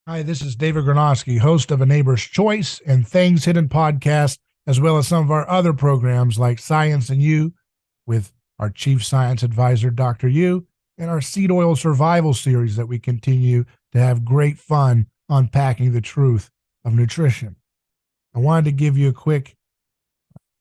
Hi, this is David Gornoski, host of A Neighbor's Choice and Things Hidden podcast, as well as some of our other programs like Science and You with our chief science advisor, Dr. Yu, and our seed oil survival series that we continue to have great fun unpacking the truth of nutrition. I wanted to give you a quick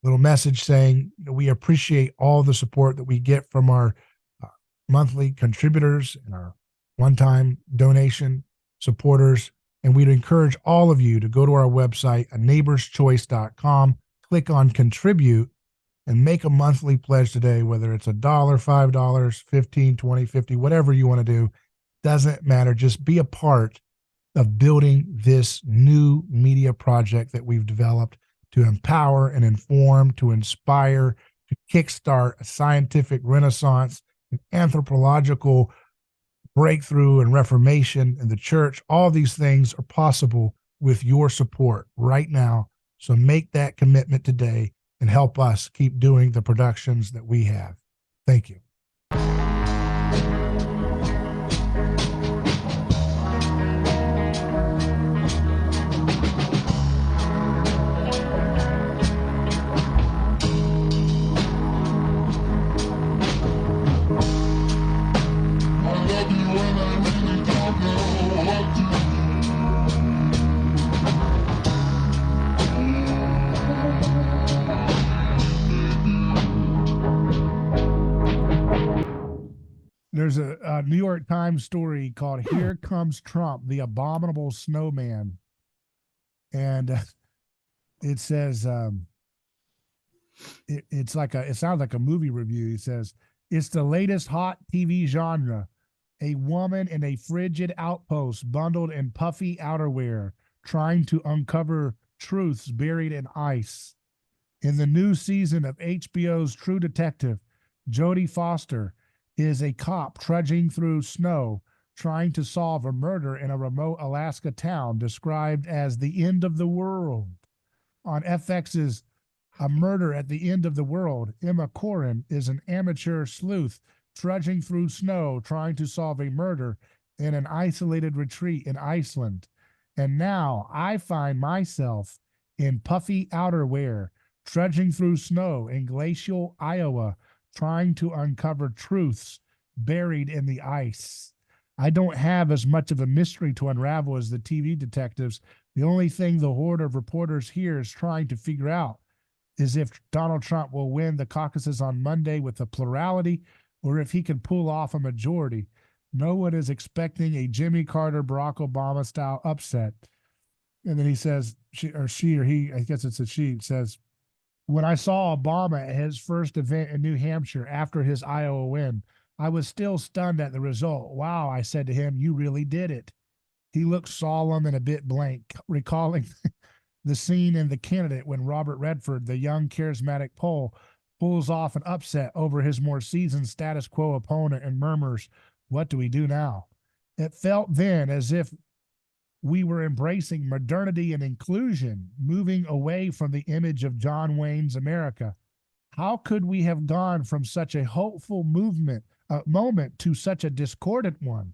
little message saying we appreciate all the support that we get from our uh, monthly contributors and our one-time donation supporters. And we'd encourage all of you to go to our website, aneighborschoice.com, click on contribute, and make a monthly pledge today, whether it's $1, $5, 15, 20, 50, whatever you want to do. Doesn't matter. Just be a part of building this new media project that we've developed to empower and inform, to inspire, to kickstart a scientific renaissance, an anthropological breakthrough and reformation in the church. All these things are possible with your support right now. So make that commitment today and help us keep doing the productions that we have. Thank you. There's a New York Times story called Here Comes Trump, the Abominable Snowman. And it says, it sounds like a movie review. It says, it's the latest hot TV genre. A woman in a frigid outpost bundled in puffy outerwear, trying to uncover truths buried in ice. In the new season of HBO's True Detective, Jodie Foster is a cop trudging through snow trying to solve a murder in a remote Alaska town described as the end of the world. On FX's A Murder at the End of the World, Emma Corrin is an amateur sleuth trudging through snow trying to solve a murder in an isolated retreat in Iceland. And now I find myself in puffy outerwear, trudging through snow in glacial Iowa, trying to uncover truths buried in the ice. I don't have as much of a mystery to unravel as the TV detectives. The only thing the horde of reporters here is trying to figure out is if Donald Trump will win the caucuses on Monday with a plurality or if he can pull off a majority. No one is expecting a Jimmy Carter, Barack Obama style upset. And then he says, she or he, I guess it's a she, says, when I saw Obama at his first event in New Hampshire after his Iowa win, I was still stunned at the result. Wow, I said to him, you really did it. He looked solemn and a bit blank, recalling the scene in The Candidate when Robert Redford, the young charismatic Pole, pulls off an upset over his more seasoned status quo opponent and murmurs, what do we do now? It felt then as if we were embracing modernity and inclusion, moving away from the image of John Wayne's America. How could we have gone from such a hopeful moment to such a discordant one?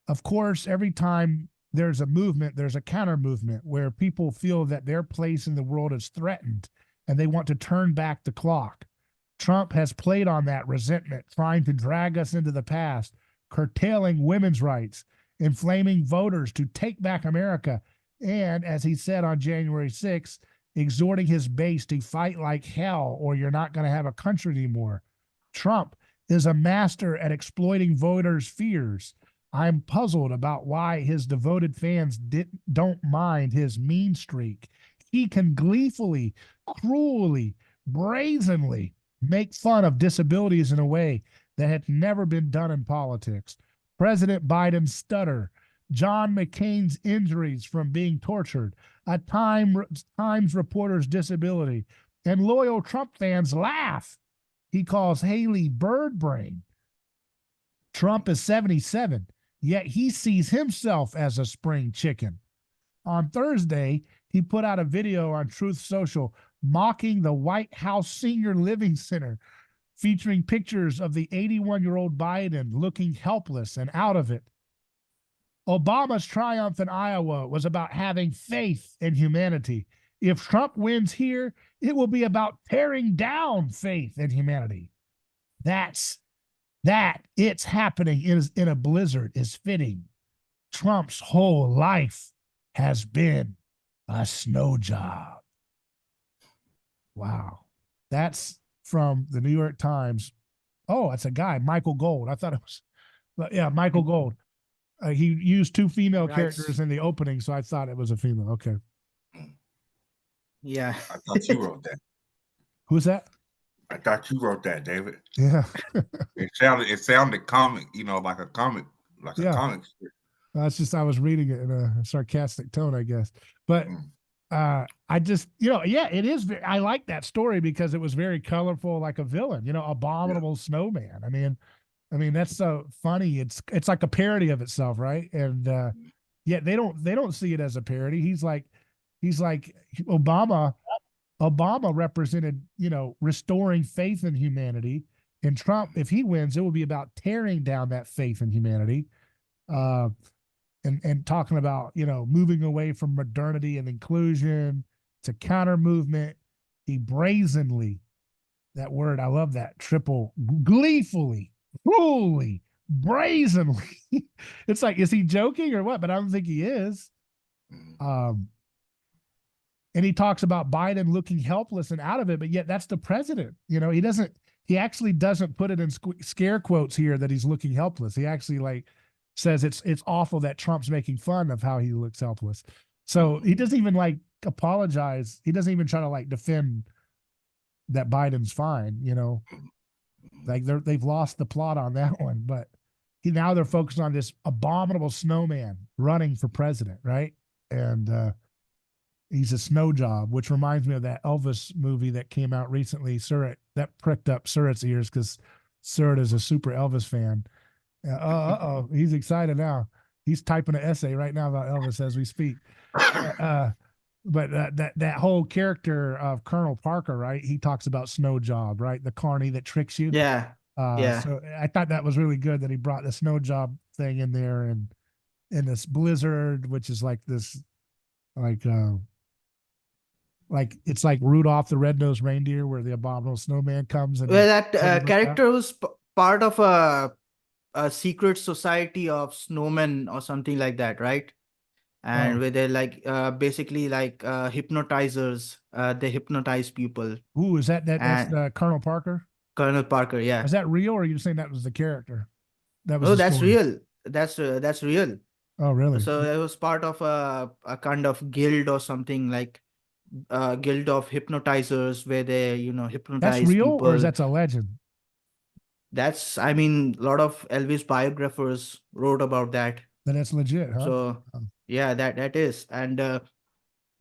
Of course, every time there's a movement, there's a counter movement where people feel that their place in the world is threatened and they want to turn back the clock. Trump has played on that resentment, trying to drag us into the past, curtailing women's rights, inflaming voters to take back America, and, as he said on January 6th, exhorting his base to fight like hell or you're not going to have a country anymore. Trump is a master at exploiting voters' fears. I'm puzzled about why his devoted fans don't mind his mean streak. He can gleefully, cruelly, brazenly make fun of disabilities in a way that had never been done in politics. President Biden's stutter, John McCain's injuries from being tortured, a Times reporter's disability, and loyal Trump fans laugh. He calls Haley bird brain. Trump is 77, yet he sees himself as a spring chicken. On Thursday, he put out a video on Truth Social mocking the White House Senior Living Center, featuring pictures of the 81-year-old Biden looking helpless and out of it. Obama's triumph in Iowa was about having faith in humanity. If Trump wins here, it will be about tearing down faith in humanity. That it's happening in a blizzard is fitting. Trump's whole life has been a snow job. Wow. That's from the New York Times. Oh, that's a guy, Michael Gold. I thought it was, yeah, Michael Gold. He used two female characters in the opening, so I thought it was a female. Okay. Yeah. I thought you wrote that. Who's that? I thought you wrote that, David. Yeah. It sounded comic, like a comic, a comic strip. That's just I was reading it in a sarcastic tone, I guess. But I just, yeah, it is. I like that story because it was very colorful, like a villain. Abominable Snowman. I mean that's so funny. It's like a parody of itself, right? And yet they don't see it as a parody. He's like Obama represented, restoring faith in humanity. And Trump, if he wins, it will be about tearing down that faith in humanity. And talking about, moving away from modernity and inclusion to counter movement. He brazenly, that word, I love that, triple, gleefully, cruelly, brazenly. It's like, is he joking or what? But I don't think he is. And he talks about Biden looking helpless and out of it, but yet that's the president. He actually doesn't put it in scare quotes here that he's looking helpless. He actually says it's awful that Trump's making fun of how he looks helpless. So he doesn't even apologize. He doesn't even try to defend that Biden's fine, they've lost the plot on that one, but now they're focused on this abominable snowman running for president. Right. And, he's a snow job, which reminds me of that Elvis movie that came out recently. Surit, that pricked up Surit's ears because Surit is a super Elvis fan. He's excited now. He's typing an essay right now about Elvis as we speak. But that whole character of Colonel Parker, right? He talks about snow job, right? The carny that tricks you. Yeah. So I thought that was really good that he brought the snow job thing in there, and in this blizzard, which is like this, it's like Rudolph the Red-Nosed Reindeer, where the abominable snowman comes. And that character was part of a secret society of snowmen or something like that, right? And where they're basically hypnotizers. They hypnotize people. Ooh, is that's Colonel Parker? Colonel Parker, yeah. Is that real, or are you saying that was the character? That's real. That's real. Oh, really? So it was part of a kind of guild or something, guild of hypnotizers, where they hypnotize that's real people. Or is that a legend? That's, a lot of Elvis biographers wrote about that. Then it's legit, huh? So yeah, that is. And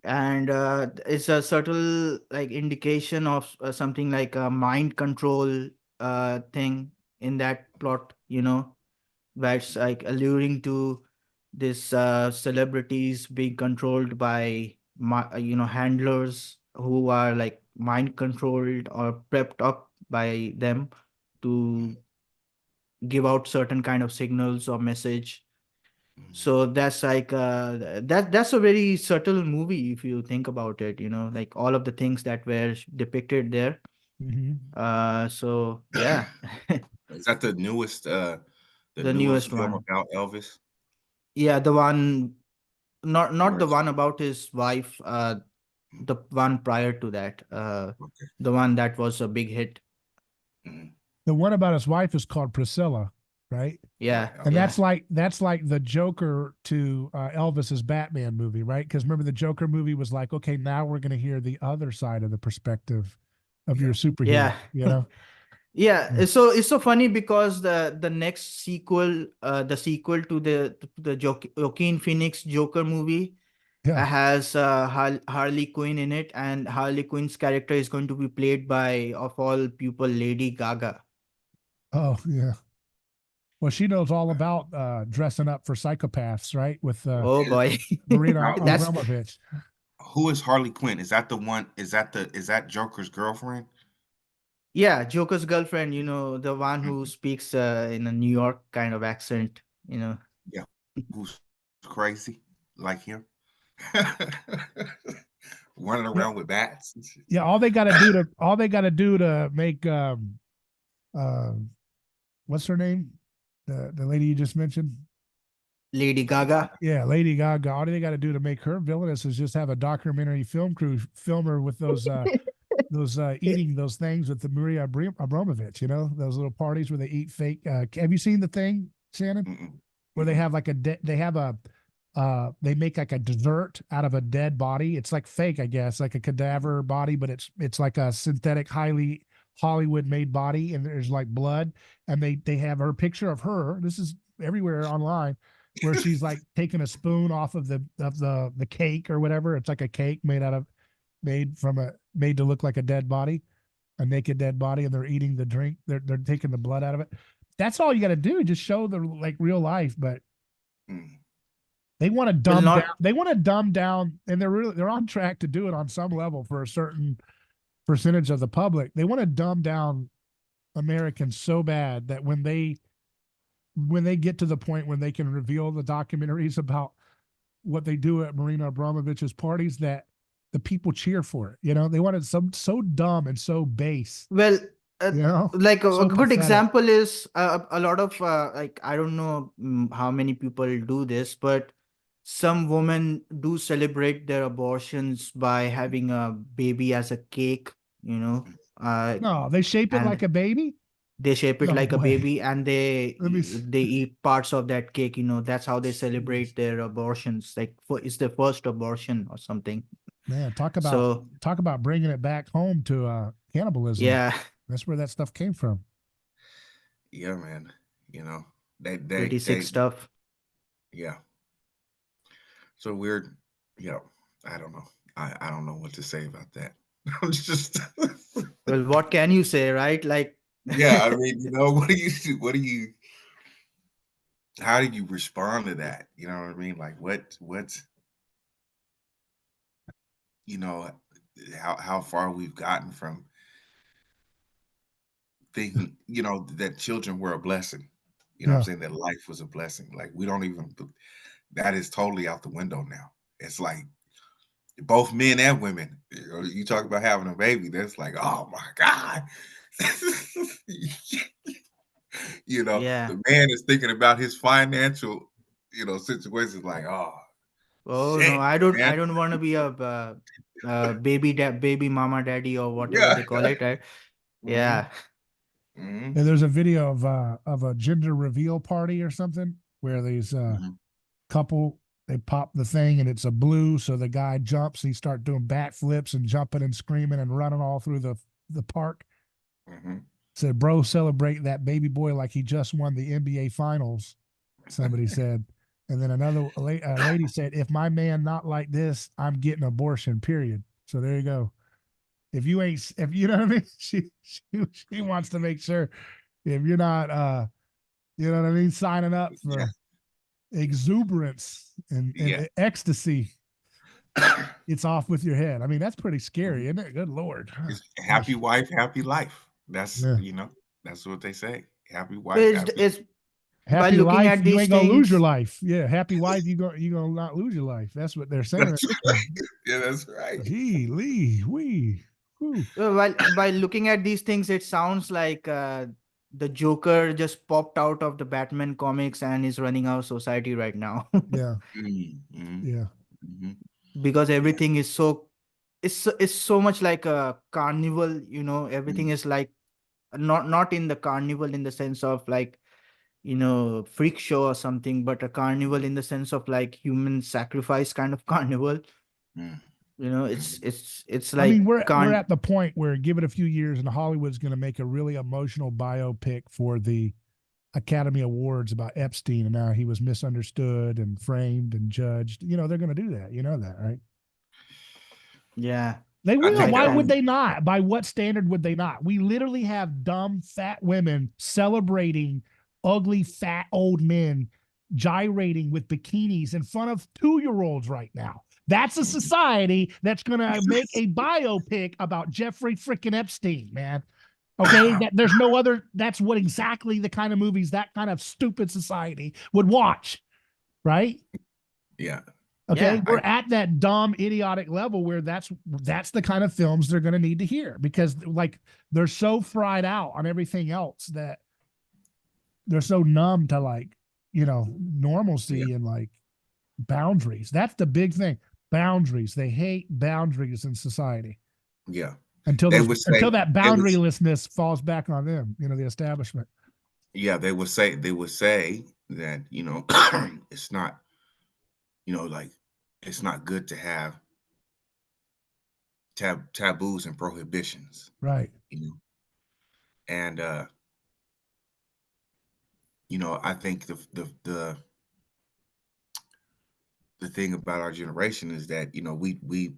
it's a subtle indication of something like a mind control thing in that plot, that's alluring to this celebrities being controlled by handlers who are mind controlled or prepped up by them to give out certain kind of signals or message. So that's that's a very subtle movie if you think about it, all of the things that were depicted there. So yeah. Is that the newest the newest film one about Elvis? Yeah, the one not the one about his wife, the one prior to that, the one that was a big hit. The one about his wife is called Priscilla, right? Yeah. And that's like the Joker to Elvis's Batman movie, right? Because remember, the Joker movie was like, okay, now we're going to hear the other side of the perspective of your superhero. Yeah. Yeah, so it's so funny because the next sequel, the sequel to the Joaquin Phoenix Joker movie, has Harley Quinn in it, and Harley Quinn's character is going to be played by, of all people, Lady Gaga. Oh yeah. Well, she knows all about dressing up for psychopaths, right? With oh boy, Marina Abramovich. Who is Harley Quinn? Is that the one? Is that Joker's girlfriend? Yeah, Joker's girlfriend, the one who speaks in a New York kind of accent, Yeah. crazy like him, running Yeah, around with bats. And shit. yeah. All they got to do to make uh, what's her name? The lady you just mentioned. Lady Gaga. Yeah, Lady Gaga. All they got to do to make her villainous is just have a documentary film crew film her with those eating those things with the Maria Abramovich. You know, those little parties where they eat fake. Have you seen the thing, Shannon? Mm-mm. Where they Mm-mm. have like they make like a dessert out of a dead body. It's like fake, I guess, like a cadaver body, but it's like a synthetic, highly Hollywood made body, and there's like blood, and they have her picture of her. This is everywhere online, where she's like taking a spoon off of the cake or whatever. It's like a cake made to look like a dead body, a naked dead body, and they're eating the drink. They're taking the blood out of it. That's all you got to do. Just show the like real life, but Mm. they want to Well, dumb down. not They want to dumb down, and they're on track to do it on some level for a certain percentage of the public. They want to dumb down Americans so bad that when they get to the point when they can reveal the documentaries about what they do at Marina Abramovich's parties, that the people cheer for it. You know, they want it so dumb and so base. well. Uh, You know, like a so good pathetic. example is a lot of like I don't know how many people do this, but some women do celebrate their abortions by having a baby as a cake, you know, uh, No, they shape it like and a baby. they shape it No like a way. baby, and Let me. they eat parts of that cake. You know, that's how they celebrate their abortions. Like it's their first abortion or something. Man, So talk about bringing it back home to cannibalism. yeah, That's where that stuff came from. Yeah, man. You know, pretty sick stuff. yeah. So weird. Yeah. I don't know. I don't know what to say about that. I'm just. Well, what can you say, right? Like. Yeah. I mean, what do you do? How do you respond to that? You know what I mean? Like what's, you know, how far we've gotten from thinking, that children were a blessing. You know what I'm Yeah. saying? That life was a blessing. Like we don't even, that is totally out the window now. It's like both men and women. You talk about having a baby, that's like, oh my God. Yeah. The man is thinking about his financial, situations like, oh Oh no, shit, I don't. man. I don't want to be a baby mama, daddy, or whatever Yeah. they call it. Right? Hmm. Yeah. Hmm. And there's a video of a gender reveal party or something where these Hmm. couple, they pop the thing and it's a blue, so the guy jumps, he start doing backflips and jumping and screaming and running all through the park. Hmm. Said, bro, celebrate that baby boy like he just won the NBA finals. Somebody said. And then a lady said, if my man not like this, I'm getting abortion, period. So there you go. If you know what I mean, she wants to make sure if you're not you know what I mean, signing up Yeah. for exuberance and Yeah. ecstasy, it's off with your head. I mean, that's pretty scary, isn't it? Good Lord. It's happy wife, happy life. That's Yeah. that's what they say. Happy Well, wife, happy. it's by Happy looking life, at you these ain't gonna lose your things. life. Yeah, happy wife, you gonna not lose your life. That's what they're saying. That's right. Yeah, that's right. He, Lee, we. While by looking at these things, it sounds like the Joker just popped out of the Batman comics and is running our society right now. Yeah, Mm-hmm. yeah, Mm-hmm. Because everything is it's so much like a carnival. You know, everything is like not in the carnival in the sense of like freak show or something, but a carnival in the sense of like human sacrifice kind of carnival. Mm-hmm. It's I mean, like we're can't. at the point where give it a few years and Hollywood's going to make a really emotional biopic for the Academy Awards about Epstein and how he was misunderstood and framed and judged. You know, they're going to do that. You know that, right? Yeah. They I will. think Like Why that would and they not? By what standard would they not? We literally have dumb, fat women celebrating ugly, fat, old men gyrating with bikinis in front of 2-year-olds right now. That's a society that's going to make a biopic about Jeffrey freaking Epstein, man. Okay, there's no other. That's what exactly the kind of movies that kind of stupid society would watch, right? Yeah. Okay, Yeah. we're at that dumb, idiotic level where that's the kind of films they're going to need to hear, because like they're so fried out on everything else that they're so numb to, like, normalcy and like boundaries. That's the big thing. Boundaries. They hate boundaries in society Yeah. until They would say until that they would- boundarylessness falls back on them. The establishment. yeah, they would say that, it's not, like, it's not good to have taboos and prohibitions, Right. and I think the thing about our generation is that we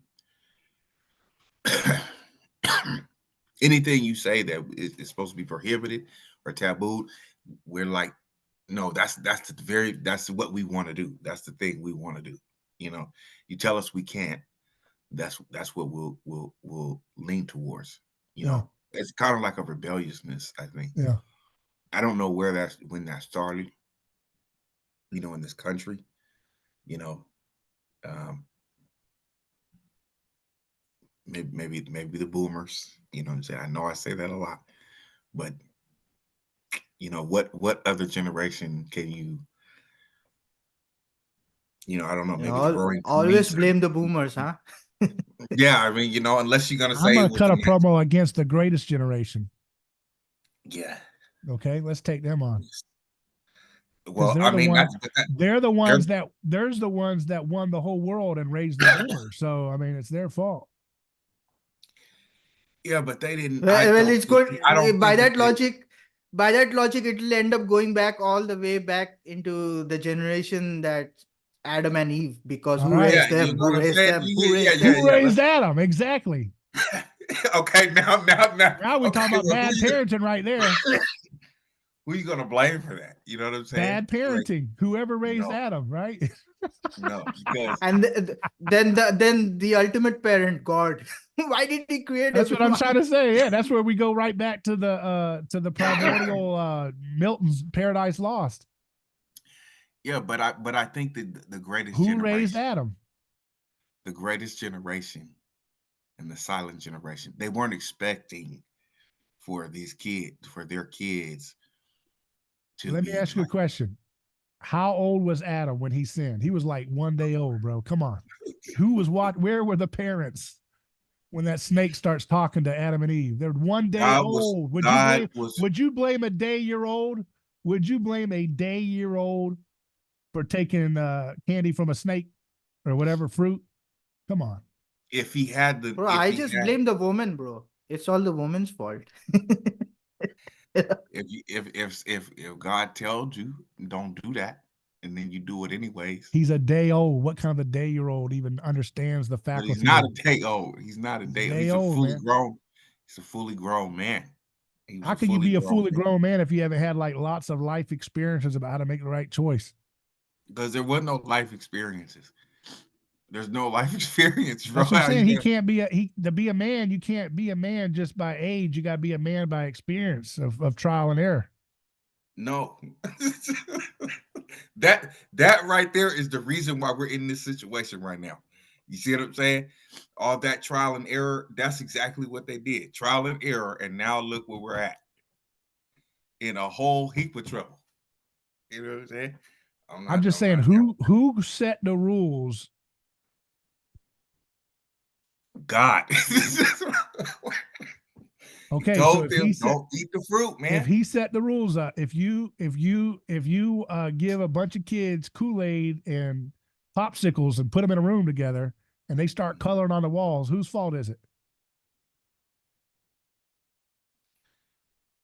anything you say that is supposed to be prohibited or tabooed, we're like, no, that's what we want to do. That's the thing we want to do. You tell us we can't. That's what we'll lean towards. Yeah. It's kind of like a rebelliousness, I think. Yeah. I don't know when that started. In this country, um, maybe the boomers. I know I say that a lot, but what other generation can you? I don't know. Maybe the roaring Always 20s. blame the boomers, huh? Yeah, I mean, unless you're gonna I'm say gonna it was cut the a promo against the greatest generation. yeah. Okay, let's take them on. Well, they're I the mean, ones. They're the ones they're- the ones that won the whole world and raised the boomers. So I mean, it's their fault. yeah, but they didn't. Well, it's good. I don't By think that logic, it will end up going back all the way back into the generation that Adam and Eve, because All who right. raised Yeah, you them? know Who what I'm raised saying? them? Who Yeah, raised yeah, them? Who raised Adam? Exactly. Okay, now. Now we Okay, talking about well, bad parenting right there. who you gonna blame for that? You know what I'm saying? Bad parenting. Whoever raised no. Adam, right? No, because And then the ultimate parent, God. Why did he create That's what I'm everyone? trying to say. Yeah, that's where we go right back to the primordial Milton's Paradise Lost. yeah, but I think that the greatest Who raised generation, Adam? the greatest generation, and the silent generation, they weren't expecting for their kids to Let me be ask you a like, question. How old was Adam when he sinned? He was like 1 day old, bro. Come on. Who was what? Where were the parents when that snake starts talking to Adam and Eve? They're 1 day old. Would you blame a day-year-old? Would you blame a day-year-old for taking candy from a snake or whatever fruit? Come on. if he had the Bro, I just blame the woman, bro. It's all the woman's fault. if God told you don't do that, and then you do it anyways. He's a day old. What kind of a day-year-old even understands the But faculty? he's not a day old. He's not a day old. He's a fully man. grown. He's a fully grown man. How can you be a fully grown man if you haven't had like lots of life experiences about how to make the right choice? Because there was no life experiences. There's no life experience. Bro. That's what I'm saying. He can't be to be a man. You can't be a man just by age. You got to be a man by experience of trial and error. No, that right there is the reason why we're in this situation right now. You see what I'm saying? All that trial and error. That's exactly what they did. Trial and error, and now look where we're at. In a whole heap of trouble. You know what I'm saying? I'm just saying, who set the rules? God. Okay, so if he don't eat the fruit, man. If he set the rules up, if you give a bunch of kids Kool-Aid and popsicles and put them in a room together and they start coloring on the walls, whose fault is it?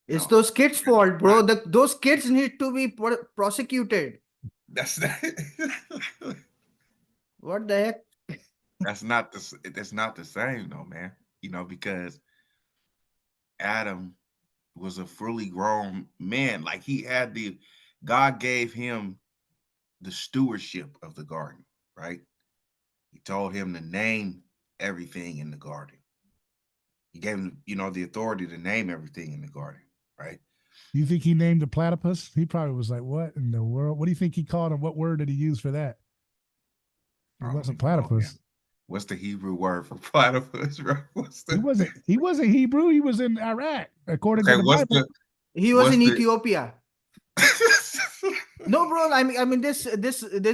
It's those kids' fault, bro. Those kids need to be prosecuted. That's not. What the heck? That's not the same though, man. Because Adam was a fully grown man. Like God gave him the stewardship of the garden, right? He told him to name everything in the garden. He gave him, the authority to name everything in the garden, right? You think he named the platypus? He probably was like, what in the world? What do you think he called him? What word did he use for that? He wasn't Oh, yeah. platypus. What's the Hebrew word for platypus, bro? He wasn't Hebrew. He was in Iraq, according to the Bible. He was in the Ethiopia. No, bro. I mean, there's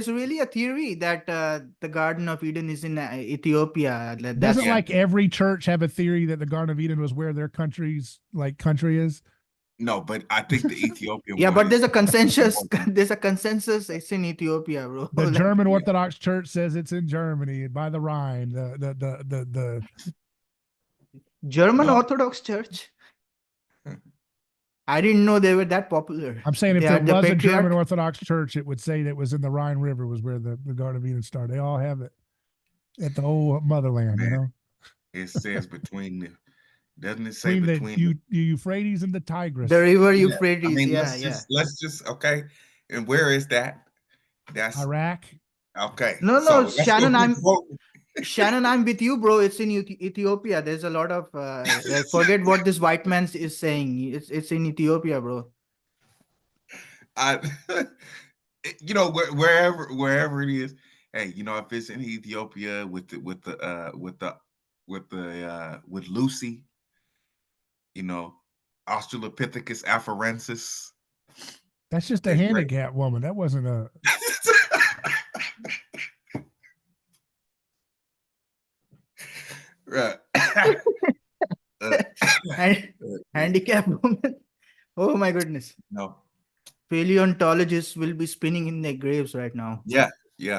really a theory that the Garden of Eden is in Ethiopia. Doesn't like every church have a theory that the Garden of Eden was where their country is? No, but I think the Ethiopian. Yeah, but there's a consensus. There's a consensus. It's in Ethiopia, bro. The German Orthodox Church says it's in Germany by the Rhine. The German Orthodox Church. I didn't know they were that popular. I'm saying if there was a German Orthodox Church, it would say that it was in the Rhine River was where the Garden of Eden started. They all have it at the old motherland, Man, you know. It says between the. Doesn't it say between the Euphrates and the Tigris? The river Euphrates. I mean, let's just okay. And where is that? That's Iraq. Okay. No, Shannon, I'm with you, bro. It's in Ethiopia. There's a lot of forget what this white man is saying. It's in Ethiopia, bro. Wherever it is. Hey, if it's in Ethiopia with Lucy, Australopithecus afarensis. That's just a handicapped woman. That wasn't a. Right. Handicap woman. Oh my goodness. No. Paleontologists will be spinning in their graves right now. Yeah. You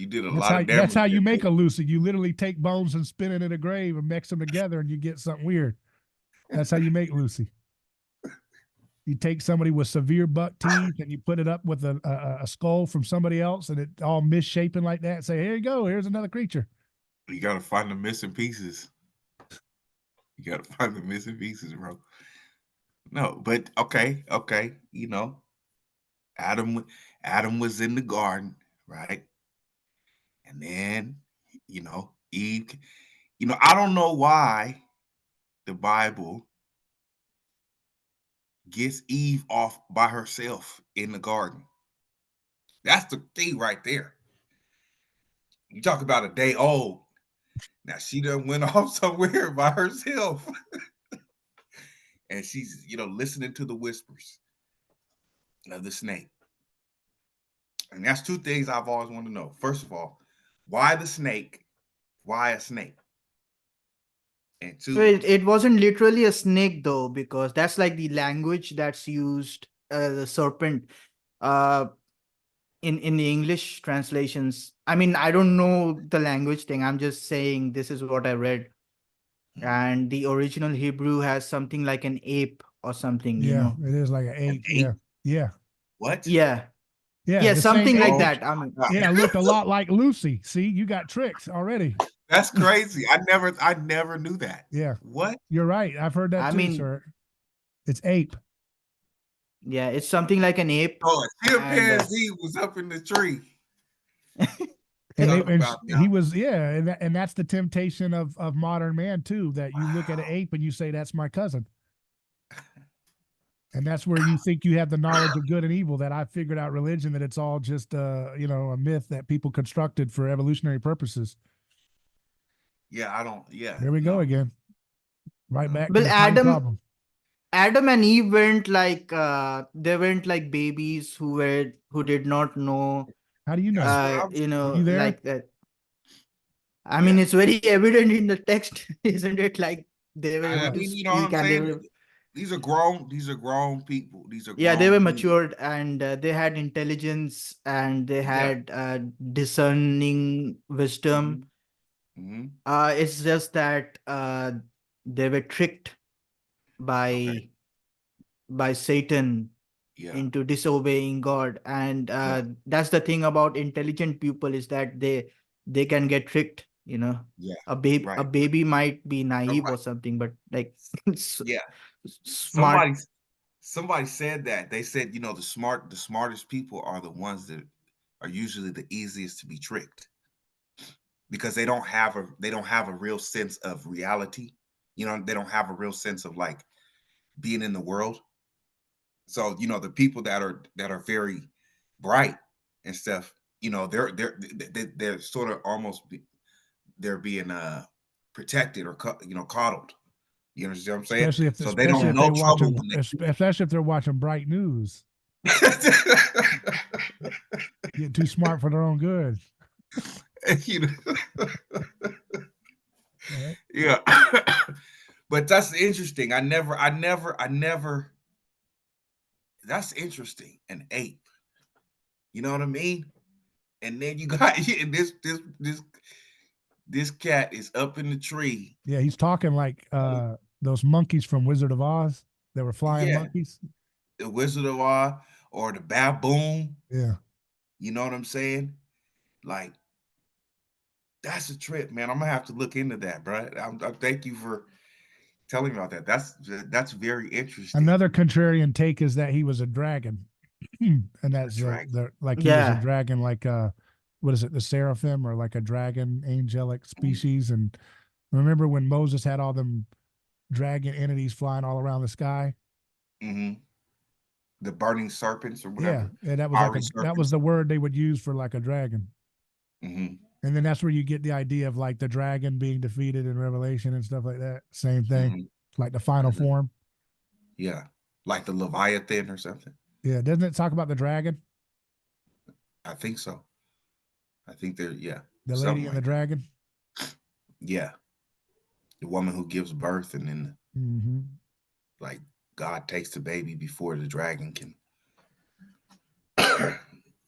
did a lot of damage. That's how you make a Lucy. You literally take bones and spin it in a grave and mix them together, and you get something weird. That's how you make Lucy. You take somebody with severe buck teeth and you put it up with a skull from somebody else, and it all misshapen like that. And say, here you go. Here's another creature. You got to find the missing pieces. Bro. No, but okay. Adam was in the garden, right? And then, Eve. I don't know why the Bible gets Eve off by herself in the garden. That's the thing right there. You talk about a Dayy Old. Now she done went off somewhere by herself. And she's, listening to the whispers of the snake. And that's two things I've always wanted to know. First of all, why the snake? Why a snake? And two, it wasn't literally a snake though, because that's like the language that's used, the serpent, in the English translations. I mean, I don't know the language thing. I'm just saying this is what I read. And the original Hebrew has something like an ape or something. Yeah, it is like an ape. Yeah. What? Yeah, something like that. I mean, yeah, it looked a lot like Lucy. See, you got tricks already. That's crazy. I never knew that. Yeah. What? You're right. I've heard that too, sir. It's ape. Yeah, it's something like an ape. Oh, a chimpanzee was up in the tree. And he was, and that's the temptation of modern man too, that you look at an ape and you say, that's my cousin. And that's where you think you have the knowledge of good and evil, that I figured out religion, that it's all just a myth that people constructed for evolutionary purposes. Yeah, Here we go again. Right back. But Adam and Eve weren't like they weren't like babies who did not know. How do you know? Like that. I mean, it's very evident in the text, isn't it? Like they were able to speak, and they were. These are grown people. They were matured, and they had intelligence, and they had discerning wisdom. Mm-hmm. It's just that they were tricked by Satan into disobeying God, and that's the thing about intelligent people, is that they can get tricked. A baby might be naive or something, but like smart. Somebody said that. They said, the smartest people are the ones that are usually the easiest to be tricked, because they don't have a real sense of reality. They don't have a real sense of like being in the world. So, the people that are very bright and stuff, you know, they're sort of almost they're being protected or coddled. You understand what I'm saying? Especially So they don't know trouble when they especially if they're watching Bright News, getting too smart for their own good. you know, Right? yeah. But that's interesting. I never. That's interesting. An ape. You know what I mean? And then you got this cat is up in the tree. Yeah, he's talking like those monkeys from Wizard of Oz that were flying Yeah, monkeys. the Wizard of Oz or the baboon. Yeah. You know what I'm saying? Like, that's a trip, man. I'm gonna have to look into that, bro. I thank you for telling me about that. That's very interesting. Another contrarian take is that he was a dragon, and that's Dragon. like he was a Yeah. dragon, like what is it, the seraphim, or like a dragon angelic species. And remember when Moses had all them dragon entities flying all around the sky? Mm-hmm. The burning serpents or Yeah, whatever. and that was Fiery that was serpents. the word they would use for like a dragon. Mm-hmm. And then that's where you get the idea of like the dragon being defeated in Revelation and stuff like that. Same thing, Mm-hmm. like the final Mm-hmm. form. Yeah, like the Leviathan or something. Yeah, doesn't it talk about the dragon, I think so. I think the something lady and the like that. dragon? Yeah, the woman who gives birth, and then Mm-hmm. like God takes the baby before the dragon can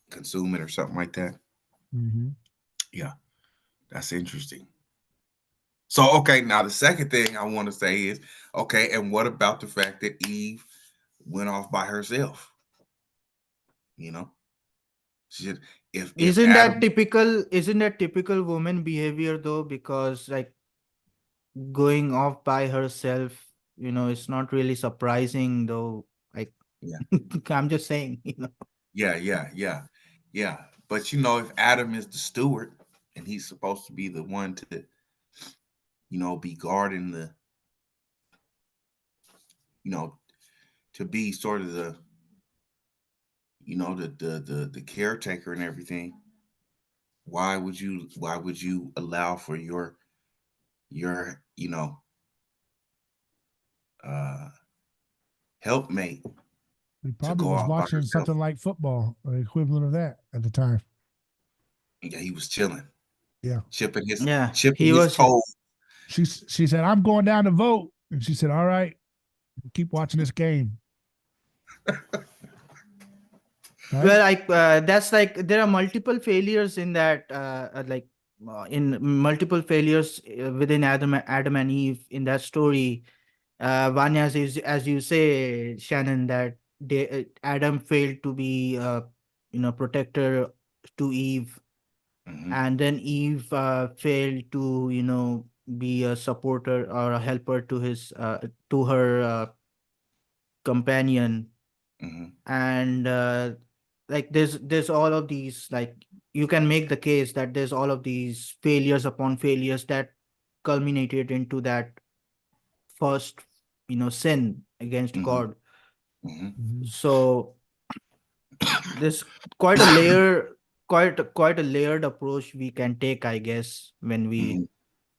consume it or something like that. Mm-hmm. Yeah, that's interesting. So, okay, now the second thing I want to say is, okay, and what about the fact that Eve went off by herself? You know, she said, if Adam, Isn't that typical woman behavior though? Because like going off by herself, it's not really surprising though. Like yeah, I'm just saying, yeah. But you know, if Adam is the steward and he's supposed to be the one to, be guarding the, you know, to be sort of the, the caretaker and everything, why would you allow for your uh helpmate He to probably go was off by watching herself? something like football, or the equivalent of that at the time. Yeah, he was chilling, Yeah. chipping his yeah, chipping he his was. toes. She said, "I'm going down to vote," and she said, "All right, keep watching this game." Right? Well, like that's like there are multiple failures in that, in multiple failures within Adam and Eve in that story. One as you say, Shannon, that Adam failed to be protector to Eve, Hmm. and then Eve failed to be a supporter or a helper to his to her companion. Hmm. And like there's all of these, like you can make the case that there's all of these failures upon failures that culminated into that first sin against Hmm. God. Hmm. Mhm. So there's quite a layer quite a layered approach we can take, I guess, when we Hmm.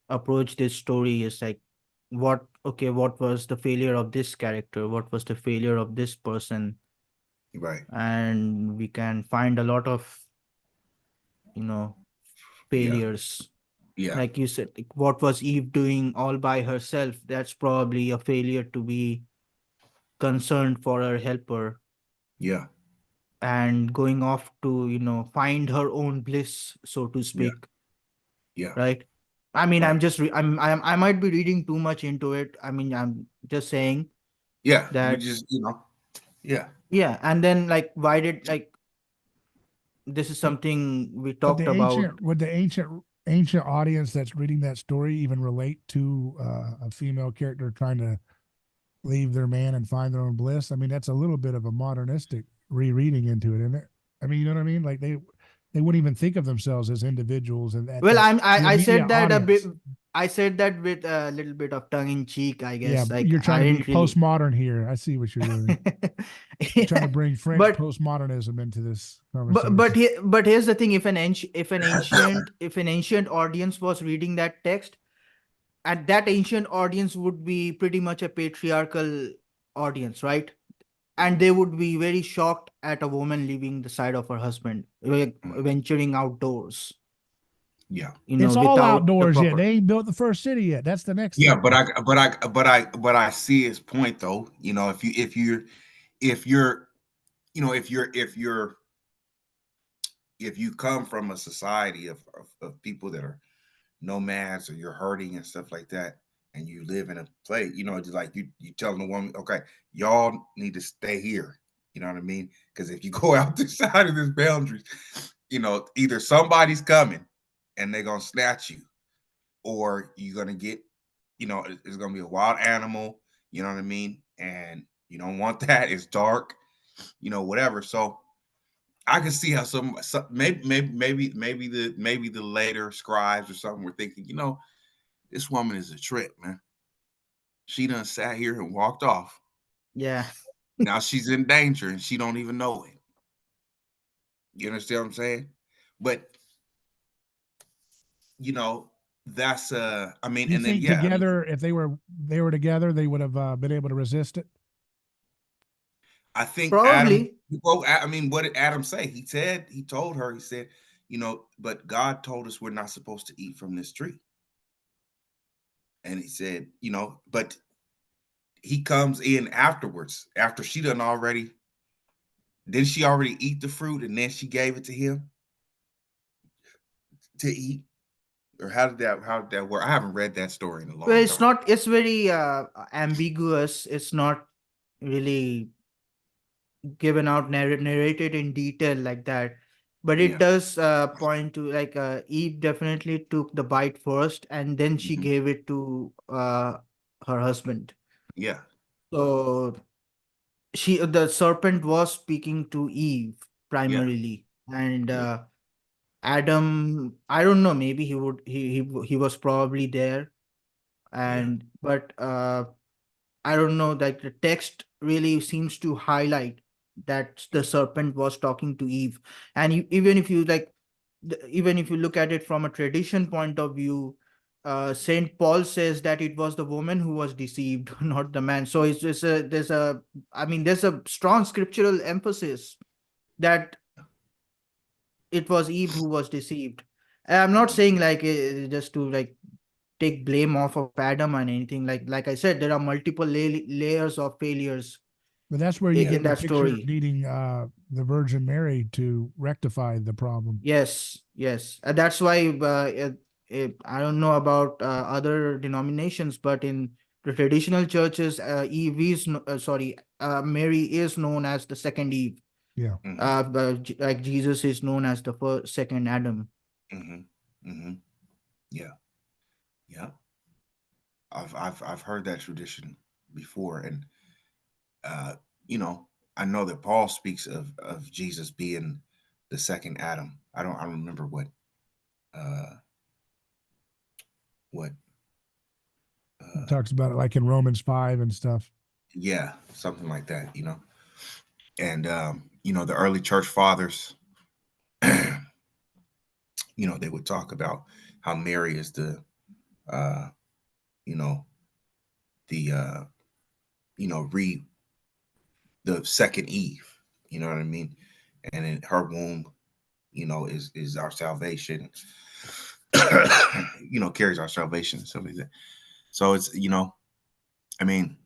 approach this story. Is like, what was the failure of this character, what was the failure of this person, Right. and we can find a lot of you know Yeah. failures. Yeah. Like you said, like, what was Eve doing all by herself? That's probably a failure to be concerned for her helper Yeah. and going off to find her own bliss, so to Yeah. speak. Yeah. Right. I mean, Right. I'm just I might be reading too much into it. I mean, I'm just saying Yeah. You that. just, yeah. Yeah, and then like, why did, like, this is But something we but talked about. would the ancient audience that's reading that story even relate to a female character trying to leave their man and find their own bliss? I mean, that's a little bit of a modernistic rereading into it, isn't it? I mean, you know what I mean? Like they wouldn't even think of themselves as individuals, and at Well, that the I immediate said that a bit. audience. I said that with a little bit of tongue in cheek, I Yeah, guess. Like you're trying I to be didn't really. postmodern here. I see what you're doing. You're trying to bring French but postmodernism into this conversation. but here's the thing: if an ancient audience was reading that text, and that ancient audience would be pretty much a patriarchal audience, right? And they would be very shocked at a woman leaving the side of her husband, like, venturing outdoors, Yeah. It's all without the outdoors yet. proper. They ain't built the first city yet. That's the next Yeah, thing. but I see his point though. You know, if you're you know if you come from a society of people that are nomads or you're hurting and stuff like that, and you live in a place, you know, just like you telling the woman, okay, y'all need to stay here. You know what I mean? Because if you go out the side of this boundaries, you know, either somebody's coming and they're gonna snatch you, or you're gonna get, you know, it's gonna be a wild animal. You know what I mean? And you don't want that. It's dark, you know, whatever. So I can see how some maybe the later scribes or something were thinking, you know, this woman is a trick, man. She done sat here and walked off. Yeah. Now she's in danger and she don't even know it. You understand what I'm saying? But you know, that's I mean, You and then think yeah, I mean, together, if they were together, they would have been able to resist it? I think Adam, Probably. well, I mean, what did Adam say? He told her, he said, you know, but God told us we're not supposed to eat from this tree. And he said, you know, but he comes in afterwards, after she done already, didn't she already eat the fruit and then she gave it to him to eat? Or how did that work? I haven't read that story in a Well, long it's time. not. It's very ambiguous. It's not really given out, narrated in detail like that, but it Yeah. does point to, like, Eve definitely took the bite first, and then she Mhm. gave it to her husband. Yeah. So the serpent was speaking to Eve Yeah. primarily, and Yeah. Adam, I don't know, maybe he was probably there, Yeah. and but I don't know, like the text really seems to highlight that the serpent was talking to Eve. And even if you like, even if you look at it from a tradition point of view, Saint Paul says that it was the woman who was deceived, not the man. So it's just there's a strong scriptural emphasis that it was Eve who was deceived. And I'm not Mhm. saying like just to like take blame off of Adam and anything. Like I said, there are multiple layers of failures But that's where you in get the that picture of story. needing the Virgin Mary to rectify the problem. Yes, yes. That's why I don't know about other denominations, but in the traditional churches, Eve is Mary is known as the second Eve. Yeah. Mhm. Like Jesus is known as the second Adam. Mhm. Mhm. Yeah. Yeah. I've heard that tradition before, and uh, you know, I know that Paul speaks of Jesus being the second Adam. I don't remember uh what It uh talks about it like in Romans 5 and stuff. yeah, something like that, you know. And you know, the early church fathers, you know, they would talk about how Mary is the uh, you know, the you know, the second Eve, you know what I mean? And in her womb, you know, is our salvation. You know, carries our salvation, something like that. So it's, you know, I mean,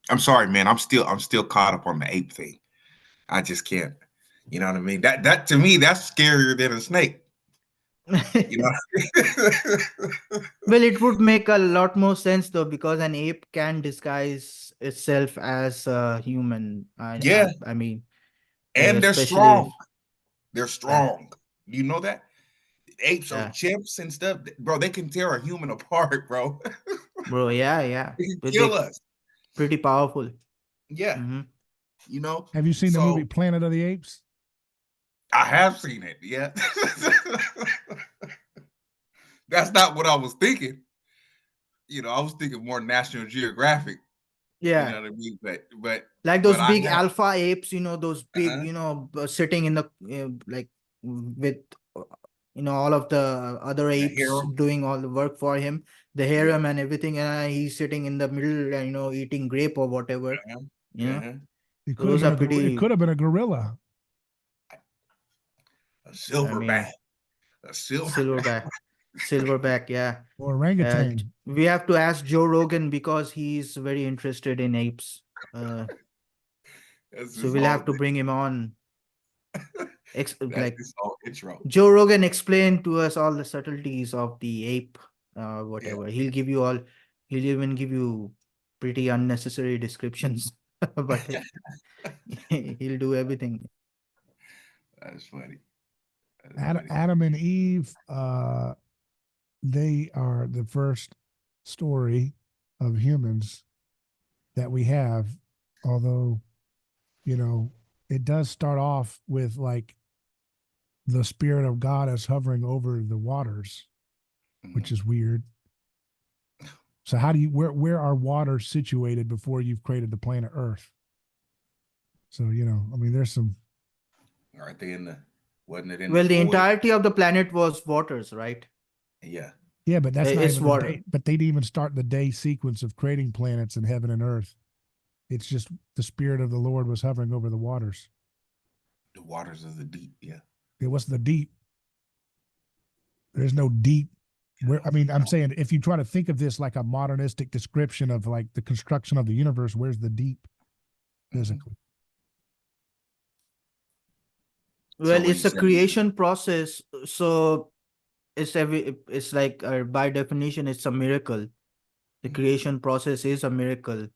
I'm sorry, man. I'm still caught up on the ape thing. I just can't. You know what I mean? That to me, that's scarier than a snake. You know? Well, it would make a lot more sense though, because an ape can disguise itself as a human. Yeah, I mean, and they're especially strong. if, They're yeah, strong. You know that? Apes or yeah, chimps and stuff, bro. They can tear a human apart, bro. bro, yeah, yeah, They can but kill they us. pretty powerful. Yeah, Hmm. you know. Have you seen the movie So Planet of the Apes? I have seen it. Yeah, that's not what I was thinking. I was thinking more National Geographic. You Yeah, know what I mean? But like those I big have alpha apes, those big, uh sitting in the like with all of the other the apes harem. doing all the work for him, the Yeah. harem and everything, and he's sitting in the middle, eating grape or whatever. Uh-huh. Uh-huh. It So could have those been are it pretty. could have been a gorilla A I silverback. mean, A silverback. silverback, silverback, yeah. or orangutan. We have to ask Joe Rogan because he's very interested in apes. That's So his we'll whole have to bring him on. that's Like his whole intro. Joe Rogan explained to us all the subtleties of the ape, Yeah. whatever. He'll even give you pretty unnecessary descriptions, but he'll do everything. That's funny. That's Adam, funny. Adam and Eve, they are the first story of humans that we have. Although, it does start off with like the spirit of God is hovering over the waters, which is weird. So how do you where are waters situated before you've created the planet Earth? So, I mean, there's some. Aren't they wasn't it in Well, the the void? entirety of the planet was waters, right? Yeah. Yeah, but that's not It's even the water. day. But they didn't even start the day sequence of creating planets in heaven and earth. It's just the spirit of the Lord was hovering over the waters. The waters of the deep. Yeah. It was the deep. There's no deep. Where I mean, I'm saying if you try to think of this like a modernistic description of like the construction of the universe, where's the deep physically? Well, So what it's you a saying? creation process, so it's like by definition, it's a miracle. The creation process is a miracle.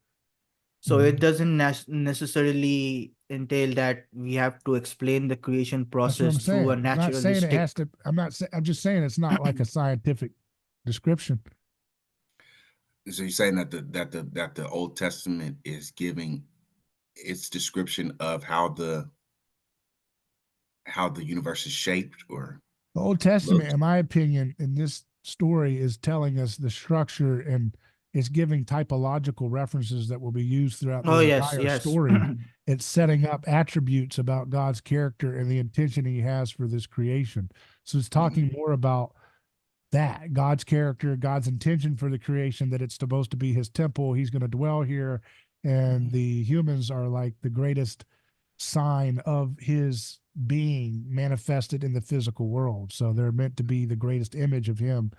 So it doesn't necessarily entail that we have to explain the creation That's what process I'm through a saying. I'm not saying it has naturalistic. to. I'm not saying. I'm just saying it's not like a scientific description. So you're saying that the Old Testament is giving its description of how the universe is shaped, or The Old Testament, looks? in my opinion, in this story is telling us the structure and it's giving typological references that will be used throughout the Oh, yes, entire yes. story. It's setting up attributes about God's character and the intention he has for this creation. So it's talking more about that God's character, God's intention for the creation, that it's supposed to be his temple. He's going to dwell here. And the humans are like the greatest sign of his being manifested in the physical world. So they're meant to be the greatest image of him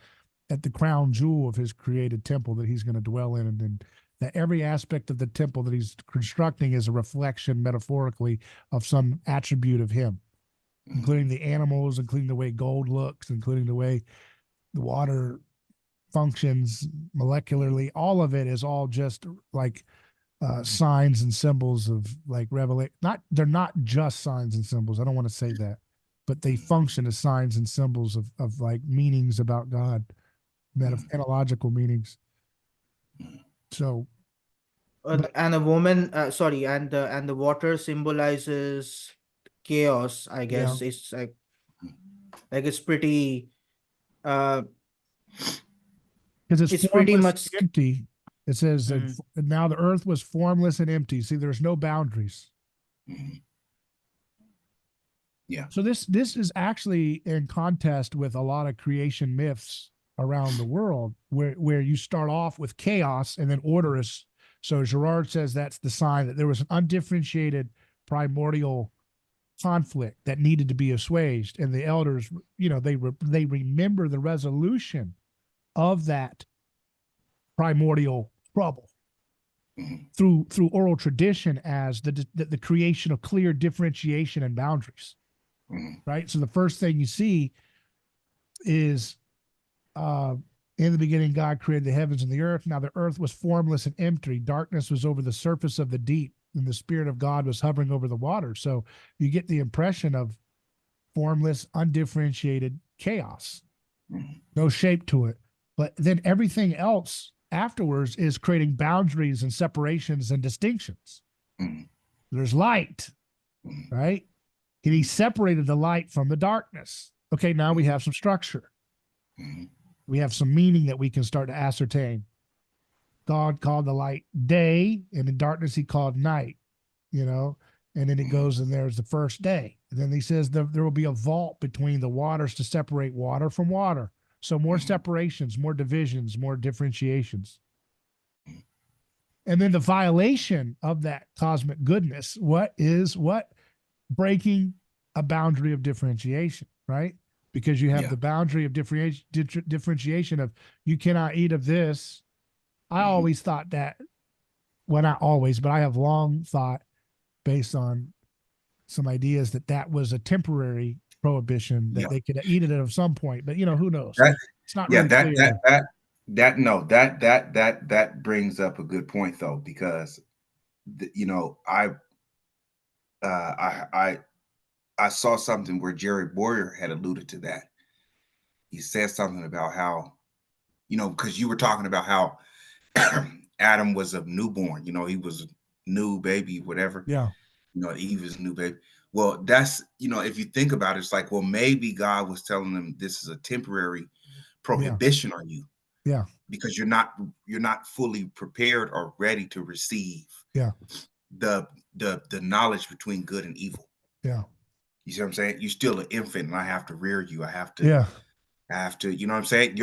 at the crown jewel of his created temple that he's going to dwell in. And then that every aspect of the temple that he's constructing is a reflection metaphorically of some attribute of him, including the animals, including the way gold looks, including the way the water functions molecularly. All of it is all just like signs and symbols of like revelation. They're not just signs and symbols. I don't want to say that, but they function as signs and symbols of like meanings about God, analogical meanings. So, but And a woman, sorry, and the water symbolizes chaos, I yeah, guess. It's like it's pretty uh because it's it's pretty formless much. and empty. It says that Mhm. now the earth was formless and empty. See, there's no boundaries. Yeah. So this is actually in contest with a lot of creation myths around the world, where you start off with chaos and then order is. So Girard says that's the sign that there was an undifferentiated primordial conflict that needed to be assuaged, and the elders, they remember the resolution of that primordial trouble through oral tradition as the creation of clear differentiation and boundaries. Right. So the first thing you see is in the beginning, God created the heavens and the earth. Now the earth was formless and empty. Darkness was over the surface of the deep, and the Spirit of God was hovering over the water. So you get the impression of formless, undifferentiated chaos, no shape to it. But then everything else afterwards is creating boundaries and separations and distinctions. There's light, right? And he separated the light from the darkness. Okay, now we have some structure. We have some meaning that we can start to ascertain. God called the light day, and in darkness he called night, you know, and then it goes and there's the first day. And then he says there will be a vault between the waters to separate water from water. So more separations, more divisions, more differentiations. And then the violation of that cosmic goodness, what? Breaking a boundary of differentiation, right? Because you have the boundary of differentiation of you cannot eat of this. I always thought that, well, not always, but I have long thought based on some ideas that was a temporary prohibition that they could eat it at some point, but who knows? It's not really clear. That brings up a good point though, because I saw something where Jerry Boyer had alluded to that. He said something about how, because you were talking about how Adam was a newborn, he was a new baby, whatever. Yeah. Eve is a new baby. Well, that's, if you think about it, it's like, well, maybe God was telling them this is a temporary prohibition on you. Yeah. Because you're not fully prepared or ready to receive the knowledge between good and evil. Yeah. You see what I'm saying? You're still an infant and I have to rear you. I have to, you know what I'm saying?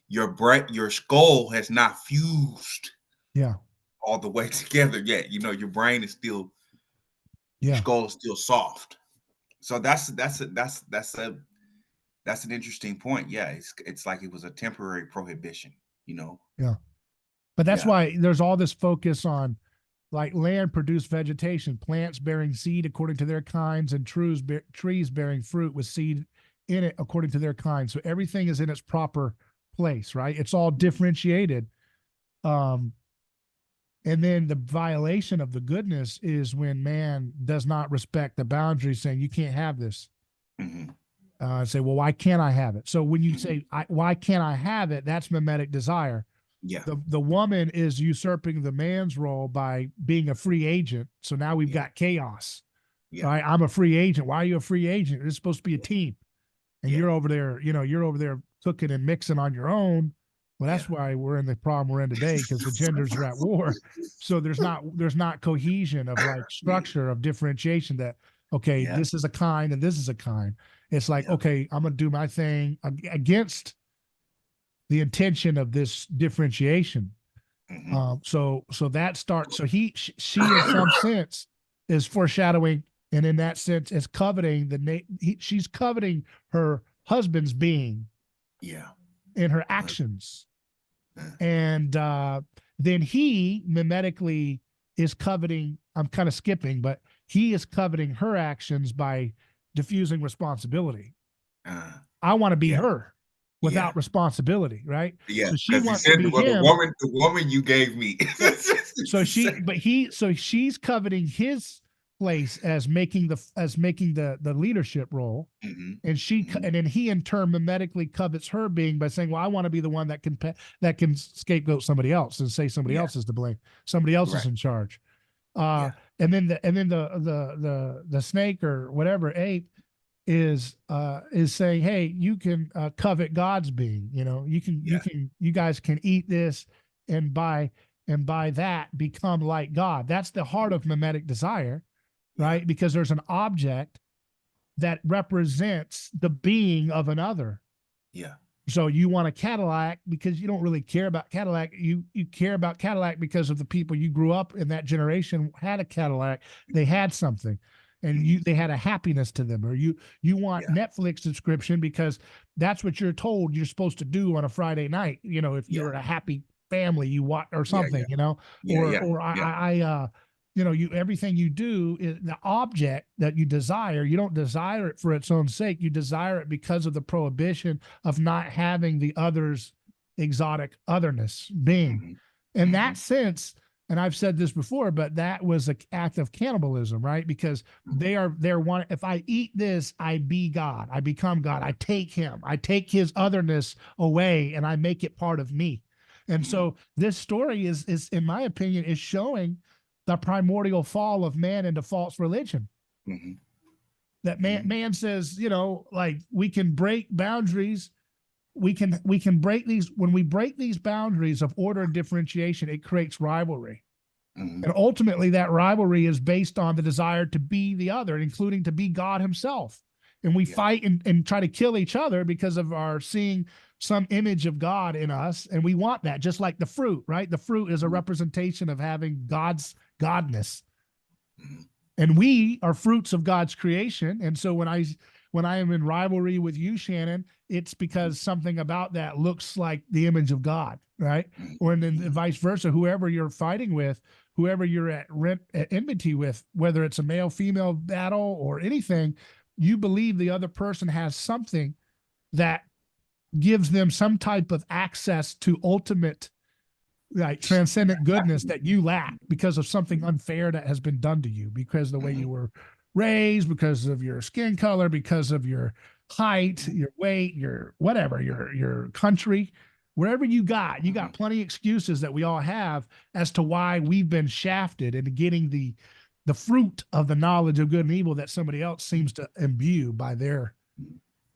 Your skull has not fused all the way together yet. Your brain is still, your skull is still soft. So that's an interesting point. Yeah. It's like it was a temporary prohibition, Yeah. But that's why there's all this focus on like land produced vegetation, plants bearing seed according to their kinds, and trees bearing fruit with seed in it according to their kind. So everything is in its proper place, right? It's all differentiated. And then the violation of the goodness is when man does not respect the boundaries, saying you can't have this. Say, well, why can't I have it? So when you say, why can't I have it? That's mimetic desire. Yeah. The woman is usurping the man's role by being a free agent. So now we've got chaos. Right? I'm a free agent. Why are you a free agent? It's supposed to be a team. And you're over there, you're over there cooking and mixing on your own. Well, that's why we're in the problem we're in today, because the genders are at war. So there's not cohesion of like structure of differentiation that, okay, this is a kind and this is a kind. It's like, okay, I'm going to do my thing against the intention of this differentiation. So that starts. So she in some sense is foreshadowing, and in that sense is coveting she's coveting her husband's being. In her actions. And then he mimetically is coveting, I'm kind of skipping, but he is coveting her actions by diffusing responsibility. I want to be her without responsibility, right? Yeah. So she wants to be him. The woman you gave me. So she's coveting his place as making the leadership role, and then he in turn mimetically covets her being by saying, well, I want to be the one that can scapegoat somebody else and say somebody else is to blame, somebody else is in charge. And then the snake or whatever ape is saying, hey, you can covet God's being, you guys can eat this and by that become like God. That's the heart of mimetic desire. Right? Because there's an object that represents the being of another. Yeah. So you want a Cadillac because you don't really care about Cadillac. You care about Cadillac because of the people you grew up in that generation had a Cadillac. They had something, and they had a happiness to them. Or you want Netflix subscription because that's what you're told you're supposed to do on a Friday night. If you're a happy family, you watch or something. Everything you do is the object that you desire. You don't desire it for its own sake. You desire it because of the prohibition of not having the other's exotic otherness being. In that sense, and I've said this before, but that was an act of cannibalism, right? Because they're one. If I eat this, I be God. I become God. I take him. I take his otherness away, and I make it part of me. And so this story is, in my opinion, is showing the primordial fall of man into false religion. That man says, like we can break boundaries we can break these, when we break these boundaries of order and differentiation, it creates rivalry. Mhm. And ultimately that rivalry is based on the desire to be the other, including to be God himself. And we fight and try to kill each other because of our seeing some image of God in us. And we want that, just like the fruit, right? The fruit is a representation of having God's godness. And we are fruits of God's creation. And so when I am in rivalry with you, Shannon, it's because something about that looks like the image of God, right? Or then vice versa, whoever you're fighting with, whoever you're at enmity with, whether it's a male-female battle or anything, you believe the other person has something that gives them some type of access to ultimate, like, transcendent goodness that you lack because of something unfair that has been done to you, because of the way you were raised, because of your skin color, because of your height, your weight, your whatever, your country, wherever you got plenty of excuses that we all have as to why we've been shafted into getting the fruit of the knowledge of good and evil that somebody else seems to imbue by their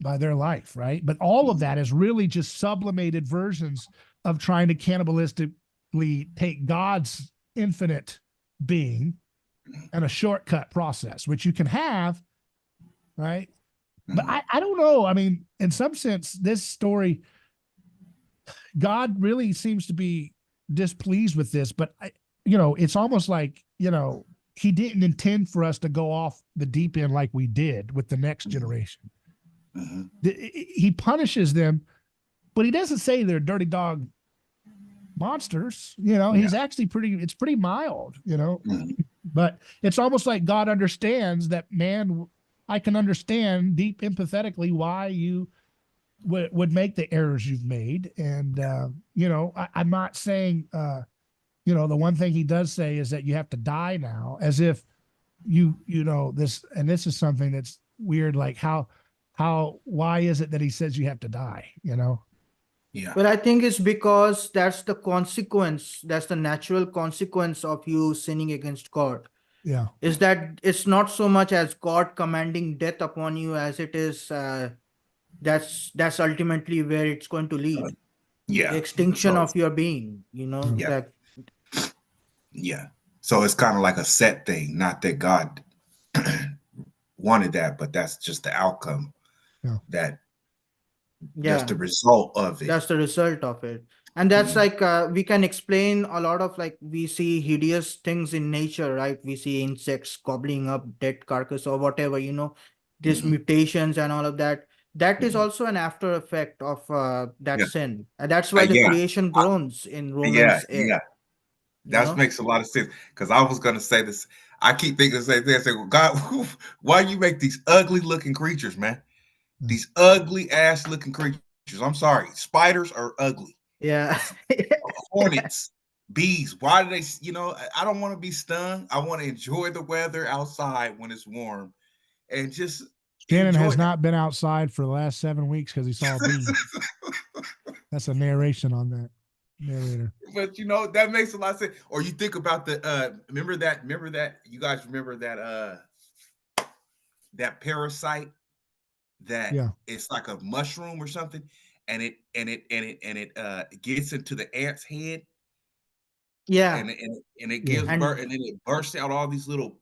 life, right? But all of that is really just sublimated versions of trying to cannibalistically take God's infinite being and a shortcut process, which you can have, right? But I don't know. I mean, in some sense, this story, God really seems to be displeased with this, but it's almost like, he didn't intend for us to go off the deep end like we did with the next generation. He punishes them, but he doesn't say they're dirty dog monsters. He's actually it's pretty mild, but it's almost like God understands that, man, I can understand deep empathetically why you would make the errors you've made. And, I'm not saying, the one thing he does say is that you have to die now, as if this is something that's weird. Like why is it that he says you have to die, Yeah. But I think it's because that's the consequence. That's the natural consequence of you sinning against God. Yeah. Is that it's not so much as God commanding death upon you as it is that's ultimately where it's going to lead. Yeah. The extinction So of your being, yeah. Yeah. So it's kind of like a set thing, not that God wanted that, but that's just the outcome. That's the result of it. That's the result of it. And that's like we can explain a lot of, like, we see hideous things in nature, right? We see insects gobbling up dead carcass or whatever, these mutations and all of that. That is also an after effect of that sin. And that's why the creation groans in Romans 8. That makes a lot of sense, because I was going to say this. I keep thinking the same thing. I say, well, God, why you make these ugly looking creatures, man? These ugly ass looking creatures. I'm sorry. Spiders are ugly. Yeah. Hornets, bees. Why do they, I don't want to be stung. I want to enjoy the weather outside when it's warm and just Shannon has not been outside for the last 7 weeks because he saw a bee. That's a narration on that. Narrator. But that makes a lot of sense. Or you think about the remember that you guys remember that that parasite that it's like a mushroom or something, and it gets into the ant's head. Yeah. And it gives birth, and then it bursts out all these little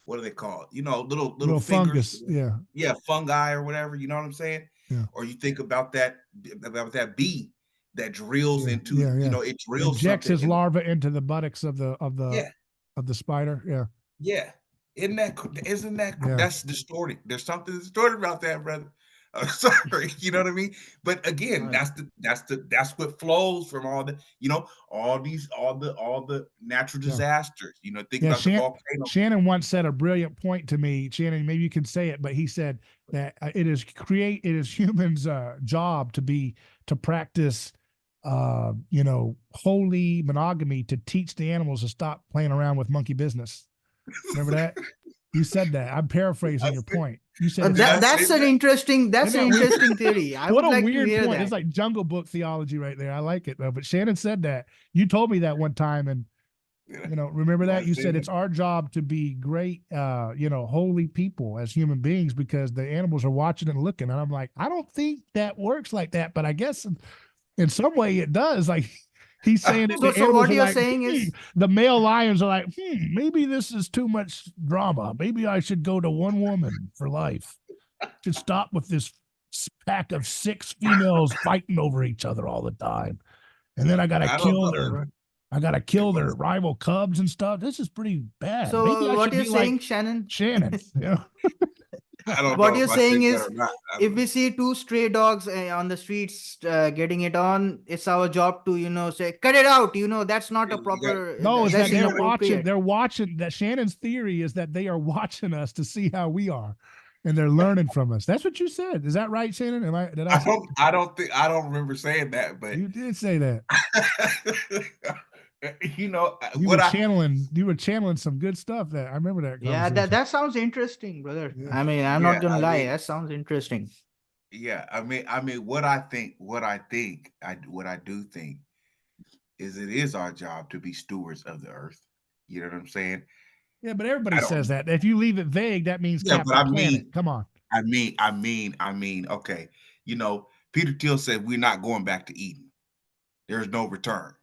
what are they called? Little fingers. Fungus. Yeah, fungi or whatever, you know what I'm saying? Yeah. Or you think about that bee that drills into, it drills, injects his larva into the buttocks of the spider. Yeah. Yeah. Isn't that that's distorted? There's something distorted about that, brother. I'm sorry, you know what I mean? But again, that's what flows from all the, all the natural disasters. Think about the volcano. Shannon once said a brilliant point to me. Shannon, maybe you can say it, but he said that it is humans' job to practice holy monogamy, to teach the animals to stop playing around with monkey business. Remember that? You said that. I'm paraphrasing your point. You said that's an interesting theory. I would like to hear that. It's like Jungle Book theology right there. I like it though. But Shannon said that. You told me that one time, and You know, remember that? That's You said it. it's our job to be great, you know, holy people as human beings because the animals are watching and looking. And I'm like, I don't think that works like that, but I guess in some way it does. Like he's saying that So the animals what are you're like, saying is, the male lions are like, maybe this is too much drama. Maybe I should go to one woman for life. Should stop with this pack of 6 females fighting over each other all the time. And then I gotta I don't kill know. their rival cubs and stuff. This is pretty bad. Maybe so I what should you're be like saying, Shannon? Shannon. Yeah. I don't What know you're if I saying think that is, or not. if we see 2 stray dogs on the streets getting it on, it's our job to, say, cut it out. That's not a You got, proper, No, is that's that you they're gotta, watching. inappropriate. They're watching. That Shannon's theory is that they are watching us to see how we are, and they're learning from us. That's what you said. Is that right, Shannon? Did I say? I don't think I don't remember saying that, but You did say that. you know You what were I channeling. You were channeling some good stuff. That I remember that Yeah, conversation. that sounds interesting, brother. Yeah. I mean, I'm yeah, not gonna I lie, mean, that sounds interesting. yeah, what I do think is it is our job to be stewards of the earth. You know what I'm saying? Yeah, but everybody I says don't that. If you leave it vague, that means yeah, but Captain Planet. Come on. okay. You know, Peter Thiel said we're not going back to Eden. There's no return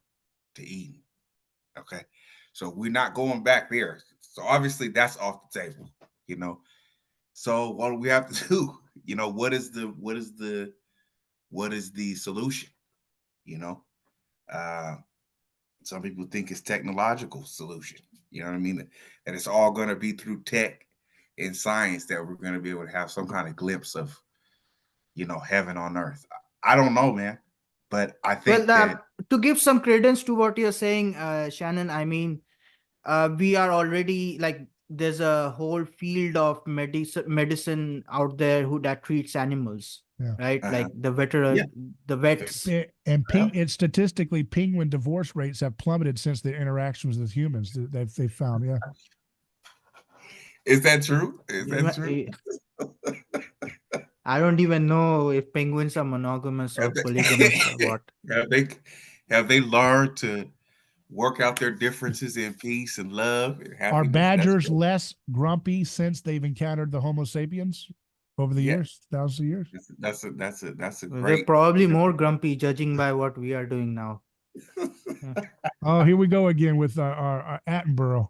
to Eden. Okay. So we're not going back there. So obviously that's off the table, you know. So what do we have to do? You know, what is the solution? You know, uh, some people think it's technological solution. You know what I mean? That it's all going to be through tech and science that we're going to be able to have some kind of glimpse of, you know, heaven on earth. I don't know, man, but I Well, think that to give some credence to what you're saying, Shannon, I mean, we are already like, there's a whole field of medicine out there that treats animals, Yeah. right? uh, Like yeah, the vets. And yeah. it's statistically penguin divorce rates have plummeted since their interactions with humans. They found, yeah. Is that true? Is You that ha- true? eh, I don't even know if penguins are monogamous or Have polygamous or they, what. have they learned to work out their differences in peace and love and Are happiness? badgers less grumpy since they've encountered the Homo sapiens over the Yeah. years, thousands of years? That's a They're great. probably more grumpy, judging by what we are doing now. Yeah. Oh, here we go again with our Attenborough.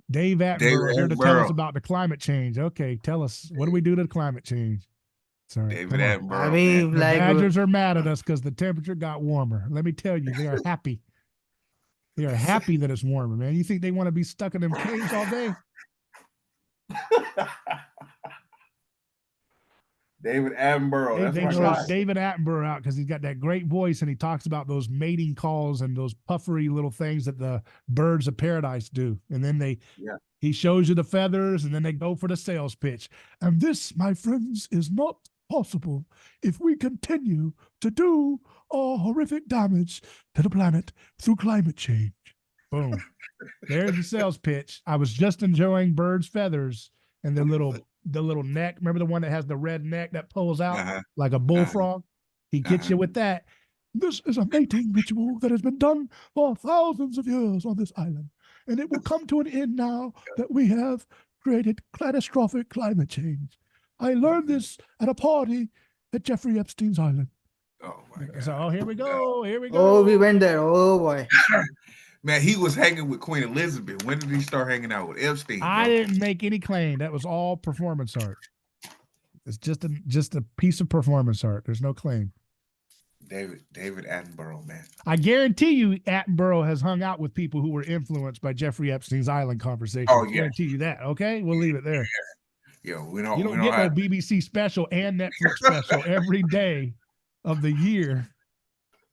Dave David Attenborough here to tell us Attenborough. about the climate change. Okay, tell us, what do we do to climate change? Sorry, David come on. I Attenborough, man. mean, The like, badgers are mad at us because the temperature got warmer. Let me tell you, they are happy. They are happy that it's warmer, man. You think they want to be stuck in them caves all day? David Attenborough. They, That's they my brought guy. David Attenborough out because he's got that great voice and he talks about those mating calls and those puffery little things that the birds of paradise do. And then Yeah. he shows you the feathers and then they go for the sales pitch. And this, my friends, is not possible if we continue to do horrific damage to the planet through climate change. Boom. There's the sales pitch. I was just enjoying birds' feathers and the little neck. Remember the one that has the red neck that pulls out Uh-huh. like a bullfrog? He gets you with that. This is a mating ritual that has been done for thousands of years on this island. And it will come to an end now that we have created catastrophic climate change. I learned this at a party at Jeffrey Epstein's island. Oh my God. So here we go. Here we go. oh, we went there. Oh boy. Man, he was hanging with Queen Elizabeth. When did he start hanging out with Epstein? I bro? didn't make any claim. That was all performance art. It's just a piece of performance art. There's no claim. David Attenborough, man. I guarantee you Attenborough has hung out with people who were influenced by Jeffrey Epstein's island conversation. Oh, I yeah. guarantee you that. Okay, we'll leave it there. Yo, You don't get no BBC special and Netflix special every day of the year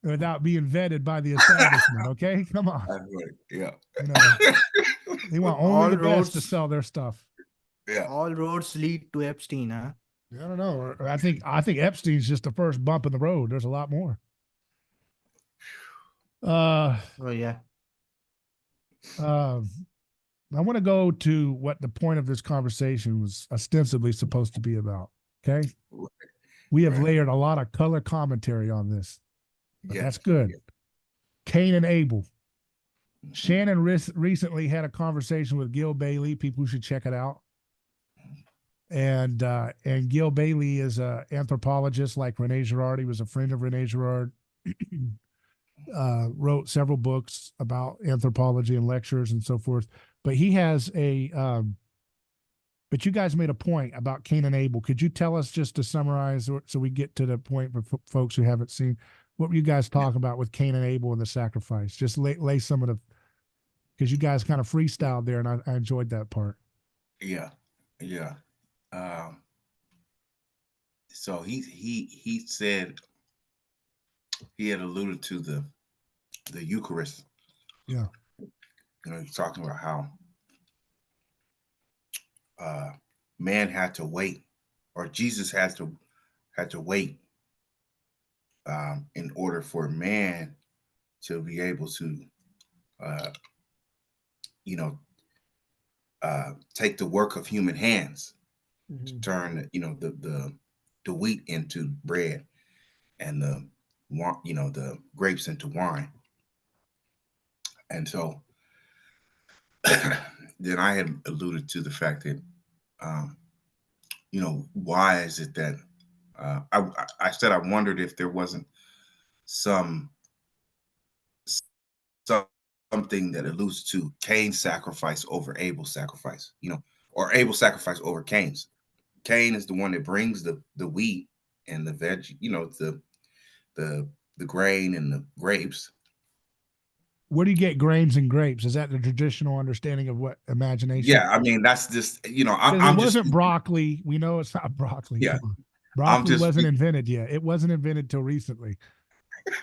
without being vetted by the establishment. Okay, come on. Yeah. You know, they want only All the best to roads- sell their stuff. Yeah. All roads lead to Epstein, huh? I don't know. I think Epstein's just the first bump in the road. There's a lot more. Oh yeah. I want to go to what the point of this conversation was ostensibly supposed to be about. Okay. We have layered a lot of color commentary on this. But Yeah. that's good. Cain and Abel. Shannon recently had a conversation with Gil Bailey. People should check it out. And Gil Bailey is an anthropologist like Rene Girard. He was a friend of Rene Girard. Wrote several books about anthropology and lectures and so forth. But he has but you guys made a point about Cain and Abel. Could you tell us, just to summarize, so we get to the point for folks who haven't seen, what were you guys talking about with Cain and Abel and the sacrifice? Just lay some of the, because you guys kind of freestyled there, and I enjoyed that part. Yeah. So he said, he had alluded to the Eucharist. Yeah. He's talking about how man had to wait, or Jesus had to wait in order for man to be able to take the work of human hands to turn the wheat into bread and the grapes into wine. And so then I had alluded to the fact that why is it that I said I wondered if there wasn't something that alludes to Cain's sacrifice over Abel's sacrifice, or Abel's sacrifice over Cain's. Cain is the one that brings the wheat and the veg, the grain and the grapes. Where do you get grains and grapes? Is that the traditional understanding of what imagination? Yeah, I mean, that's just, it wasn't broccoli. We know it's not broccoli. Yeah, broccoli wasn't invented yet. It wasn't invented till recently.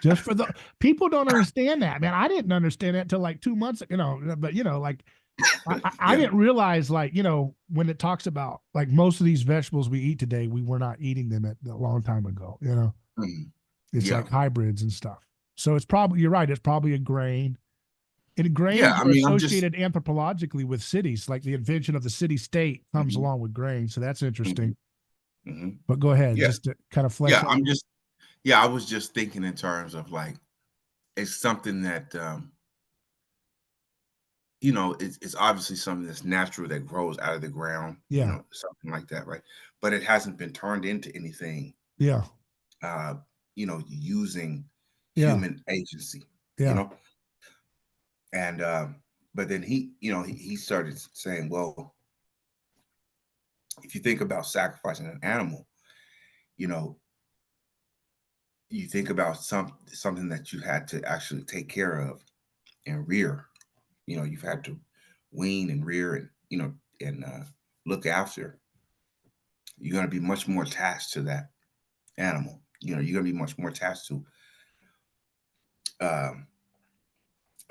Just for the people don't understand that, man. I didn't understand that till like 2 months ago. But like I didn't realize, like, when it talks about like most of these vegetables we eat today, we were not eating them a long time ago. It's like hybrids and stuff. So it's probably, you're right, it's probably a grain. And grains are associated anthropologically with cities, like the invention of the city state comes along with grain. So that's interesting. But go ahead, just to kind of flesh out. I was just thinking in terms of like, it's something that, it's obviously something that's natural that grows out of the ground, something like that, right? But it hasn't been turned into anything. Using human agency. And but then he started saying, well, if you think about sacrificing an animal, you think about something that you had to actually take care of and rear. You've had to wean and rear and look after. You're going to be much more attached to that animal. You're going to be much more attached to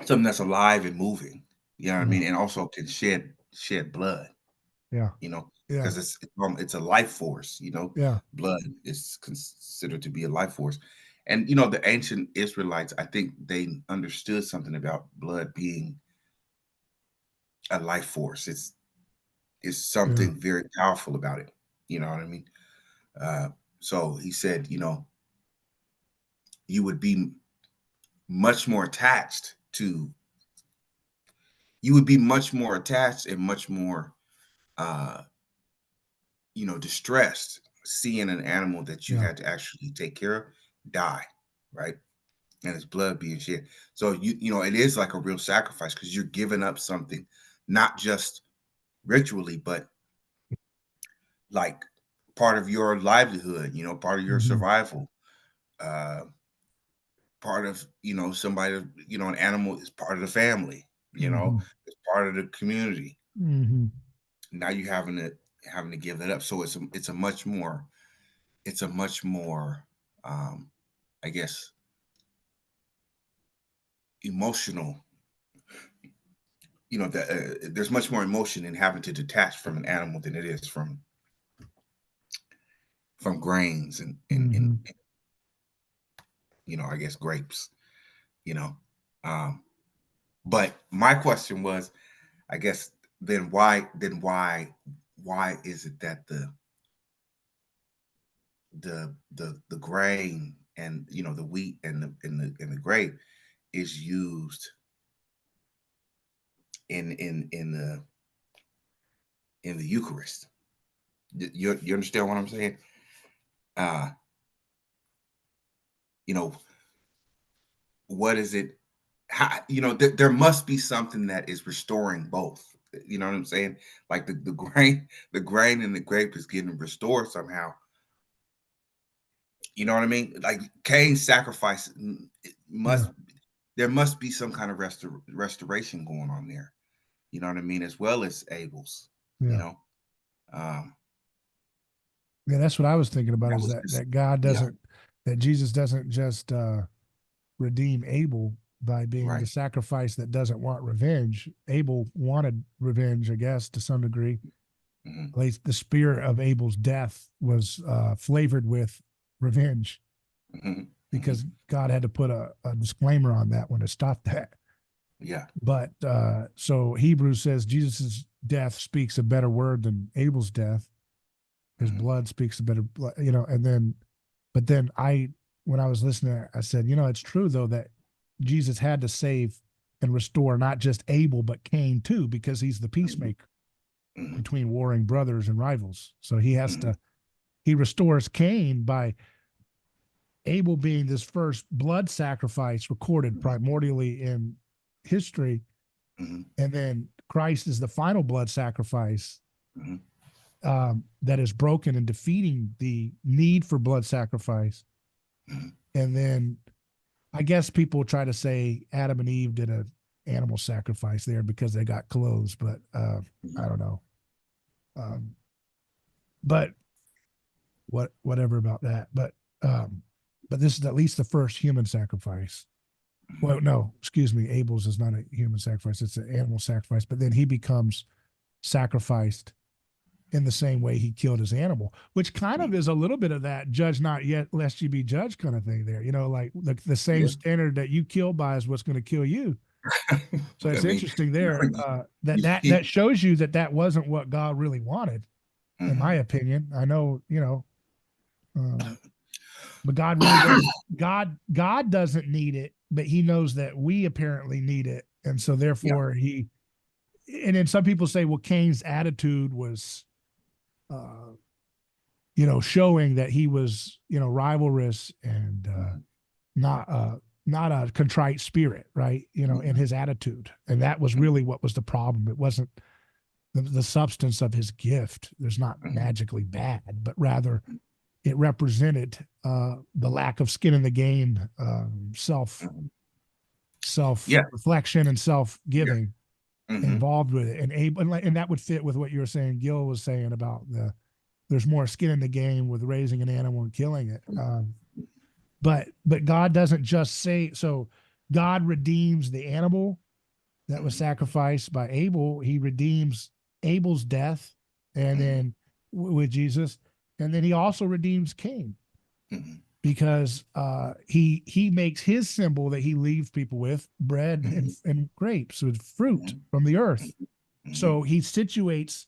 something that's alive and moving. You know what I mean? And also can shed blood. Because it's a life force. Blood is considered to be a life force. And the ancient Israelites, I think they understood something about blood being a life force. It's something very powerful about it. You know what I mean? So he said, you would be much more attached and much more distressed seeing an animal that you had to actually take care of die, right? And its blood being shed. So it is like a real sacrifice, because you're giving up something, not just ritually, but like part of your livelihood, part of your survival, part of somebody, an animal is part of the family, it's part of the community. Now you having to give that up. So it's a much more I guess emotional, that there's much more emotion in having to detach from an animal than it is from grains and I guess grapes, but my question was, I guess, then why is it that the grain and the wheat and the grape is used in the Eucharist. You understand what I'm saying? Uh, you know, what is it? How, there must be something that is restoring both. You know what I'm saying? Like the grain and the grape is getting restored somehow. You know what I mean? Like Cain's sacrifice must there must be some kind of restoration going on there. You know what I mean? As well as Abel's. Yeah. You know. Yeah, that's what I was thinking about. Is just, that God doesn't, that Jesus doesn't just redeem Abel by being the sacrifice that doesn't want revenge. Abel wanted revenge, I guess, to some degree. Mm-hmm. At least the spirit of Abel's death was flavored with revenge, mm-hmm. because God had to put a disclaimer on that one to stop that. Yeah. But so Hebrews says Jesus' death speaks a better word than Abel's death. His mm-hmm. blood speaks a better, and then, but then when I was listening, I said, it's true though that Jesus had to save and restore not just Abel, but Cain too, because he's the peacemaker mm-hmm. between warring brothers and rivals. So he has mm-hmm. he restores Cain by Abel being this first blood sacrifice recorded primordially in history. Mm-hmm. And then Christ is the final blood sacrifice mm-hmm. That is broken and defeating the need for blood sacrifice. Mm-hmm. And then I guess people try to say Adam and Eve did an animal sacrifice there because they got clothes, but I don't know. But whatever about that. But this is at least the first human sacrifice. Well, no, excuse me. Abel's is not a human sacrifice. It's an animal sacrifice. But then he becomes sacrificed in the same way he killed his animal, which kind of is a little bit of that judge not yet lest you be judged kind of thing there. Like the same standard that you kill by is what's going to kill you. So it's interesting there that shows you that wasn't what God really wanted, in my opinion. I know, but God really doesn't. God doesn't need it, but He knows that we apparently need it, and so therefore He. And then some people say, well, Cain's attitude was, showing that he was, rivalrous and not a contrite spirit, right? In his attitude, and that was really what was the problem. It wasn't the substance of his gift. There's not magically bad, but rather it represented the lack of skin in the game, self reflection and self giving. Involved with it, and that would fit with what you were saying. Gil was saying about there's more skin in the game with raising an animal and killing it. But God doesn't just say so. God redeems the animal that was sacrificed by Abel. He redeems Abel's death, and then with Jesus, and then He also redeems Cain. Because he makes his symbol that he leaves people with, bread and grapes, with fruit from the earth. So he situates,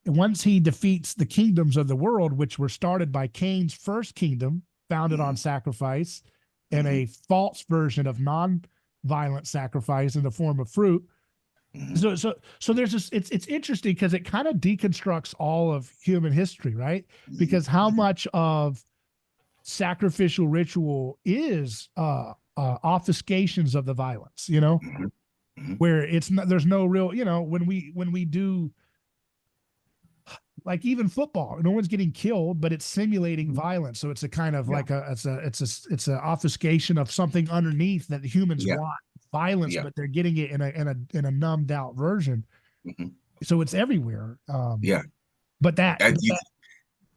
once he defeats the kingdoms of the world, which were started by Cain's first kingdom, founded on sacrifice, and a false version of non-violent sacrifice in the form of fruit. So there's this, it's interesting because it kind of deconstructs all of human history, right? Because how much of sacrificial ritual is obfuscations of the violence, where it's not, there's no real, when we do, like, even football, no one's getting killed, but it's simulating violence. So it's a kind of like it's a obfuscation of something underneath that the humans want violence, but they're getting it in a numbed out version. So it's everywhere. But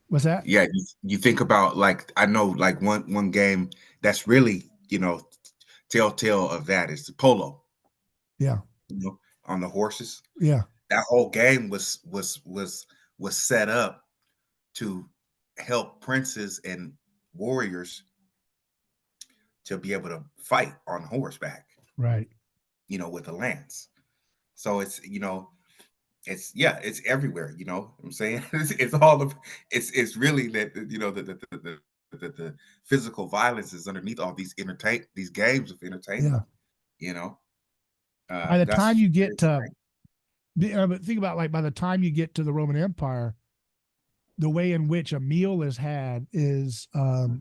what's that? Yeah, you think about, like, I know, like one game that's really, telltale of that is the polo. Yeah. On the horses. Yeah. That whole game was set up to help princes and warriors to be able to fight on horseback. Right. With a lance. So it's, it's everywhere. You know what I'm saying? It's all of it's really that, the physical violence is underneath all these games of entertainment. Yeah. You know, By the time you get to But think about, like, by the time you get to the Roman Empire, the way in which a meal is had is,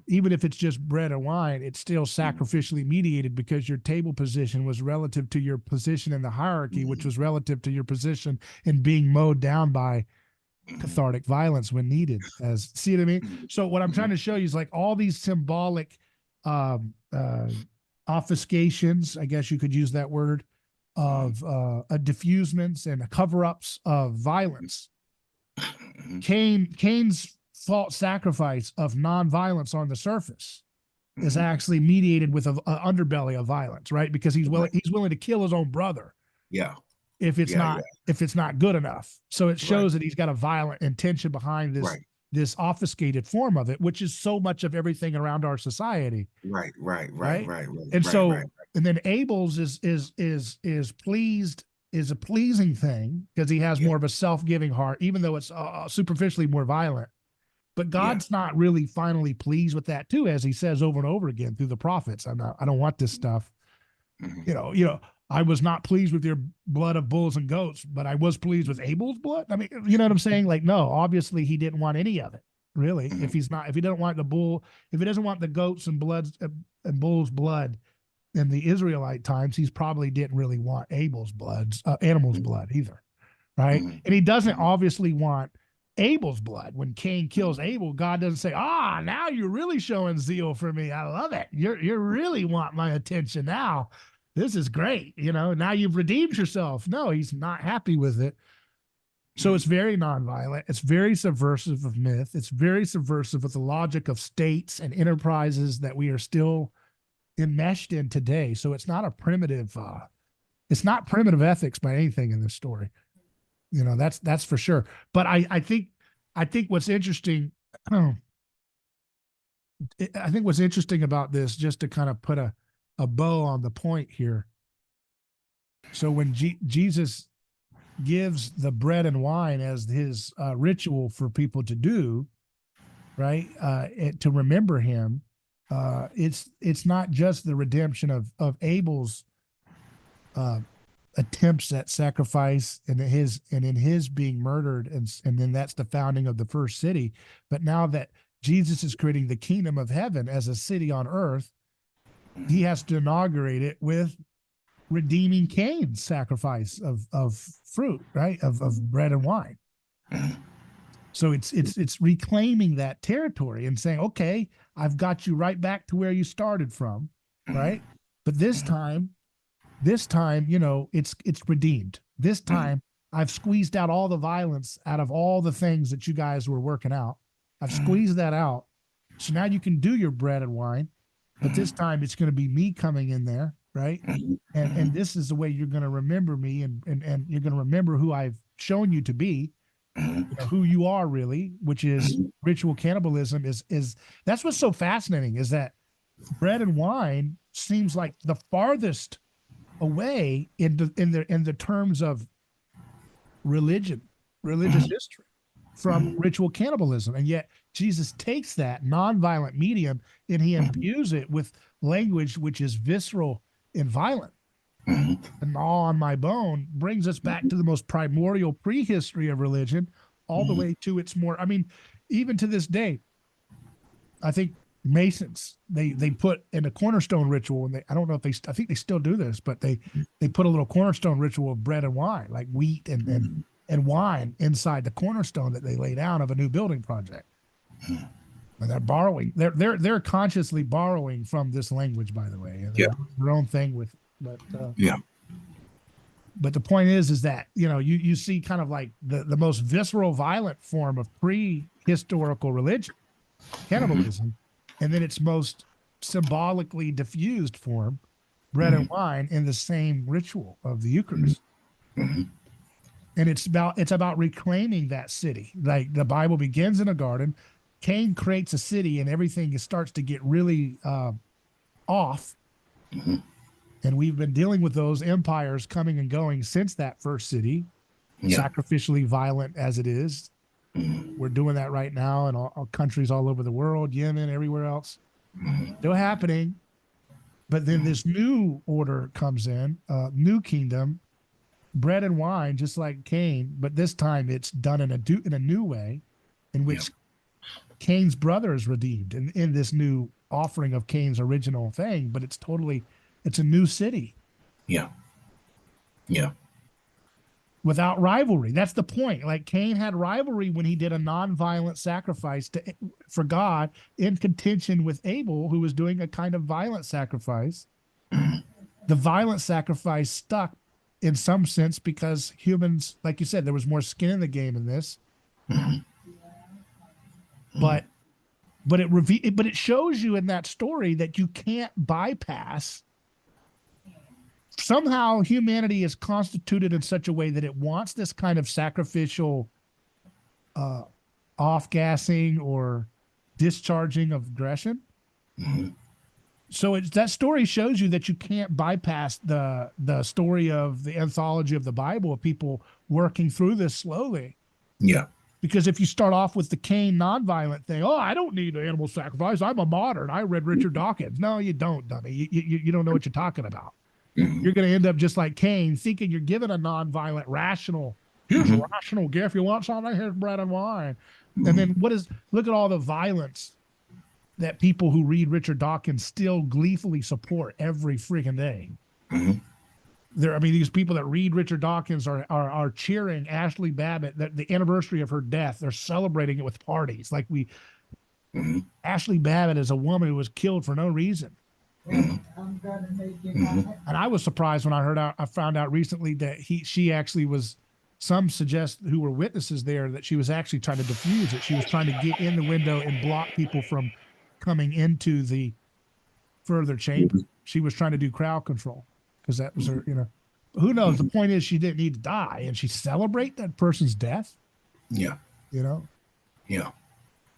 even if it's just bread or wine, it's still sacrificially mediated, because your table position was relative to your position in the hierarchy, which was relative to your position in being mowed down by cathartic violence when needed. See what I mean? So what I'm trying to show you is, like, all these symbolic obfuscations, I guess you could use that word, of diffusements and cover-ups of violence. Cain's false sacrifice of non-violence on the surface is actually mediated with an underbelly of violence, right? Because he's willing to kill his own brother. Yeah. If it's not good enough. So it shows that he's got a violent intention behind this obfuscated form of it, which is so much of everything around our society. Right. And and then Abel's is pleased, is a pleasing thing, because he has more of a self-giving heart, even though it's superficially more violent. But God's not really finally pleased with that too, as he says over and over again through the prophets. I don't want this stuff. You know, I was not pleased with your blood of bulls and goats, but I was pleased with Abel's blood. I mean, you know what I'm saying? Like, no, obviously he didn't want any of it, really. If he doesn't want if he doesn't want the goats and bull's blood in the Israelite times, he's probably didn't really want Abel's animal's blood either, right? And he doesn't obviously want Abel's blood. When Cain kills Abel, God doesn't say, now you're really showing zeal for me. I love it. You really want my attention now. This is great. Now you've redeemed yourself. No, he's not happy with it. So it's very nonviolent. It's very subversive of myth. It's very subversive of the logic of states and enterprises that we are still enmeshed in today. So it's not a primitive, it's not primitive ethics by anything in this story. That's for sure. But I think what's interesting, I think what's interesting about this, just to kind of put a bow on the point here. So when Jesus gives the bread and wine as his ritual for people to do, right, to remember him, it's not just the redemption of Abel's attempts at sacrifice and in his being murdered, and then that's the founding of the first city. But now that Jesus is creating the kingdom of heaven as a city on earth, he has to inaugurate it with redeeming Cain's sacrifice of fruit, right? Of bread and wine. So it's reclaiming that territory and saying, okay, I've got you right back to where you started from, right? But this time, it's redeemed. This time I've squeezed out all the violence out of all the things that you guys were working out. I've squeezed that out. So now you can do your bread and wine. But this time it's going to be me coming in there, right? And this is the way you're going to remember me, and you're going to remember who I've shown you to be, who you are really, which is ritual cannibalism. Is that's what's so fascinating, is that bread and wine seems like the farthest away in the terms of religious history from ritual cannibalism, and yet Jesus takes that nonviolent medium and he imbues it with language which is visceral and violent. And all on my bone brings us back to the most primordial prehistory of religion, all the way to its more, even to this day. I think Masons, they put in a cornerstone ritual, and I don't know if I think they still do this, but they put a little cornerstone ritual of bread and wine, like wheat and wine inside the cornerstone that they lay down of a new building project. And they're borrowing. They're consciously borrowing from this language, by the way. Their own thing with, but But the point is that you see kind of like the most visceral, violent form of prehistorical religion, cannibalism, and then its most symbolically diffused form, bread and wine, in the same ritual of the Eucharist. And it's about reclaiming that city. Like the Bible begins in a garden. Cain creates a city, and everything starts to get really off. And we've been dealing with those empires coming and going since that first city, sacrificially violent as it is. We're doing that right now in all countries all over the world, Yemen, everywhere else. Still happening. But then this new order comes in, new kingdom, bread and wine, just like Cain, but this time it's done in a new way, in which Cain's brother is redeemed in this new offering of Cain's original thing. But it's a new city. Yeah. Yeah. Without rivalry. That's the point. Like Cain had rivalry when he did a non-violent sacrifice for God in contention with Abel, who was doing a kind of violent sacrifice. The violent sacrifice stuck in some sense because humans, like you said, there was more skin in the game in this. But it shows you in that story that you can't bypass. Somehow humanity is constituted in such a way that it wants this kind of sacrificial off-gassing or discharging of aggression. So that story shows you that you can't bypass the story of the anthology of the Bible of people working through this slowly. Yeah. Because if you start off with the Cain nonviolent thing, I don't need animal sacrifice. I'm a modern. I read Richard Dawkins. No, you don't, dummy. You don't know what you're talking about. You're going to end up just like Cain, thinking you're given a nonviolent, rational. Here's a rational gift. You want something? Here's bread and wine. And then look at all the violence that people who read Richard Dawkins still gleefully support every freaking day. These people that read Richard Dawkins are cheering Ashley Babbitt, the anniversary of her death. They're celebrating it with parties. Like Ashley Babbitt is a woman who was killed for no reason. I'm gonna make it happen. And I was surprised when I found out recently that she actually was, some suggest who were witnesses there that she was actually trying to defuse it. She was trying to get in the window and block people from coming into the further chamber. She was trying to do crowd control because that was her, who knows? The point is she didn't need to die, and she celebrate that person's death. Yeah. Yeah.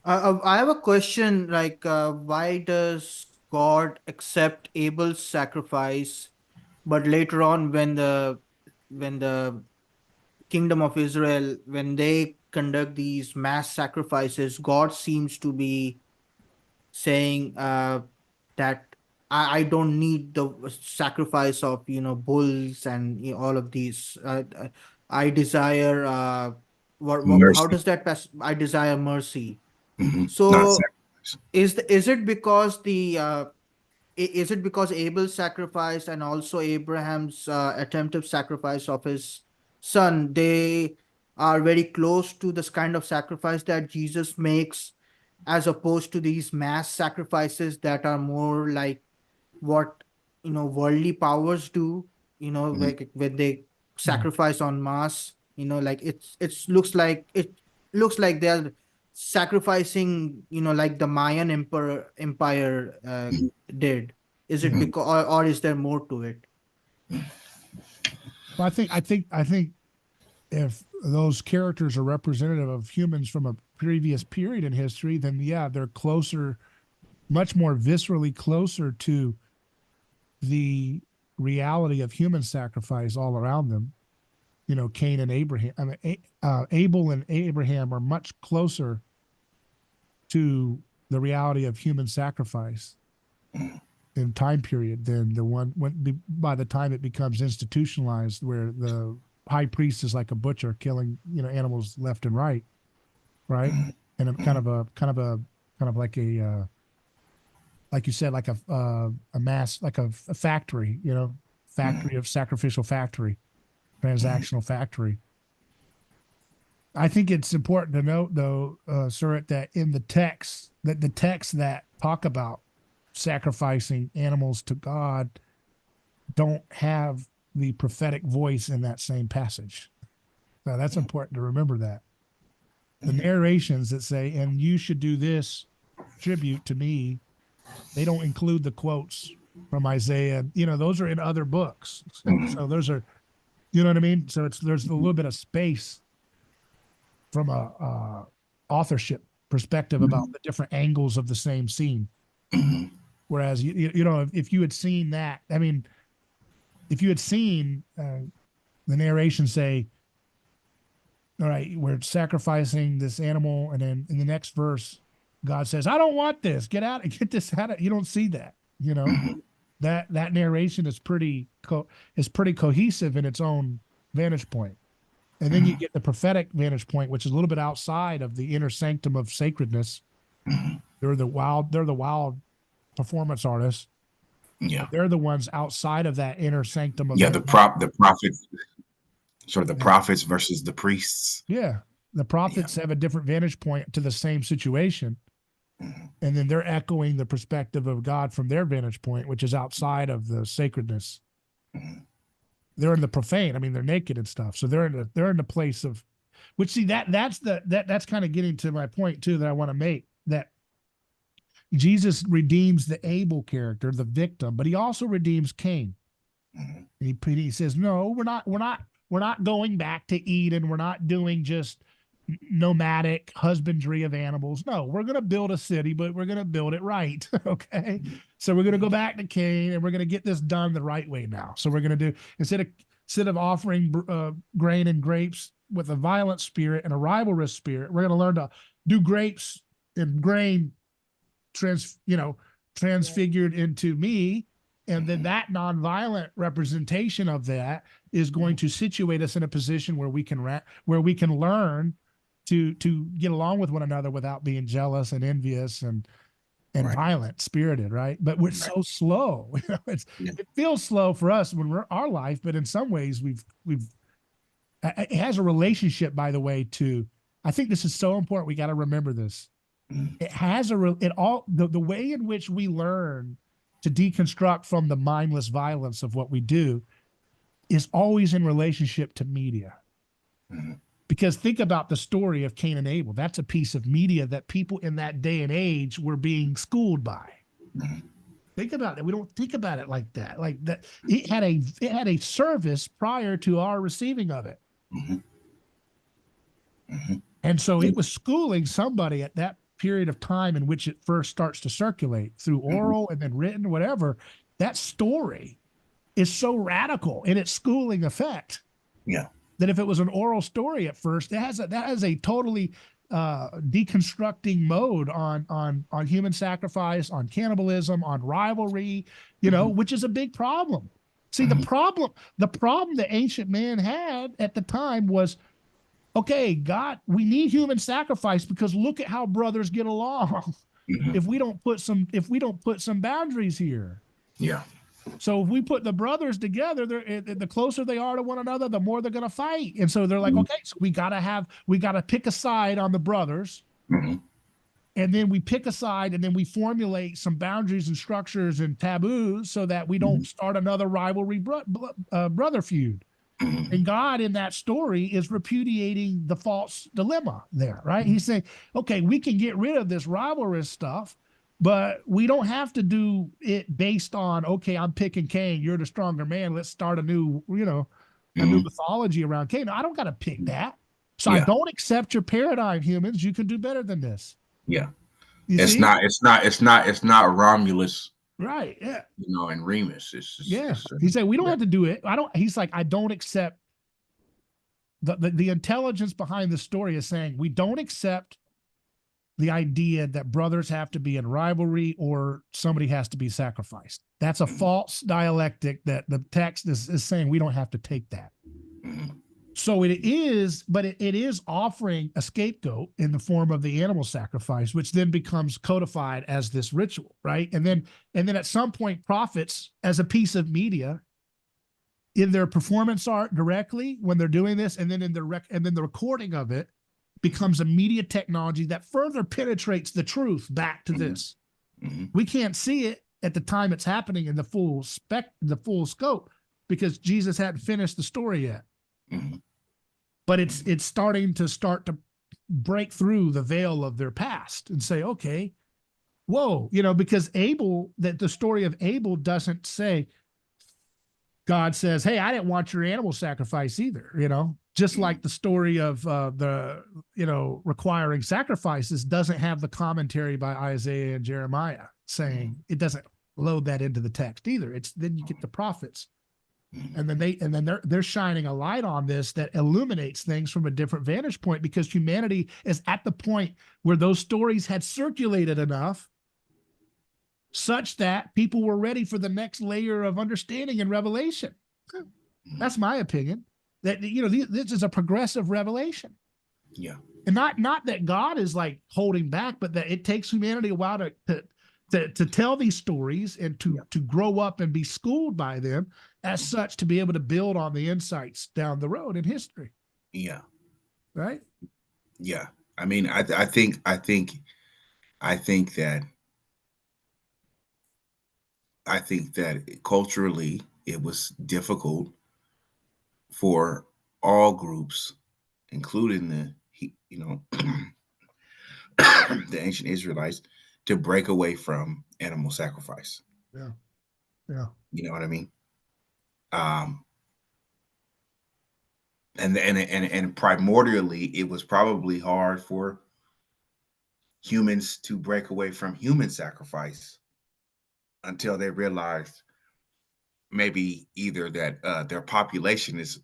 I have a question, like, why does God accept Abel's sacrifice, but later on when the kingdom of Israel, when they conduct these mass sacrifices, God seems to be saying that I don't need the sacrifice of bulls and all of these. I desire how does that pass? I desire mercy. So is it because is it because Abel's sacrifice and also Abraham's attempted sacrifice of his son, they are very close to this kind of sacrifice that Jesus makes, as opposed to these mass sacrifices that are more like what worldly powers do, like when they sacrifice on mass, like it looks like they're sacrificing, like the Mayan empire did. Is it because, or is there more to it? Well, I think if those characters are representative of humans from a previous period in history, then they're closer, much more viscerally closer to the reality of human sacrifice all around them. Cain and Abraham, Abel and Abraham are much closer to the reality of human sacrifice in time period than the one by the time it becomes institutionalized, where the high priest is like a butcher killing animals left and right, and a kind of like a like you said, like a mass, like a factory, factory of sacrificial factory, transactional factory. I think it's important to note, though, Surit, that in the texts that talk about sacrificing animals to God don't have the prophetic voice in that same passage. So that's important to remember that. The narrations that say, and you should do this tribute to me, they don't include the quotes from Isaiah. Those are in other books. So those are, you know what I mean? So there's a little bit of space from a authorship perspective about the different angles of the same scene. Whereas, if you had seen that, if you had seen the narration say, all right, we're sacrificing this animal, and then in the next verse, God says, I don't want this. Get this out of, you don't see that, that narration is pretty cohesive in its own vantage point. And then you get the prophetic vantage point, which is a little bit outside of the inner sanctum of sacredness. They're the wild performance artists. Yeah. They're the ones outside of that inner sanctum of The prophets, sort of the prophets versus the priests. Yeah. The prophets have a different vantage point to the same situation. And then they're echoing the perspective of God from their vantage point, which is outside of the sacredness. They're in the profane. I mean, they're naked and stuff. So they're in the place of, which see that's kind of getting to my point too that I want to make, that Jesus redeems the Abel character, the victim, but he also redeems Cain. He says, no, we're not going back to Eden. We're not doing just nomadic husbandry of animals. No, we're going to build a city, but we're going to build it right. Okay. So we're going to go back to Cain and we're going to get this done the right way now. So we're going to do, instead of offering grain and grapes with a violent spirit and a rivalrous spirit, we're going to learn to do grapes and grain transfigured into me. And then that nonviolent representation of that is going to situate us in a position where we can learn to get along with one another without being jealous and envious and violent spirited, right? But we're so slow. It feels slow for us when we're our life, but in some ways it has a relationship, by the way, to, I think this is so important. We got to remember this. It has the way in which we learn to deconstruct from the mindless violence of what we do is always in relationship to media. Because think about the story of Cain and Abel. That's a piece of media that people in that day and age were being schooled by. Think about it. We don't think about it like that. Like that, it had a service prior to our receiving of it. And so it was schooling somebody at that period of time in which it first starts to circulate through oral and then written, whatever. That story is so radical in its schooling effect. That if it was an oral story at first, that has a totally deconstructing mode on human sacrifice, on cannibalism, on rivalry, which is a big problem. See, the problem the ancient man had at the time was, okay, God, we need human sacrifice because look at how brothers get along. If we don't put some boundaries here. So if we put the brothers together, the closer they are to one another, the more they're going to fight. And so they're like, okay, so we got to pick a side on the brothers. And then we pick a side and then we formulate some boundaries and structures and taboos so that we don't start another rivalry brother feud. And God in that story is repudiating the false dilemma there, right? He's saying, okay, we can get rid of this rivalrous stuff, but we don't have to do it based on, okay, I'm picking Cain, you're the stronger man. Let's start a new mythology around Cain. No, I don't got to pick that. So I don't accept your paradigm, humans. You can do better than this. It's not Romulus. Right. Yeah. And Remus. He said, we don't have to do it. He's like, I don't accept the intelligence behind the story is saying we don't accept the idea that brothers have to be in rivalry or somebody has to be sacrificed. That's a false dialectic that the text is saying we don't have to take that. So it is offering a scapegoat in the form of the animal sacrifice, which then becomes codified as this ritual, right? And then at some point, prophets as a piece of media in their performance art directly when they're doing this, and then the recording of it becomes a media technology that further penetrates the truth back to this. We can't see it at the time it's happening in the full scope because Jesus hadn't finished the story yet. But it's starting to break through the veil of their past and say, okay, whoa, because the story of Abel doesn't say, God says, hey, I didn't want your animal sacrifice either, just like the story of requiring sacrifices doesn't have the commentary by Isaiah and Jeremiah saying it doesn't load that into the text either. Then you get the prophets. And then they're shining a light on this that illuminates things from a different vantage point because humanity is at the point where those stories had circulated enough such that people were ready for the next layer of understanding and revelation. That's my opinion. That, you know, this is a progressive revelation. Yeah. And not that God is like holding back, but that it takes humanity a while to tell these stories and to grow up and be schooled by them as such, to be able to build on the insights down the road in history. Yeah. Right. Yeah. I mean, I think that culturally it was difficult for all groups, including the ancient Israelites, to break away from animal sacrifice. Yeah. Yeah. You know what I mean? And primordially, it was probably hard for humans to break away from human sacrifice until they realized maybe either that their population is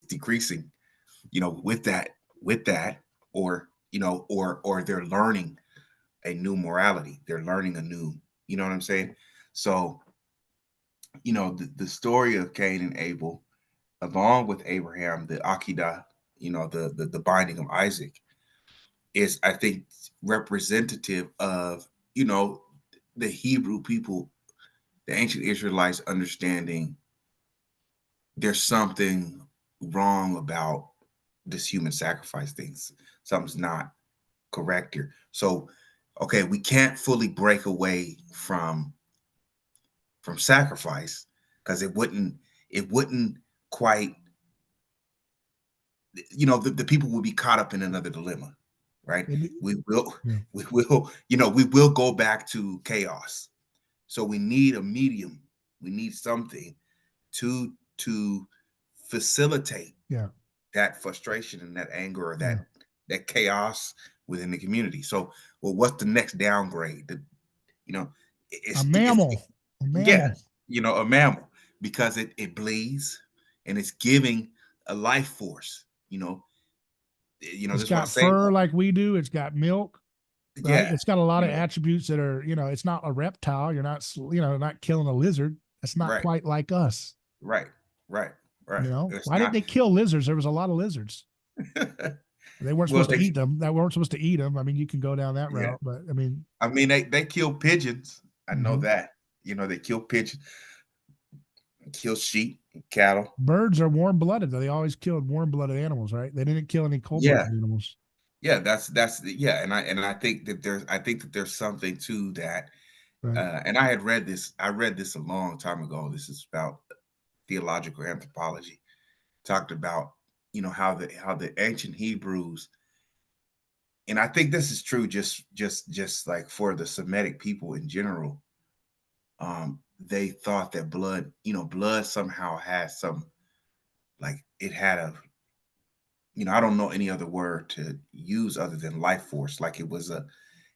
decreasing, with that, or or they're learning a new morality. They're learning a new, you know what I'm saying? So, the story of Cain and Abel, along with Abraham, the Akedah, the binding of Isaac, is, I think, representative of, the Hebrew people, the ancient Israelites, understanding there's something wrong about this human sacrifice things. Something's not correct here. So, okay, we can't fully break away from sacrifice, because it wouldn't quite, the people will be caught up in another dilemma, right? We will, we will go back to chaos. So we need a medium. We need something to facilitate that frustration and that anger, or that chaos within the community. So, well, what's the next downgrade? It's a mammal. Yeah, a mammal, because it bleeds and it's giving a life force. It's got fur like we do. It's got milk. Right. Yeah, it's got a lot of attributes that are, it's not a reptile. You're not, not killing a lizard. That's not quite like us. Right. Why did they kill lizards? There was a lot of lizards. They weren't supposed to eat them. They weren't supposed to eat them. I mean, you can go down that route, but I mean, they kill pigeons. I know that. They kill pigeons, kill sheep, cattle. Birds are warm-blooded. They always killed warm-blooded animals, right? They didn't kill any cold-blooded animals. Yeah, and I think that there's something to that. Right. And I read this a long time ago. This is about theological anthropology. Talked about, how the ancient Hebrews, and I think this is true just like for the Semitic people in general. They thought that blood somehow has some, like, it had a, I don't know any other word to use other than life force. Like it was a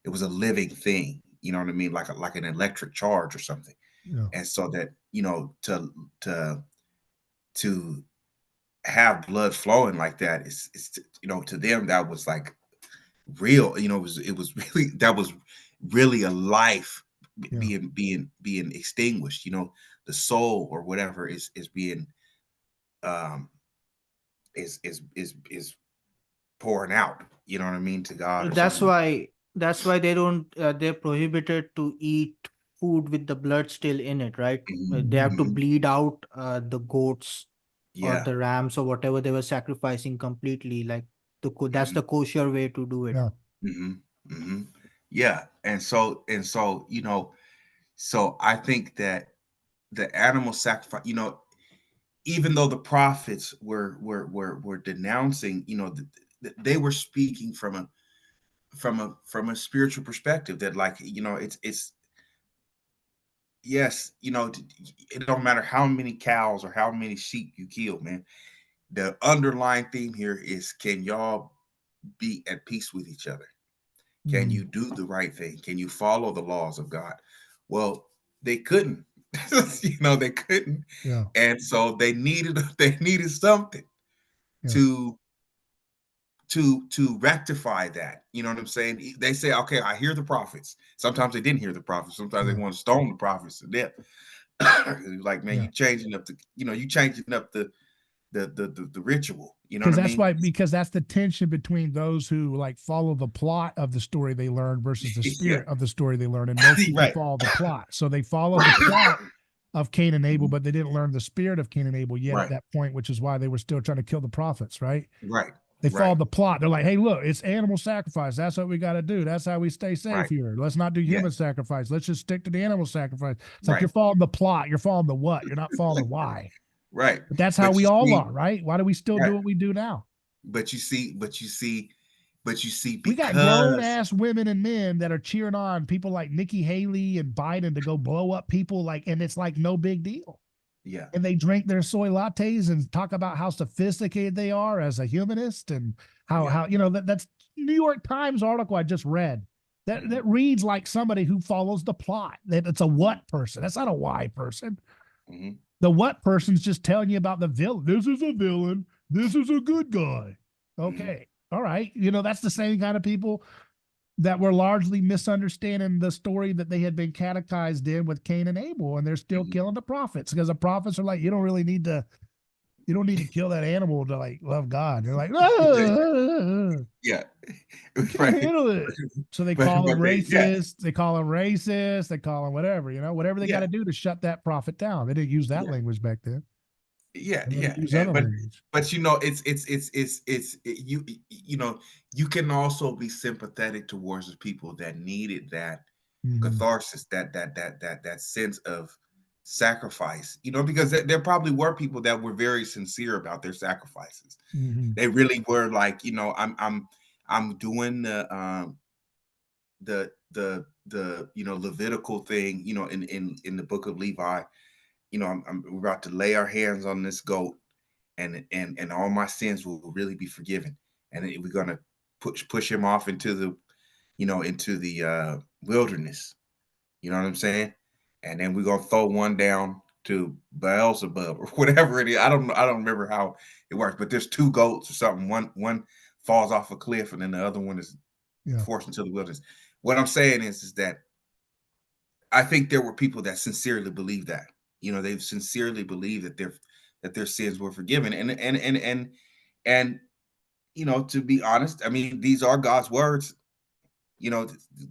living thing. You know what I mean? Like an electric charge or something. Yeah. And so that, to have blood flowing like that is to them, that was like real. It was really, that was really a life being extinguished. The soul or whatever is being is pouring out, you know what I mean, to God. That's why they don't they're prohibited to eat food with the blood still in it, right? They have to bleed out the goats or the rams or whatever they were sacrificing completely. Like that's the kosher way to do it. Yeah. And so so I think that the animal sacrifice, even though the prophets were denouncing, they were speaking from a spiritual perspective, that, like, it's yes, it don't matter how many cows or how many sheep you kill, man. The underlying theme here is, can y'all be at peace with each other? Can you do the right thing? Can you follow the laws of God? Well, they couldn't. They couldn't. Yeah. And so they needed something to rectify that. You know what I'm saying? They say, okay, I hear the prophets. Sometimes they didn't hear the prophets. Sometimes they want to stone the prophets to death. Like, man, Yeah. you changing up the, you changing up the ritual. You know Because what I that's mean? why, because that's the tension between those who like follow the plot of the story they learn versus the Yeah. spirit of the story they learn. And most people Right. follow the plot. So they follow the plot of Cain and Abel, but they didn't learn the spirit of Cain and Abel yet at Right. that point, which is why they were still trying to kill the prophets, right? Right. They Right. followed the plot. They're like, hey, look, it's animal sacrifice. That's what we got to do. That's how we stay safe Right. here. Let's not do Yeah. human sacrifice. Let's just stick to the animal sacrifice. It's like Right. you're following the plot. You're following the what. You're not following the why. Right. But that's how But we you all see, are, right? Why do we still do right. what we do now? But you see, We got grown because ass women and men that are cheering on people like Nikki Haley and Biden to go blow up people, like, and it's like no big deal. yeah. And they drink their soy lattes and talk about how sophisticated they are as a humanist and how Yeah. how that's New York Times article I just read. That Mhm. reads like somebody who follows the plot. That it's a what person. That's not a why person. Mhm. The what person's just telling you about the villain. This is a villain. This is a good guy. Okay. All right. That's the same kind of people that were largely misunderstanding the story that they had been catechized in with Cain and Abel, and they're still Mhm. killing the prophets because the prophets are like, you don't need to kill that animal to like love God. They're like, Yeah. we can't Right. handle it. So they call them Yeah. racist. They call them racist. They call them whatever, whatever they got Yeah. to do to shut that prophet down. They didn't use that Yeah. language back then. Yeah. They Yeah. use other But language. you can also be sympathetic towards the people that needed that Mhm. catharsis, that sense of sacrifice, because there probably were people that were very sincere about their sacrifices. Mhm. They really were like, I'm doing the Levitical thing, in the book of Levi. We're about to lay our hands on this goat, and all my sins will really be forgiven, and we're gonna push him off into the wilderness. You know what I'm saying? And then we're gonna throw one down to Beelzebub or whatever it is. I don't know. I don't remember how it works, but there's two goats or something. One falls off a cliff, and then the other one is Yeah. forced into the wilderness. What I'm saying is that I think there were people that sincerely believe that. They sincerely believe that their sins were forgiven. And to be honest, I mean, these are God's words.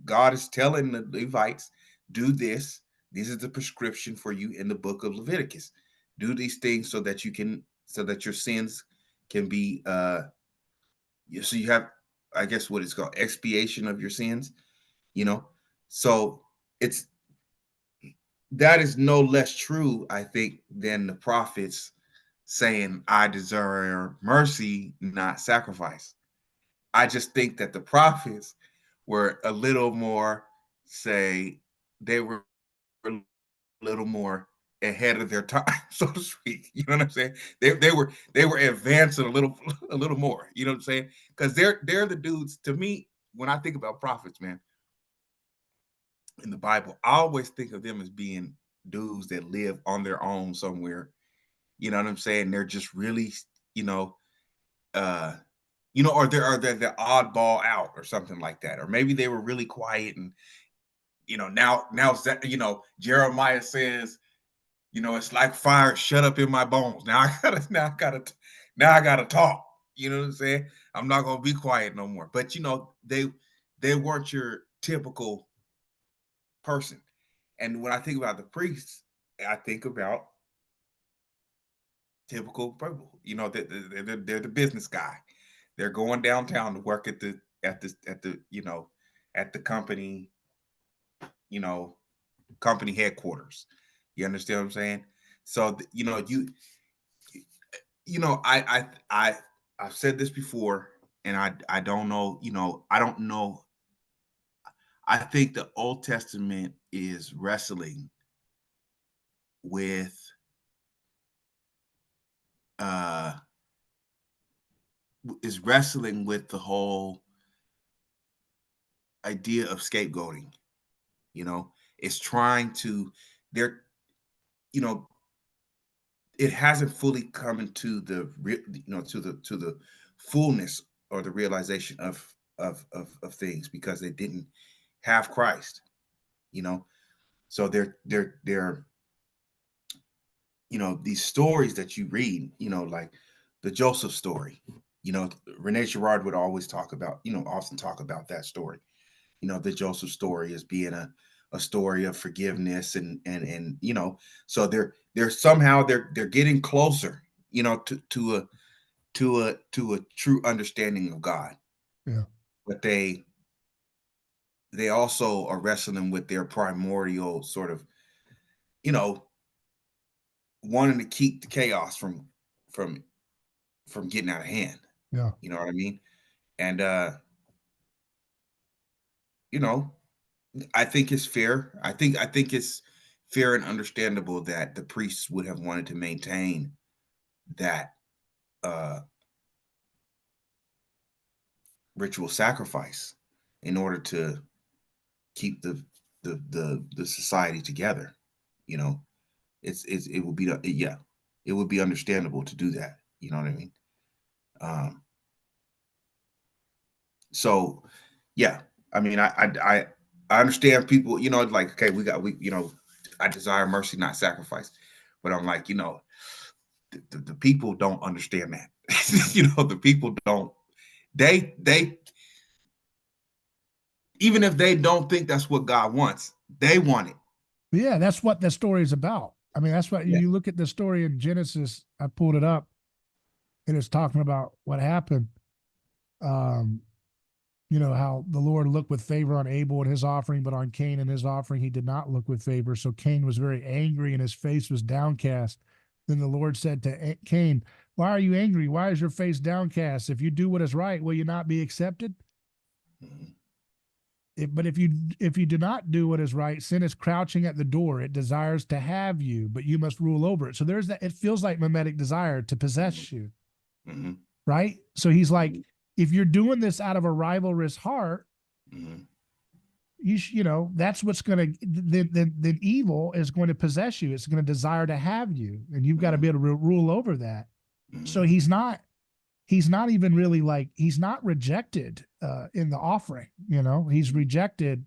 God is telling the Levites, do this. This is the prescription for you in the book of Leviticus. Do these things so that your sins can be so you have, I guess, what it's called, expiation of your sins. So it's that is no less true, I think, than the prophets saying, I desire mercy, not sacrifice. I just think that the prophets were a little more, they were a little more ahead of their time, so to speak. You know what I'm saying? They were advancing a little more. You know what I'm saying? Because they're the dudes. To me, when I think about prophets, man, in the Bible, I always think of them as being dudes that live on their own somewhere. You know what I'm saying? They're just really, you know, uh, or they're the oddball out or something like that, or maybe they were really quiet and now Jeremiah says, it's like fire shut up in my bones. Now I gotta talk. You know what I'm saying? I'm not gonna be quiet no more. But they weren't your typical person. And when I think about the priests, I think about typical people. They're the business guy. They're going downtown to work at the you know, company headquarters. You understand what I'm saying? So I've said this before, and I don't know. I don't know. I think the Old Testament is wrestling with uh the whole idea of scapegoating. It's trying to there. You know, it hasn't fully come into to the fullness or the realization of things because they didn't have Christ. you know so they're these stories that you read, like the Joseph story. Renee Girard would always talk about, often talk about that story. The Joseph story as being a story of forgiveness and so they're somehow they're getting closer, to a true understanding of God. Yeah. But they also are wrestling with their primordial sort of, wanting to keep the chaos from getting out of hand. Yeah. You know what I mean? And I think it's fair. I think it's fair and understandable that the priests would have wanted to maintain that ritual sacrifice in order to keep the society together. It would be it would be understandable to do that. You know what I mean? So yeah, I mean, I understand people, like, okay, I desire mercy, not sacrifice. But I'm like, the people don't understand that. The people don't, they, even if they don't think that's what God wants, they want it. Yeah, that's what the story is about. I mean, that's what you look at the story in Genesis. I pulled it up, and it's talking about what happened. How the Lord looked with favor on Abel and his offering, but on Cain and his offering, he did not look with favor. So Cain was very angry and his face was downcast. Then the Lord said to Cain, "Why are you angry? Why is your face downcast? If you do what is right, will you not be accepted? But if you do not do what is right, sin is crouching at the door. It desires to have you, but you must rule over it." So there's that. It feels like mimetic desire to possess you, right? So he's like, if you're doing this out of a rivalrous heart, that's what's going to, then evil is going to possess you. It's going to desire to have you, and you've got to be able to rule over that. So he's not even really like, he's not rejected in the offering, he's rejected,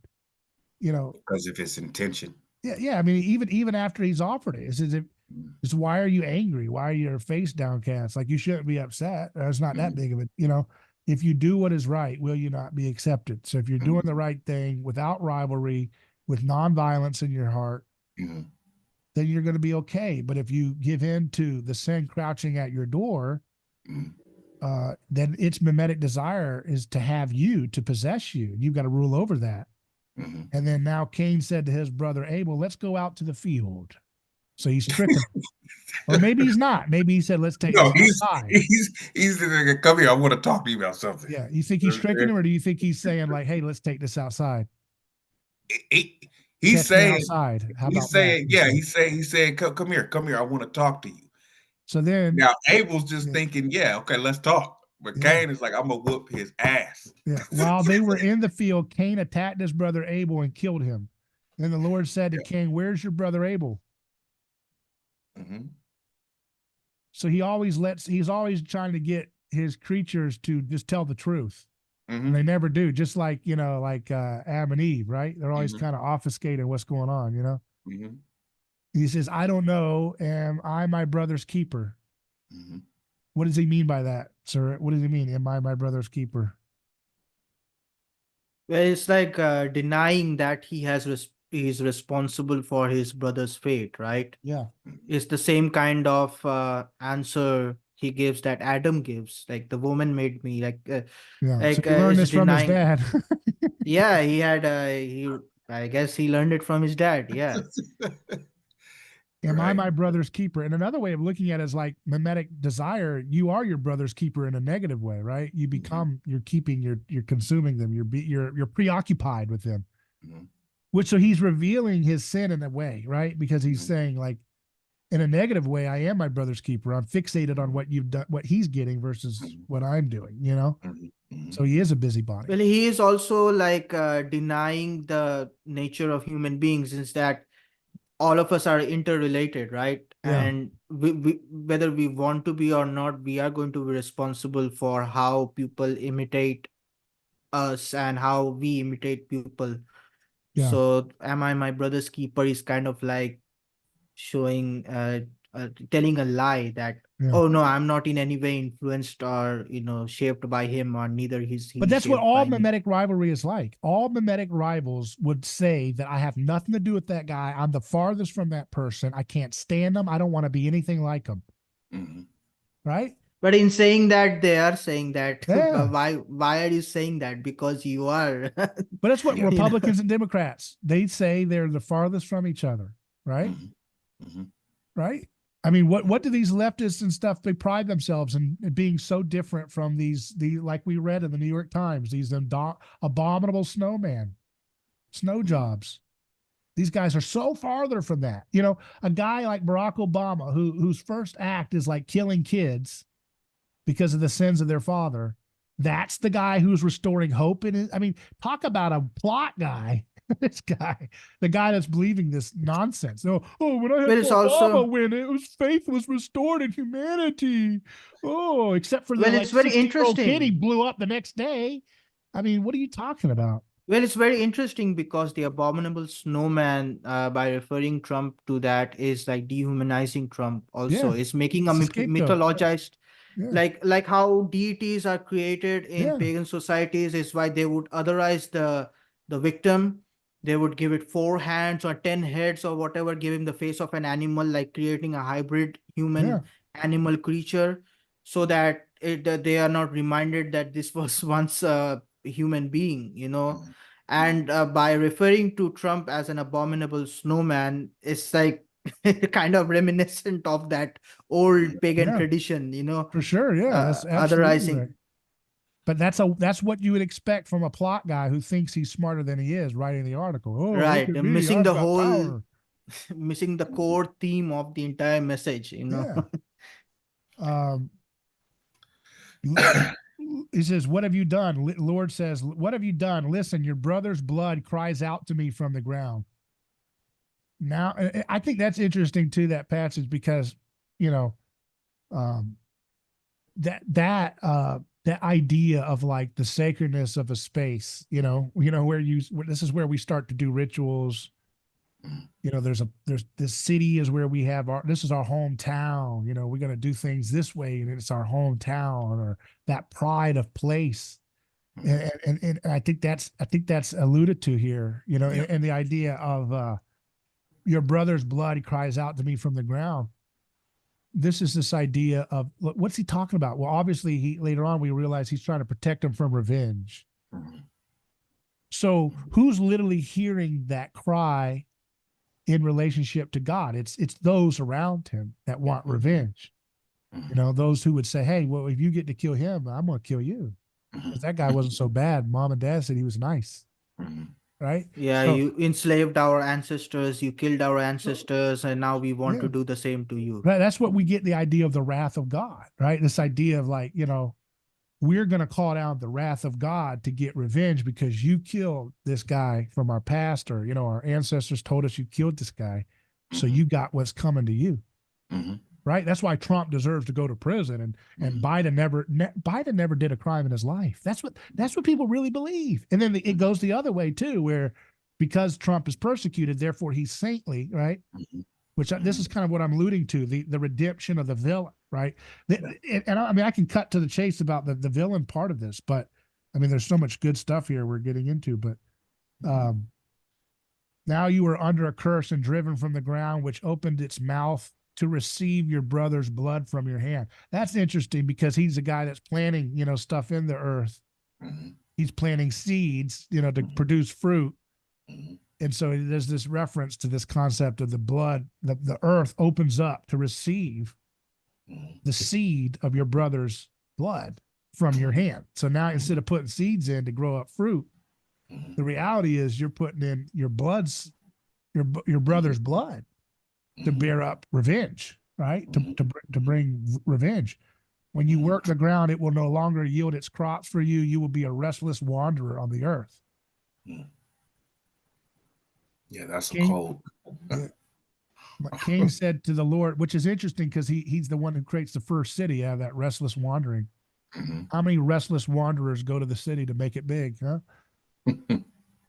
because of his intention. Yeah. I mean, even after he's offered it, it's why are you angry? Why are your face downcast? Like, you shouldn't be upset. It's not that big of it, If you do what is right, will you not be accepted? So if you're doing the right thing without rivalry, with nonviolence in your heart, then you're going to be okay. But if you give in to the sin crouching at your door, then its mimetic desire is to have you, to possess you. You've got to rule over that. And then now Cain said to his brother Abel, "Let's go out to the field." So he's tricking him. Or maybe he's not. Maybe he said, "Let's take this outside." He's come here. I want to talk to you about something. Yeah. You think he's tricking him, or do you think he's saying like, "Hey, let's take this outside"? He's saying outside. How he's about saying, that? he's saying, come here. I want to talk to you. So then now Abel's just thinking, okay, let's talk. But Cain is like, I'm gonna whoop his ass. Yeah. While they were in the field, Cain attacked his brother Abel and killed him. Then the Lord said to Cain, "Where's your brother Abel?" So he's always trying to get his creatures to just tell the truth. And they never do. Just like, Adam and Eve, right? They're always kind of obfuscating what's going on, He says, "I don't know. Am I my brother's keeper?" What does he mean by that, sir? What does he mean? Am I my brother's keeper? Well, it's like denying that he's responsible for his brother's fate, right? Yeah. It's the same kind of answer he gives that Adam gives. Like, the woman made me. Like, so he learned is this from his dad. Yeah, he had I guess he learned it from his dad. Yeah. Am I my brother's keeper? And another way of looking at it is like mimetic desire. You are your brother's keeper in a negative way, right? You become, you're consuming them. You're preoccupied with them. So he's revealing his sin in a way, right? Because he's saying, like, in a negative way, I am my brother's keeper. I'm fixated on what you've done, what he's getting versus what I'm doing, So he is a busybody. Well, he is also like denying the nature of human beings, is that all of us are interrelated, right? Yeah. And we whether we want to be or not, we are going to be responsible for how people imitate us and how we imitate people. Yeah. So am I my brother's keeper is kind of like showing telling a lie that, Yeah. oh no, I'm not in any way influenced or shaped by him, or neither he's But that's what shaped all by me. mimetic rivalry is like. All mimetic rivals would say that I have nothing to do with that guy. I'm the farthest from that person. I can't stand them. I don't want to be anything like them. Mm-hmm. Right? But in saying that, they are saying that. Yeah. Why are you saying that? Because you are. But that's what Yeah. Republicans and Democrats, they say they're the farthest from each other. Right? Mm-hmm. Mm-hmm. Right? I mean, what do these leftists and stuff, they pride themselves in being so different from like we read in the New York Times, these abominable snowman, snow jobs. These guys are so farther from that. A guy like Barack Obama, whose first act is like killing kids because of the sins of their father. That's the guy who's restoring hope in it. I mean, talk about a plot guy. This guy, the guy that's believing this nonsense. When I had Obama win, faith was restored in humanity. Oh, except for the it's very 60-year-old kid he interesting. blew up the next day. I mean, what are you talking about? Well, it's very interesting because the abominable snowman, by referring Trump to that, is like dehumanizing Trump. Also, Yeah. is making It's a a scapegoat. mythologized, Yeah. like how deities are created in Yeah. pagan societies. Is why they would otherize the victim. They would give it 4 hands or 10 heads or whatever, give him the face of an animal, like creating a hybrid human animal creature, so that they are not reminded that this was once a human being. And by referring to Trump as an abominable snowman, it's like kind of reminiscent of that old pagan tradition, For sure. Yeah, that's absolutely right. But that's what you would expect from a plot guy who thinks he's smarter than he is writing the article. Oh, right. look at me, Missing I've the got whole, power. missing the core theme of the entire message, Yeah. He says, what have you done? Lord says, what have you done? Listen, your brother's blood cries out to me from the ground. Now, I think that's interesting too, that passage, because, that idea of like the sacredness of a space, where this is where we start to do rituals. There's this city is where we have this is our hometown. We're going to do things this way, and it's our hometown, or that pride of place. And I think that's alluded to here, and the idea of your brother's blood cries out to me from the ground. This is this idea of, what's he talking about? Well, obviously later on we realize he's trying to protect him from revenge. So who's literally hearing that cry in relationship to God? It's those around him that want revenge. Those who would say, hey, well, if you get to kill him, I'm going to kill you. Because that guy wasn't so bad. Mom and dad said he was nice. Right? Yeah, so, you enslaved our ancestors, you killed our ancestors, and now we want to do the same to you. Right. That's what we get the idea of the wrath of God, right? This idea of like, we're going to call down the wrath of God to get revenge because you killed this guy from our past, or, our ancestors told us you killed this guy. So you got what's coming to you. Right. That's why Trump deserves to go to prison, and Biden never did a crime in his life. That's what people really believe. And then it goes the other way too, where because Trump is persecuted, therefore he's saintly, right? Which this is kind of what I'm alluding to, the redemption of the villain, right? And I mean, I can cut to the chase about the villain part of this, but I mean, there's so much good stuff here we're getting into, but now you are under a curse and driven from the ground, which opened its mouth to receive your brother's blood from your hand. That's interesting because he's a guy that's planting, stuff in the earth. He's planting seeds, to produce fruit. And so there's this reference to this concept of the blood, the earth opens up to receive the seed of your brother's blood from your hand. So now instead of putting seeds in to grow up fruit, the reality is you're putting in your brother's blood to bear up revenge, right? To bring revenge. When you work the ground, it will no longer yield its crops for you. You will be a restless wanderer on the earth. Yeah, that's cold. Cain said to the Lord, which is interesting because he's the one who creates the first city out of that restless wandering. How many restless wanderers go to the city to make it big, huh?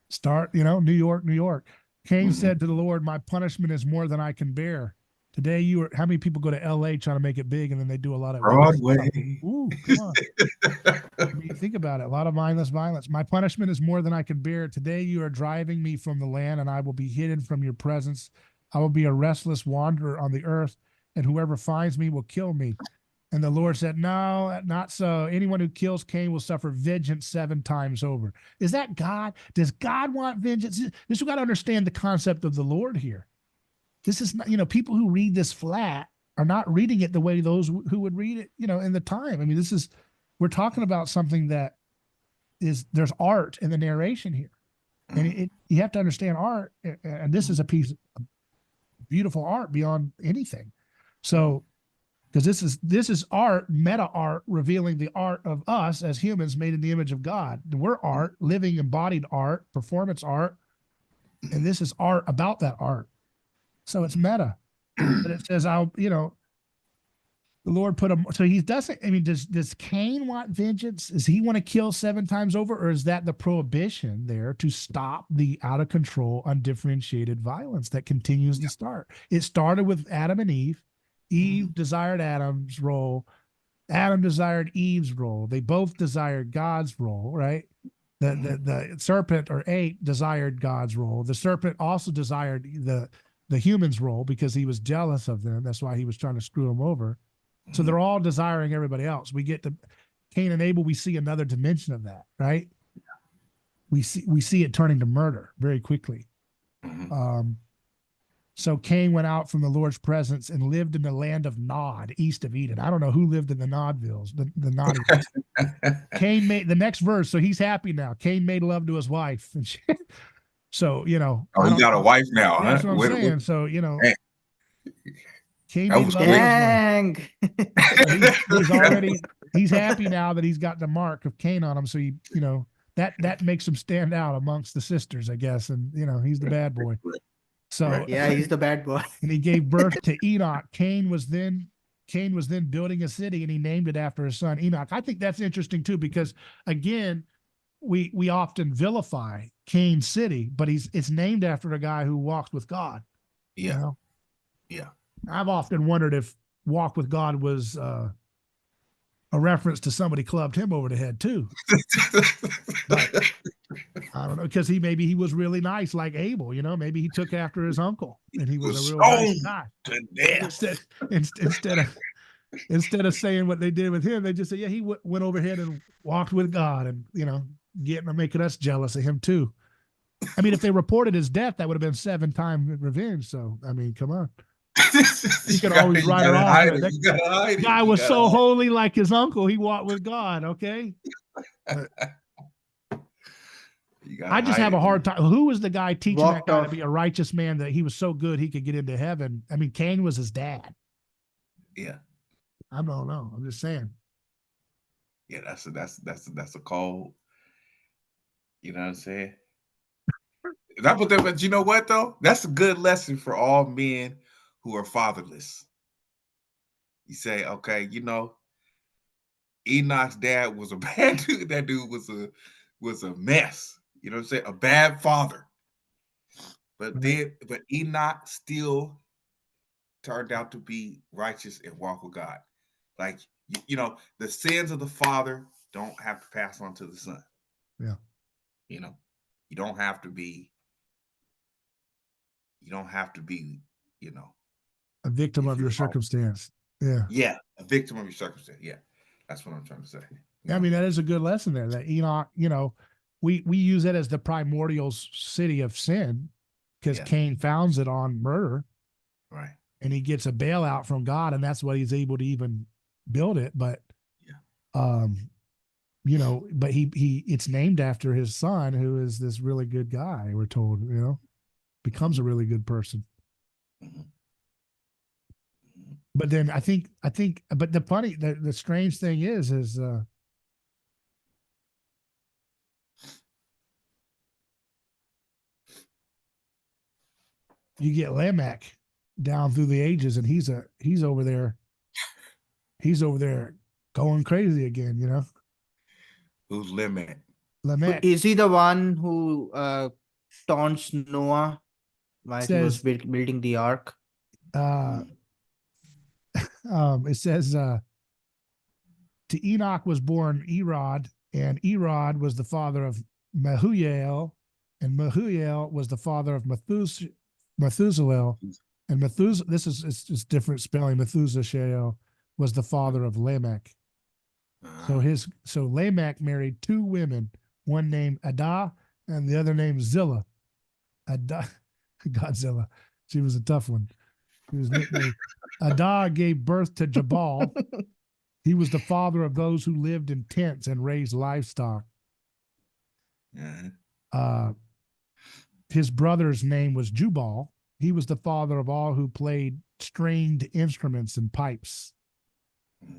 Start, New York. Cain said to the Lord, my punishment is more than I can bear. Today you are. How many people go to L.A. trying to make it big, and then they do a lot of Broadway. Ooh, come on. I mean, think about it. A lot of mindless violence. My punishment is more than I can bear. Today you are driving me from the land, and I will be hidden from your presence. I will be a restless wanderer on the earth, and whoever finds me will kill me. And the Lord said, no, not so. Anyone who kills Cain will suffer vengeance 7 times over. Is that God? Does God want vengeance? This, we got to understand the concept of the Lord here. This is not, people who read this flat are not reading it the way those who would read it, in the time. I mean, we're talking about something that there's art in the narration here. And you have to understand art. And this is a piece of beautiful art beyond anything. So, because this is art, meta art, revealing the art of us as humans made in the image of God. We're art, living embodied art, performance art, and this is art about that art. So it's meta. But it says, the Lord put him. So he doesn't. I mean, does Cain want vengeance? Does he want to kill 7 times over, or is that the prohibition there to stop the out of control, undifferentiated violence that continues to start? It started with Adam and Eve. Eve desired Adam's role. Adam desired Eve's role. They both desired God's role, right? The serpent or ape desired God's role. The serpent also desired the human's role because he was jealous of them. That's why he was trying to screw them over. So they're all desiring everybody else. We get to Cain and Abel, we see another dimension of that, right? We see it turning to murder very quickly. So Cain went out from the Lord's presence and lived in the land of Nod, east of Eden. I don't know who lived in the Nodvilles, the naughty. Cain made the next verse, so he's happy now. Cain made love to his wife. And so, Oh, you got a wife now, that's huh? what I'm saying. So, Cain That made was love to quick. his wife. He's happy now that he's got the mark of Cain on him. So that makes him stand out amongst the sisters, I guess. And he's the bad boy. So yeah, he's the bad boy. And he gave birth to Enoch. Cain was then building a city, and he named it after his son Enoch. I think that's interesting too, because again, we often vilify Cain's city, but it's named after a guy who walked with God. Yeah. Yeah. I've often wondered if walk with God was a reference to somebody clubbed him over the head too. But I don't know, because maybe he was really nice like Abel, maybe he took after his uncle and he was a real nice guy. To death. Instead of saying what they did with him, they just say, yeah, he went overhead and walked with God, and making us jealous of him too. I mean, if they reported his death, that would have been 7 times revenge. So I mean, come on. You can always write it off. That guy was so holy like his uncle. He walked with God. Okay. I just have a hard time. Who was the guy teaching that guy to be a righteous man, that he was so good he could get into heaven? I mean, Cain was his dad. Yeah. I don't know. I'm just saying. Yeah, that's a call. You know what I'm saying? But you know what though? That's a good lesson for all men who are fatherless. You say, okay, Enoch's dad was a bad dude. That dude was a mess. You know what I'm saying? A bad father. But Enoch still turned out to be righteous and walk with God. Like, the sins of the father don't have to pass on to the son. Yeah. You don't have to be, a victim of your circumstance. Yeah. Yeah. A victim of your circumstance. Yeah. That's what I'm trying to say. Yeah. I mean, that is a good lesson there, that Enoch, we use it as the primordial city of sin, because Cain founds it on murder. Right. And he gets a bailout from God, and that's why he's able to even build it. But, but it's named after his son, who is this really good guy, we're told, becomes a really good person. But then I think, but the strange thing is you get Lamech down through the ages, and he's over there going crazy again, Who's Lamech? Lamech. Is he the one who taunts Noah while he was building the ark? It says to Enoch was born Erod, and Erod was the father of Mehujael, and Mehujael was the father of Methuselah, and this is it's different spelling. Methuselah was the father of Lamech. So Lamech married two women, one named Adah and the other named Zillah. Adah, Godzilla. She was a tough one. She was nicknamed. Adah gave birth to Jabal. He was the father of those who lived in tents and raised livestock. His brother's name was Jubal. He was the father of all who played stringed instruments and pipes.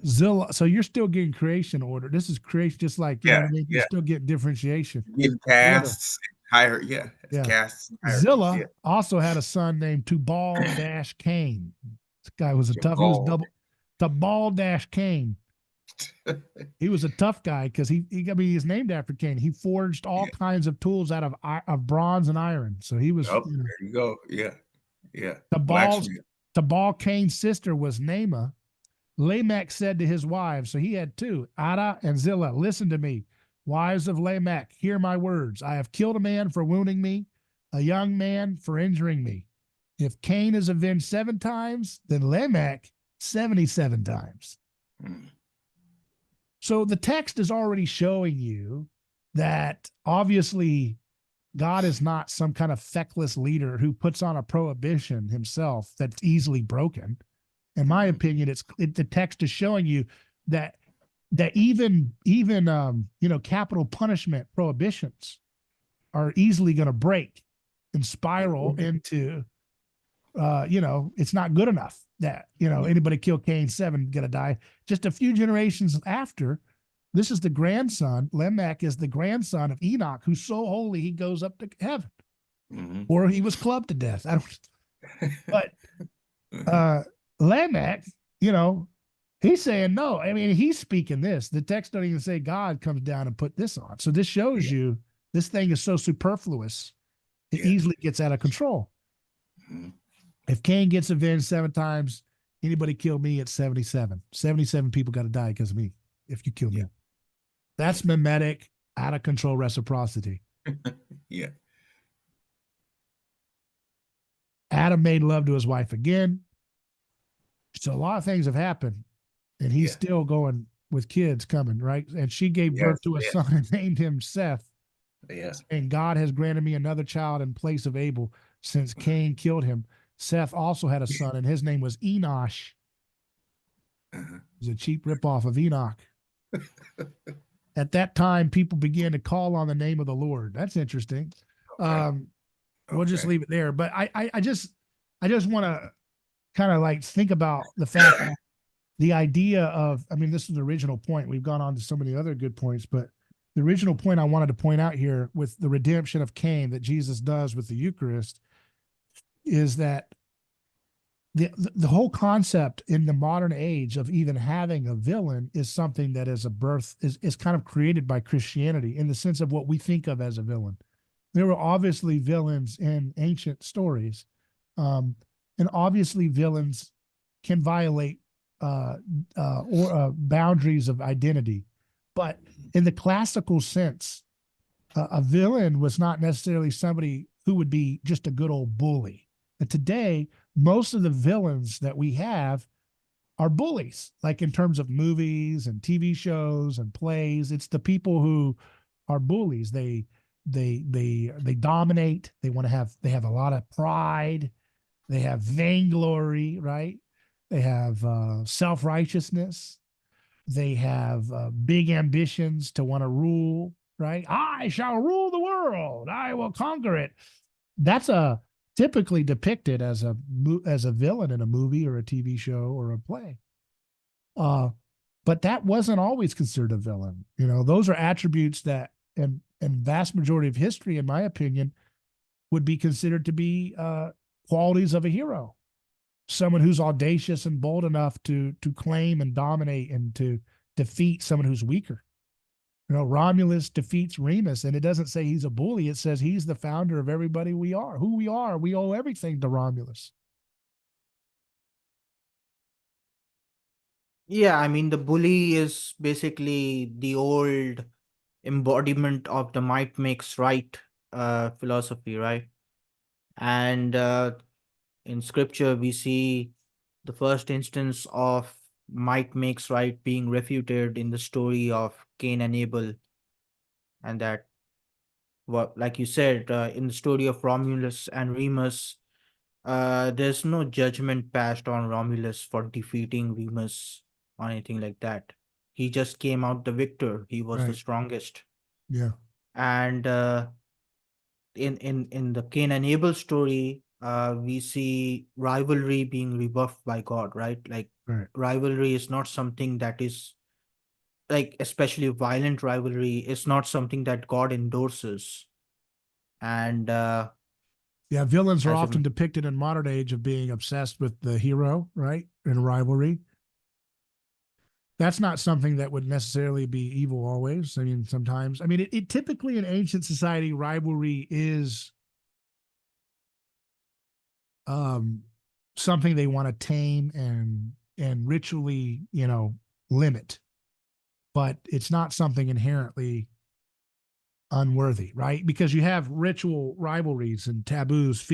Zillah. So you're still getting creation order. This is creation, just like you know what I mean. You still get differentiation. Give castes higher, castes. Zillah also had a son named Tubal-Cain. This guy was a tough. He was double. Tubal-Cain. He was a tough guy because he's named after Cain. He forged all kinds of tools out of bronze and iron. So he was. There you go. Yeah. Tubal-Cain's sister was Naamah. Lamech said to his wives, so he had two, Adah and Zillah, listen to me, wives of Lamech, hear my words. I have killed a man for wounding me, a young man for injuring me. If Cain is avenged 7 times, then Lamech 77 times. So the text is already showing you that obviously God is not some kind of feckless leader who puts on a prohibition himself that's easily broken. In my opinion, the text is showing you that even capital punishment prohibitions are easily going to break and spiral into it's not good enough that anybody kill Cain 7 gonna die. Just a few generations after, this is the grandson. Lamech is the grandson of Enoch, who's so holy he goes up to heaven, or he was clubbed to death. I don't. But Lamech, he's saying no. I mean, he's speaking this. The text don't even say God comes down and put this on. So this shows you this thing is so superfluous, it easily gets out of control. If Cain gets avenged 7 times, anybody kill me at 77. 77 people got to die because of me if you kill me. That's mimetic, out of control reciprocity. Adam made love to his wife again. So a lot of things have happened, and he's still going with kids coming, right? And she gave birth to a son and named him Seth. And God has granted me another child in place of Abel since Cain killed him. Seth also had a son, and his name was Enosh. It was a cheap ripoff of Enoch. At that time, people began to call on the name of the Lord. That's interesting. We'll just leave it there. But I just want to kind of like think about the fact that the idea of, this is the original point. We've gone on to so many other good points, but the original point I wanted to point out here with the redemption of Cain that Jesus does with the Eucharist is that the whole concept in the modern age of even having a villain is something that is is kind of created by Christianity in the sense of what we think of as a villain. There were obviously villains in ancient stories. And obviously villains can violate boundaries of identity. But in the classical sense, a villain was not necessarily somebody who would be just a good old bully. And today, most of the villains that we have are bullies, like in terms of movies and TV shows and plays. It's the people who are bullies. They dominate. They have a lot of pride. They have vainglory, right? They have self-righteousness. They have big ambitions to want to rule, right? I shall rule the world. I will conquer it. That's typically depicted as a villain in a movie or a TV show or a play. But that wasn't always considered a villain. Those are attributes that, in vast majority of history, in my opinion, would be considered to be qualities of a hero. Someone who's audacious and bold enough to claim and dominate and to defeat someone who's weaker. Romulus defeats Remus, and it doesn't say he's a bully. It says he's the founder of everybody we are. Who we are, we owe everything to Romulus. Yeah, I mean, the bully is basically the old embodiment of the might makes right philosophy, right? And in scripture, we see the first instance of might makes right being refuted in the story of Cain and Abel, and that, what, like you said, in the story of Romulus and Remus, there's no judgment passed on Romulus for defeating Remus or anything like that. He just came out the victor. He was the Right. strongest. Yeah. And in the Cain and Abel story, we see rivalry being rebuffed by God, right? Like, Right. rivalry is not something that is, like, especially violent rivalry is not something that God endorses. And Yeah. Villains are as often a depicted in modern age of being obsessed with the hero, right? In rivalry. That's not something that would necessarily be evil always. I mean, sometimes, I mean, it typically in ancient society, rivalry is um, something they want to tame and ritually, limit, but it's not something inherently unworthy, right? Because you have ritual rivalries and taboos,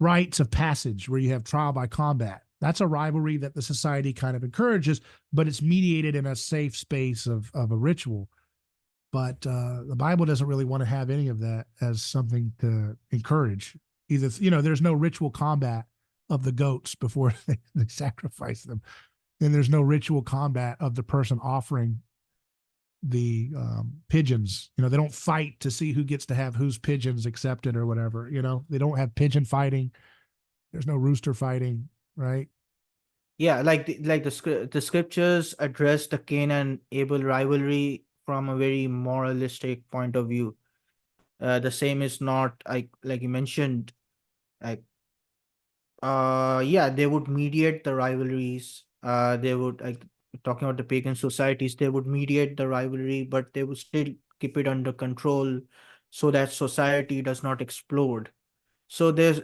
rites of passage where you have trial by combat. That's a rivalry that the society kind of encourages, but it's mediated in a safe space of a ritual. But the Bible doesn't really want to have any of that as something to encourage. Either, there's no ritual combat of the goats before they sacrifice them. Then there's no ritual combat of the person offering the pigeons. They don't fight to see who gets to have whose pigeons accepted or whatever. They don't have pigeon fighting. There's no rooster fighting, right? Yeah, like the scriptures address the Cain and Abel rivalry from a very moralistic point of view. The same is not, like you mentioned, like, yeah, they would mediate the rivalries. They would, like, talking about the pagan societies, they would mediate the rivalry, but they would still keep it under control so that society does not explode. So there's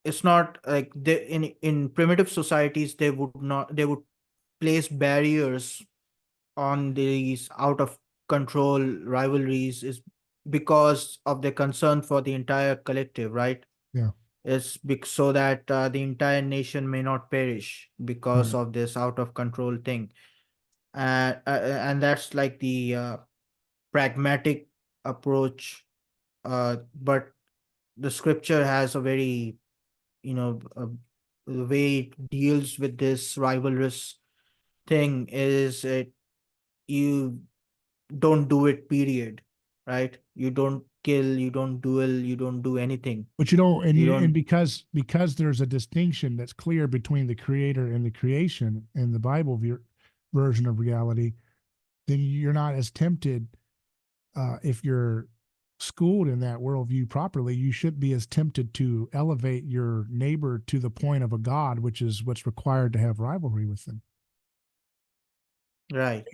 it's not like they, in primitive societies, they would place barriers on these out of control rivalries, is because of their concern for the entire collective, right? Yeah. So that the entire nation may not perish because Right. of this out of control thing. And that's like the pragmatic approach. But the scripture has a very, the way it deals with this rivalrous thing is, you don't do it, period, right? You don't kill, you don't duel, you don't do anything. But you don't, and You you and don't. because there's a distinction that's clear between the creator and the creation in the Bible version of reality, then you're not as tempted. If you're schooled in that worldview properly, you should be as tempted to elevate your neighbor to the point of a god, which is what's required to have rivalry with them. Right.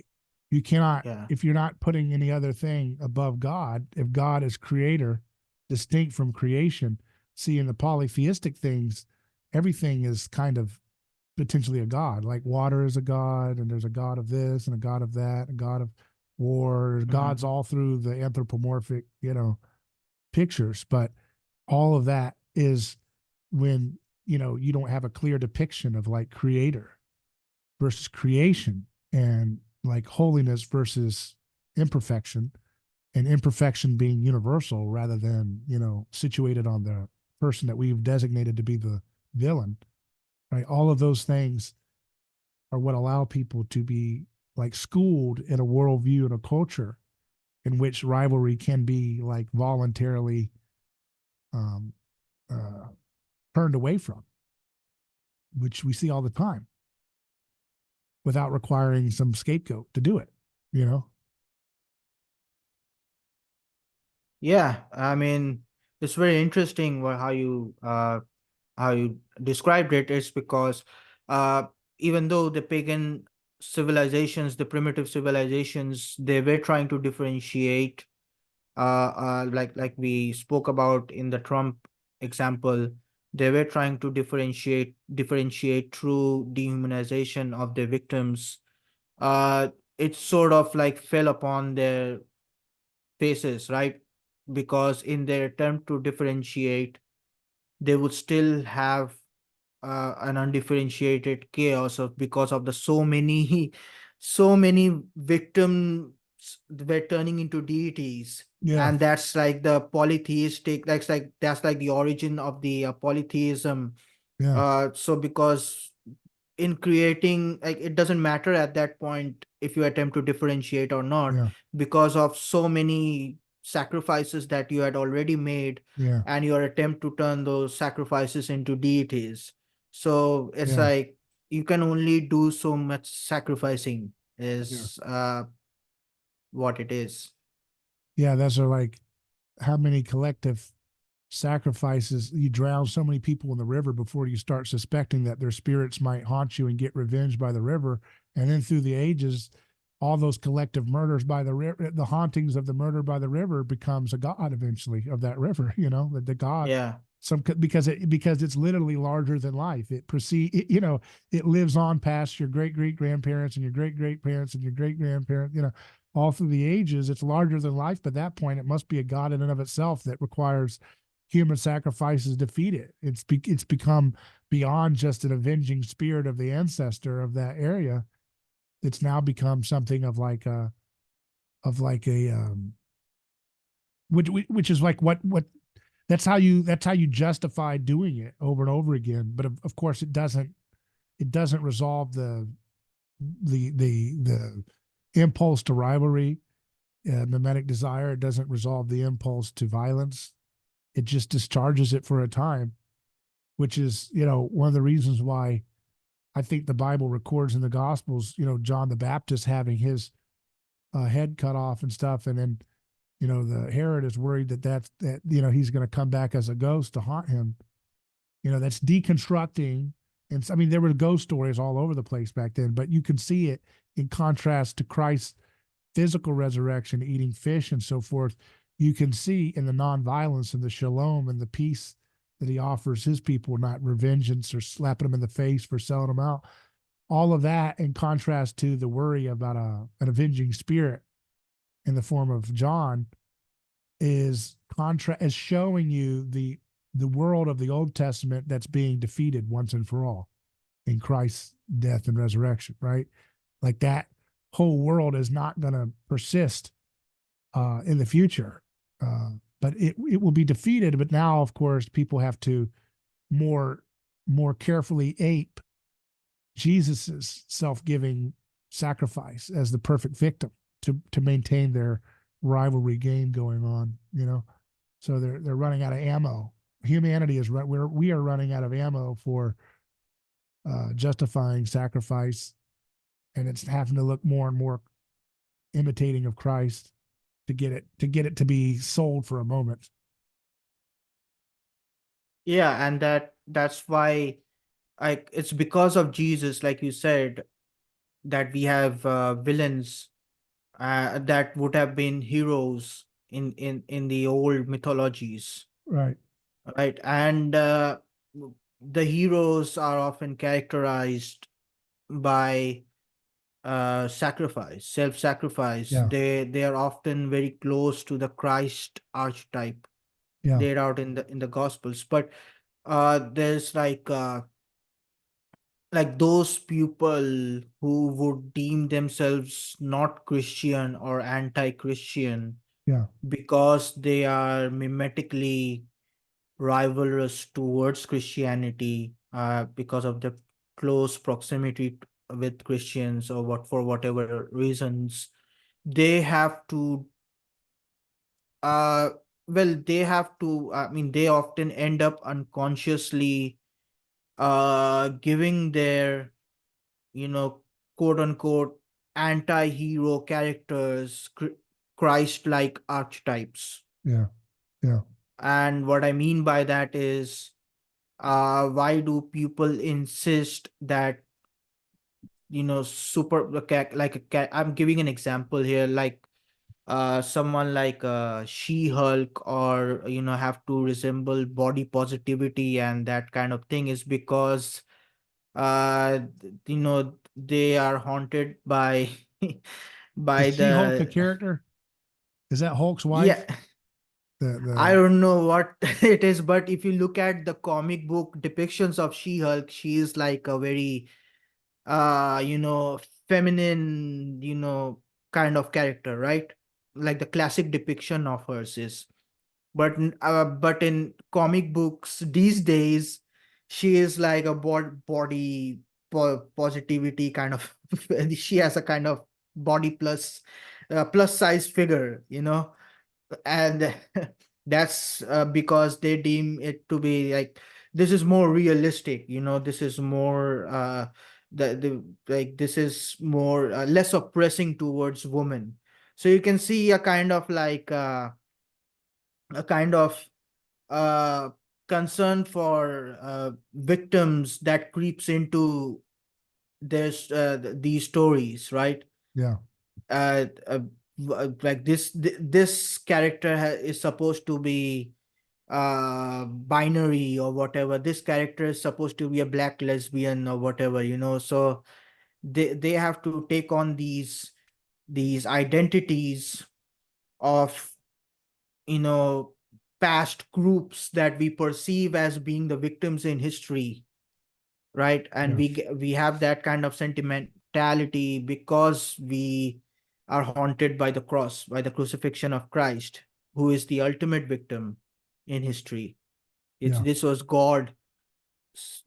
You cannot, Yeah. if you're not putting any other thing above God, if God is creator, distinct from creation. See, in the polytheistic things, everything is kind of potentially a god. Like water is a god, and there's a god of this and a god of that, a god of war. There's gods all through the anthropomorphic, pictures. But all of that is when, you don't have a clear depiction of like creator versus creation, and like holiness versus imperfection, and imperfection being universal rather than, situated on the person that we've designated to be the villain, right? All of those things are what allow people to be like schooled in a worldview and a culture in which rivalry can be like voluntarily um, uh, turned away from, which we see all the time without requiring some scapegoat to do it, you know? Yeah, I mean, it's very interesting how you described it. Is because uh even though the pagan civilizations, the primitive civilizations, they were trying to differentiate, like we spoke about in the Trump example, They were trying to differentiate through dehumanization of their victims. It sort of like fell upon their faces, right? Because in their attempt to differentiate, they would still have an undifferentiated chaos of because of the so many so many victims were turning into deities. Yeah. And that's like the polytheistic, that's like the origin of the polytheism. Yeah. So because in creating, like, it doesn't matter at that point if you attempt to differentiate or not, Yeah. because of so many sacrifices that you had already made, Yeah. and your attempt to turn those sacrifices into deities. So it's Yeah. like you can only do so much sacrificing Yeah. is what it is. Yeah. Those are like how many collective sacrifices. You drown so many people in the river before you start suspecting that their spirits might haunt you and get revenge by the river. And then through the ages, all those collective murders by the river, the hauntings of the murder by the river becomes a god eventually of that river, the god. Yeah. Because it's literally larger than life. It lives on past your great great grandparents and your great great parents and your great grandparents, all through the ages. It's larger than life, but at that point it must be a god in and of itself that requires human sacrifices to feed it. It's become beyond just an avenging spirit of the ancestor of that area. It's now become something of like a which is like what that's how you justify doing it over and over again. But of course it doesn't resolve the impulse to rivalry, mimetic desire. It doesn't resolve the impulse to violence. It just discharges it for a time, which is, one of the reasons why I think the Bible records in the Gospels, John the Baptist having his head cut off and stuff. And then, the Herod is worried that he's going to come back as a ghost to haunt him. That's deconstructing. And I mean, there were ghost stories all over the place back then, but you can see it in contrast to Christ's physical resurrection, eating fish and so forth. You can see in the nonviolence and the shalom and the peace that he offers his people, not revengeance or slapping them in the face for selling them out. All of that in contrast to the worry about an avenging spirit in the form of John is showing you the world of the Old Testament that's being defeated once and for all in Christ's death and resurrection, right? Like that whole world is not going to persist in the future. But it will be defeated. But now, of course, people have to more carefully ape Jesus's self-giving sacrifice as the perfect victim to maintain their rivalry game going on. So they're running out of ammo. Humanity we are running out of ammo for justifying sacrifice, and it's having to look more and more imitating of Christ to get it to be sold for a moment. Yeah, and that's why, like, it's because of Jesus, like you said, that we have villains that would have been heroes in the old mythologies, Right. right? And the heroes are often characterized by self-sacrifice. Yeah. They are often very close to the Christ archetype Yeah. laid out in the Gospels. But there's like those people who would deem themselves not Christian or anti-Christian Yeah. because they are mimetically rivalrous towards Christianity, because of the close proximity with Christians, or for whatever reasons. They have to uh they have to, I mean, they often end up unconsciously giving their, you know, quote unquote anti-hero characters Christ-like archetypes. Yeah. Yeah. And what I mean by that is, why do people insist that, you know, super I'm giving an example here, like someone like She-Hulk, or have to resemble body positivity and that kind of thing, is because they are haunted by by Is She-Hulk a the character? Is that Hulk's yeah. wife? I The don't know what it is, but if you look at the comic book depictions of She-Hulk, she is like a very feminine, kind of character, right? Like the classic depiction of hers is. But in comic books these days, she is like a body positivity kind of. She has a kind of body plus size figure, and that's because they deem it to be like, this is more realistic, this is more the like this is more less oppressing towards women. So you can see a kind of uh concern for victims that creeps into these stories, right? yeah, uh, uh like this character is supposed to be binary or whatever. This character is supposed to be a black lesbian or whatever, so they have to take on these identities of you know past groups that we perceive as being the victims in history, right? And yeah, we have that kind of sentimentality because we are haunted by the cross, by the crucifixion of Christ, who is the ultimate victim in history. it's yeah. this was god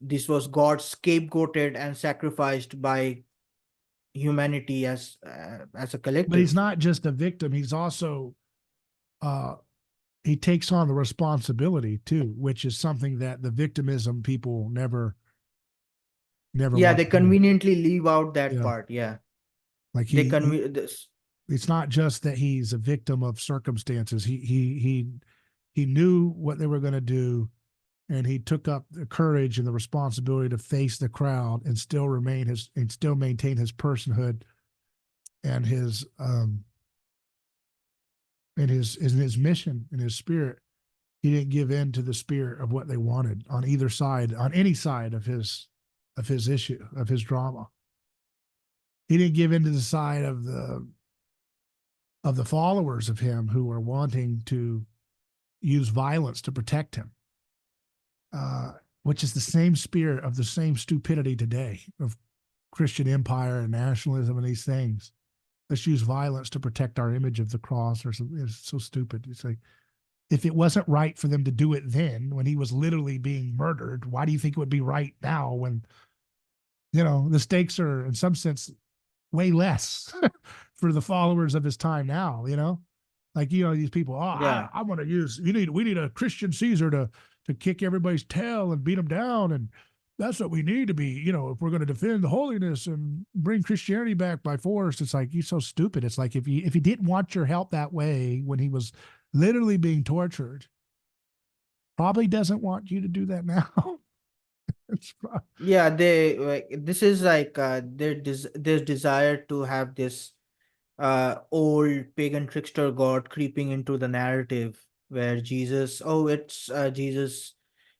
this was God scapegoated and sacrificed by humanity as a But he's collective. not just a victim. He's also uh he takes on the responsibility too, which is something that the victimism people never Yeah, want they to do. conveniently leave out that Yeah, part. Yeah, like they this. it's not just that he's a victim of circumstances. He knew what they were going to do, and he took up the courage and the responsibility to face the crowd and still maintain his personhood and his mission and his spirit. He didn't give in to the spirit of what they wanted on either side, on any side of his issue, of his drama. He didn't give in to the side of the followers of him who were wanting to use violence to protect him, which is the same spirit of the same stupidity today of Christian empire and nationalism and these things. Let's use violence to protect our image of the cross or something. It's so stupid. It's like, if it wasn't right for them to do it then when he was literally being murdered, why do you think it would be right now when, the stakes are in some sense way less for the followers of his time now, like, these people, Yeah, I want to use, we need a Christian Caesar to kick everybody's tail and beat them down. And that's what we need to be, if we're going to defend the holiness and bring Christianity back by force. It's like, you're so stupid. It's like, if he didn't want your help that way when he was literally being tortured, probably doesn't want you to do that now. yeah, they like, this is like their desire to have this old pagan trickster god creeping into the narrative, where Jesus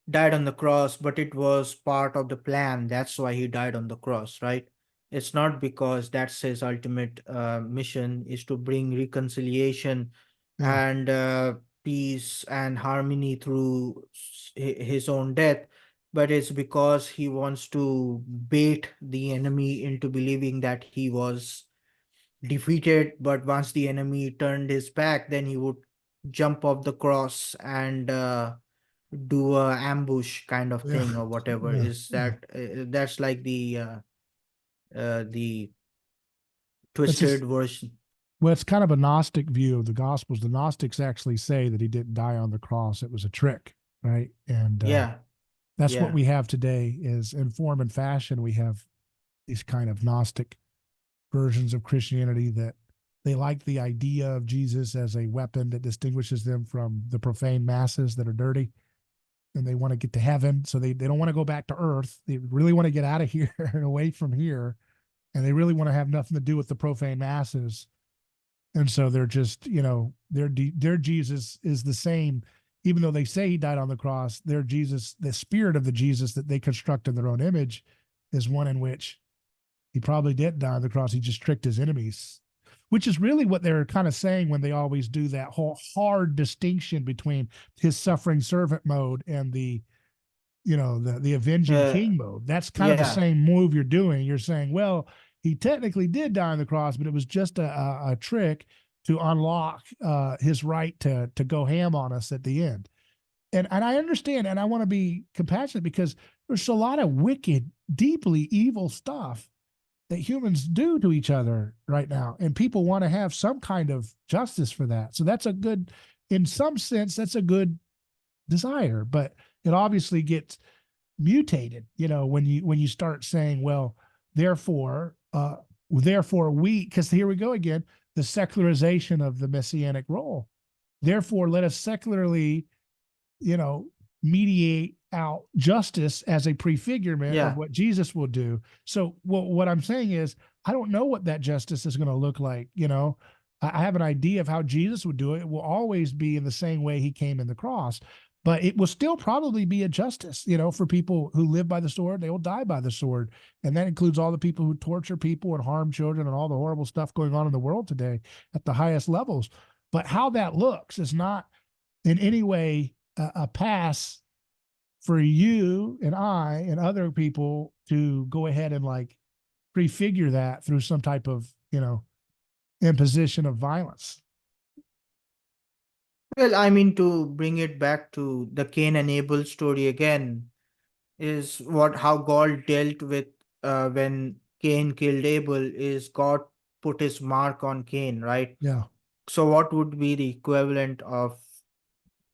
died on the cross, but it was part of the plan. That's why he died on the cross, right? It's not because that's his ultimate mission, is to bring reconciliation Yeah, and peace and harmony through his own death, but it's because he wants to bait the enemy into believing that he was defeated. But once the enemy turned his back, then he would jump off the cross and do a ambush kind of yeah, thing or whatever. yeah, Is yeah. that's like the It's just, twisted version. well, it's kind of a Gnostic view of the Gospels. The Gnostics actually say that he didn't die on the cross; it was a trick, right? And Yeah, that's what yeah, we have today. Is in form and fashion, we have these kind of Gnostic versions of Christianity that they like the idea of Jesus as a weapon that distinguishes them from the profane masses that are dirty, and they want to get to heaven. So they don't want to go back to earth. They really want to get out of here and away from here. And they really want to have nothing to do with the profane masses. And so they're just, their Jesus is the same, even though they say he died on the cross. Their Jesus, the spirit of the Jesus that they construct in their own image, is one in which he probably didn't die on the cross. He just tricked his enemies, which is really what they're kind of saying when they always do that whole hard distinction between his suffering servant mode and the avenging king mode. That's kind of the same move you're doing. You're saying, well, he technically did die on the cross, but it was just a trick to unlock his right to go ham on us at the end. And I understand, and I want to be compassionate, because there's a lot of wicked, deeply evil stuff that humans do to each other right now, and people want to have some kind of justice for that. So that's in some sense, that's a good desire, but it obviously gets mutated, when you start saying, well, therefore we, because here we go again, the secularization of the messianic role. Therefore, let us secularly, mediate out justice as a prefigurement of what Jesus will do. So what I'm saying is, I don't know what that justice is going to look like. I have an idea of how Jesus would do it. It will always be in the same way he came in the cross, but it will still probably be a justice, for people who live by the sword. They will die by the sword. And that includes all the people who torture people and harm children and all the horrible stuff going on in the world today at the highest levels. But how that looks is not in any way a pass for you and I and other people to go ahead and prefigure that through some type of, imposition of violence. Well, I mean, to bring it back to the Cain and Abel story again, is how God dealt with when Cain killed Abel. Is God put his mark on Cain, right? Yeah. So what would be the equivalent of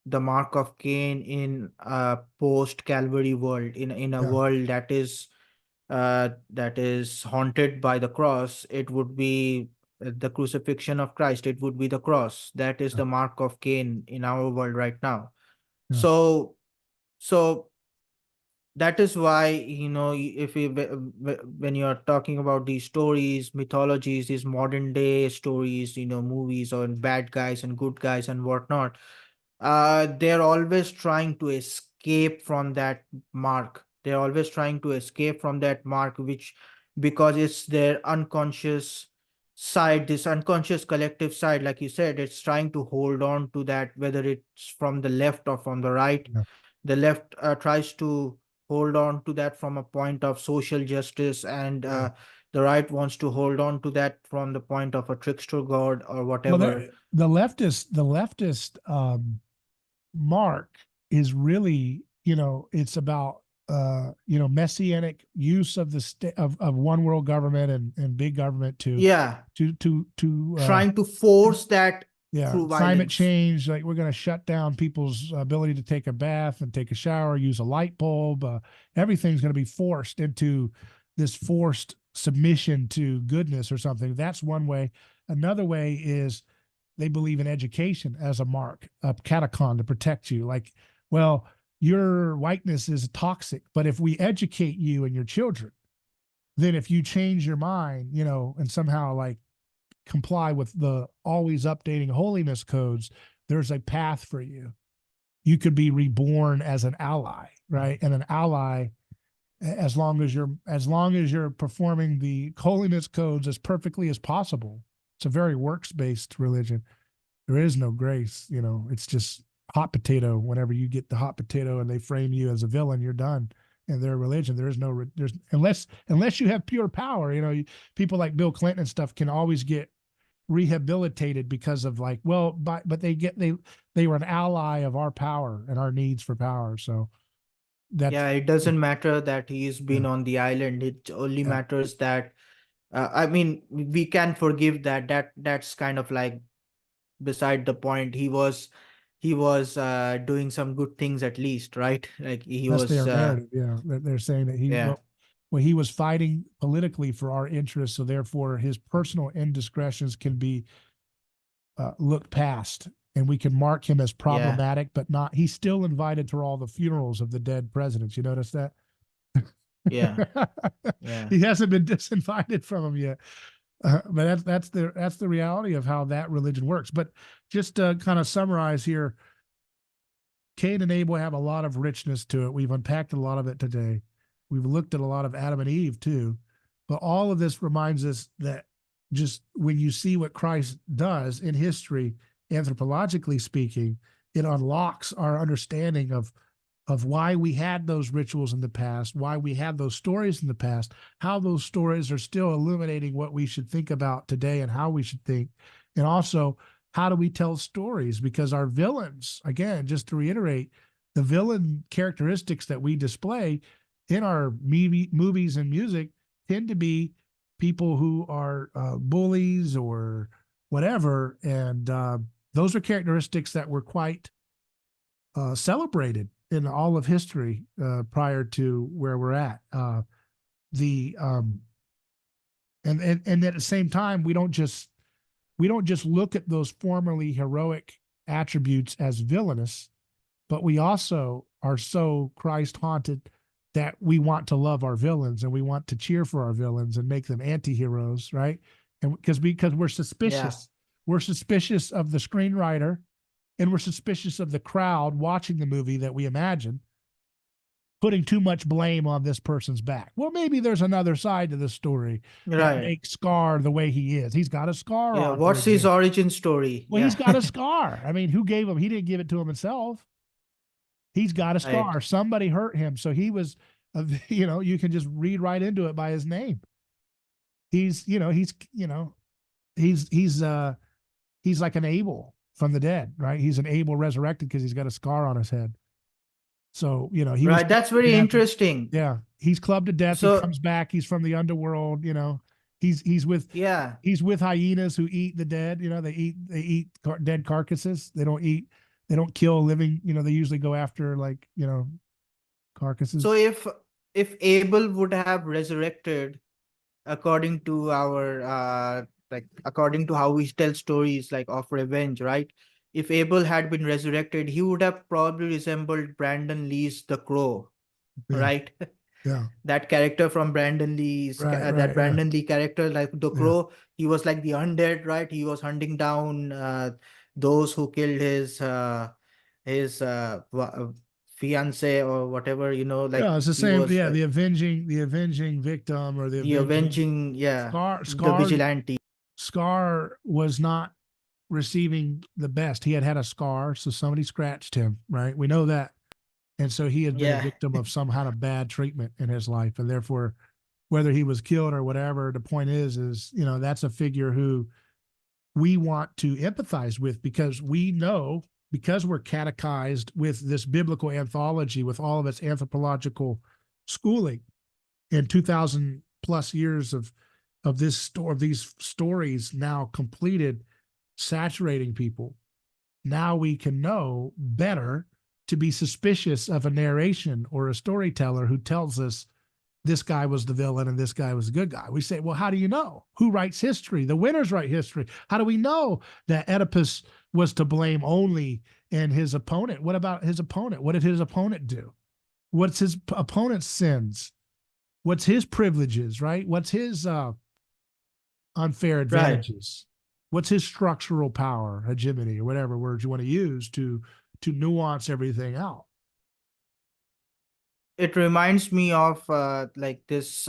the mark of Cain in a post-Calvary world, in a world that is haunted by the cross? It would be the crucifixion of Christ. It would be the cross. That is the mark of Cain in our world right now. Yeah. So that is why, if when you're talking about these stories, mythologies, these modern day stories, movies on bad guys and good guys and whatnot, they're always trying to escape from that mark. They're always trying to escape from that mark, because it's their unconscious side, this unconscious collective side, like you said, it's trying to hold on to that, whether it's from the left or from the right. Yeah. The left tries to hold on to that from a point of social justice, and the right wants to hold on to that from the point of a trickster god or whatever. Well, the leftist mark is really, it's about messianic use of the of one world government and big government to trying to force that through climate violence. change. Like, we're going to shut down people's ability to take a bath and take a shower, use a light bulb. Everything's going to be forced into this forced submission to goodness or something. That's one way. Another way is they believe in education as a mark, a catacon to protect you. Like, well, your whiteness is toxic, but if we educate you and your children, then if you change your mind, and somehow comply with the always updating holiness codes, there's a path for you. You could be reborn as an ally, right? And an ally, as long as you're performing the holiness codes as perfectly as possible. It's a very works-based religion. There is no grace, it's just hot potato. Whenever you get the hot potato and they frame you as a villain, you're done. In their religion, there's unless you have pure power, people like Bill Clinton and stuff can always get rehabilitated because of but they were an ally of our power and our needs for power. So that it doesn't matter that he's been on the island. It only matters that I mean, we can forgive that's kind of beside the point. He was doing some good things at least, right? Like that's their narrative. They're saying that he was fighting politically for our interests, so therefore his personal indiscretions can be looked past, and we can mark him as problematic, but not. He's still invited to all the funerals of the dead presidents. You notice that? Yeah. He hasn't been disinvited from them yet. But that's the reality of how that religion works. But just to kind of summarize here, Cain and Abel have a lot of richness to it. We've unpacked a lot of it today. We've looked at a lot of Adam and Eve too. But all of this reminds us that just when you see what Christ does in history, anthropologically speaking, it unlocks our understanding of why we had those rituals in the past, why we had those stories in the past, how those stories are still illuminating what we should think about today and how we should think. And also, how do we tell stories? Because our villains, again, just to reiterate, the villain characteristics that we display in our movies and music tend to be people who are bullies or whatever. And those are characteristics that were quite celebrated in all of history prior to where we're at. And at the same time, we don't just look at those formerly heroic attributes as villainous, but we also are so Christ haunted that we want to love our villains and we want to cheer for our villains and make them anti-heroes, right? And because we're suspicious. We're suspicious of the screenwriter, and we're suspicious of the crowd watching the movie that we imagine, putting too much blame on this person's back. Well, maybe there's another side to the story that makes Scar the way he is. He's got a scar on. What's his origin story? Well, he's got a scar. I mean, who gave him? He didn't give it to him himself. He's got a scar. Right. Somebody hurt him. So he was, you can just read right into it by his name. He's like an Abel from the dead, right? He's an Abel resurrected because he's got a scar on his head. So, that's very interesting. Yeah. He's clubbed to death. So, he comes back. He's from the underworld, he's with hyenas who eat the dead. They eat dead carcasses. They don't kill living, they usually go after carcasses. So if Abel would have resurrected according to our, according to how we tell stories of revenge, right? If Abel had been resurrected, he would have probably resembled Brandon Lee's The Crow, right? Yeah. That character from Brandon Lee's, Brandon Lee character, like The Crow, he was like the undead, right? He was hunting down those who killed his fiance or whatever, it's the same. The avenging victim or the avenging Scar, the vigilante. Scar was not receiving the best. He had a scar, so somebody scratched him, right? We know that. And so he had been a victim of some kind of bad treatment in his life. And therefore, whether he was killed or whatever, the point is, that's a figure who we want to empathize with because we know, because we're catechized with this biblical anthology, with all of its anthropological schooling in 2,000 plus years of these stories now completed, saturating people. Now we can know better to be suspicious of a narration or a storyteller who tells us this guy was the villain and this guy was the good guy. We say, well, how do you know? Who writes history? The winners write history. How do we know that Oedipus was to blame only and his opponent? What about his opponent? What did his opponent do? What's his opponent's sins? What's his privileges, right? What's his unfair advantages? What's his structural power, hegemony, or whatever words you want to use to nuance everything out? It reminds me of this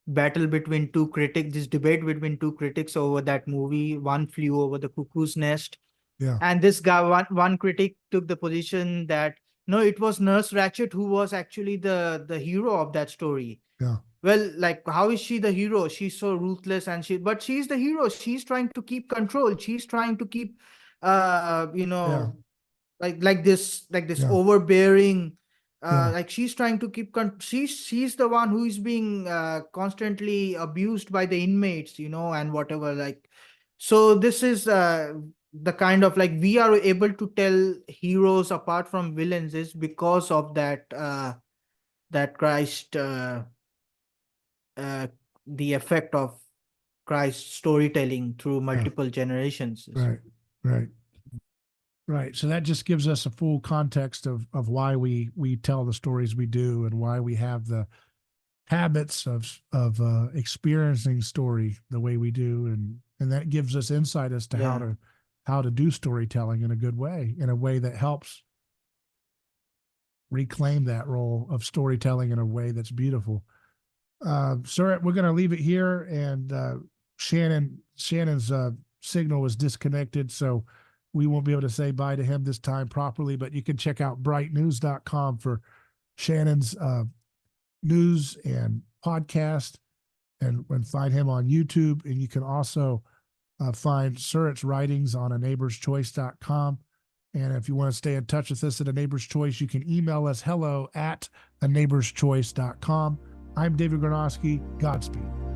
battle between two critics, this debate between two critics over that movie, One Flew Over the Cuckoo's Nest. Yeah. And this guy, one critic took the position that, no, it was Nurse Ratched who was actually the hero of that story. Yeah. Well, how is she the hero? She's so ruthless but she's the hero. She's trying to keep control. She's trying to keep, this overbearing, she's trying to keep, she's the one who is being constantly abused by the inmates, and whatever, so this is the kind of we are able to tell heroes apart from villains is because of that, that Christ, the effect of Christ's storytelling through multiple generations. Right. So that just gives us a full context of why we tell the stories we do and why we have the habits of experiencing story the way we do, and that gives us insight as to Yeah. how to do storytelling in a good way, in a way that helps reclaim that role of storytelling in a way that's beautiful. Surit, we're going to leave it here, and Shannon's signal was disconnected, so we won't be able to say bye to him this time properly, but you can check out brightnews.com for Shannon's news and podcast, and find him on YouTube. And you can also find Surit's writings on aneighborschoice.com. And if you want to stay in touch with us at A Neighbor's Choice, you can email us hello@aneighborschoice.com. I'm David Gornoski. Godspeed.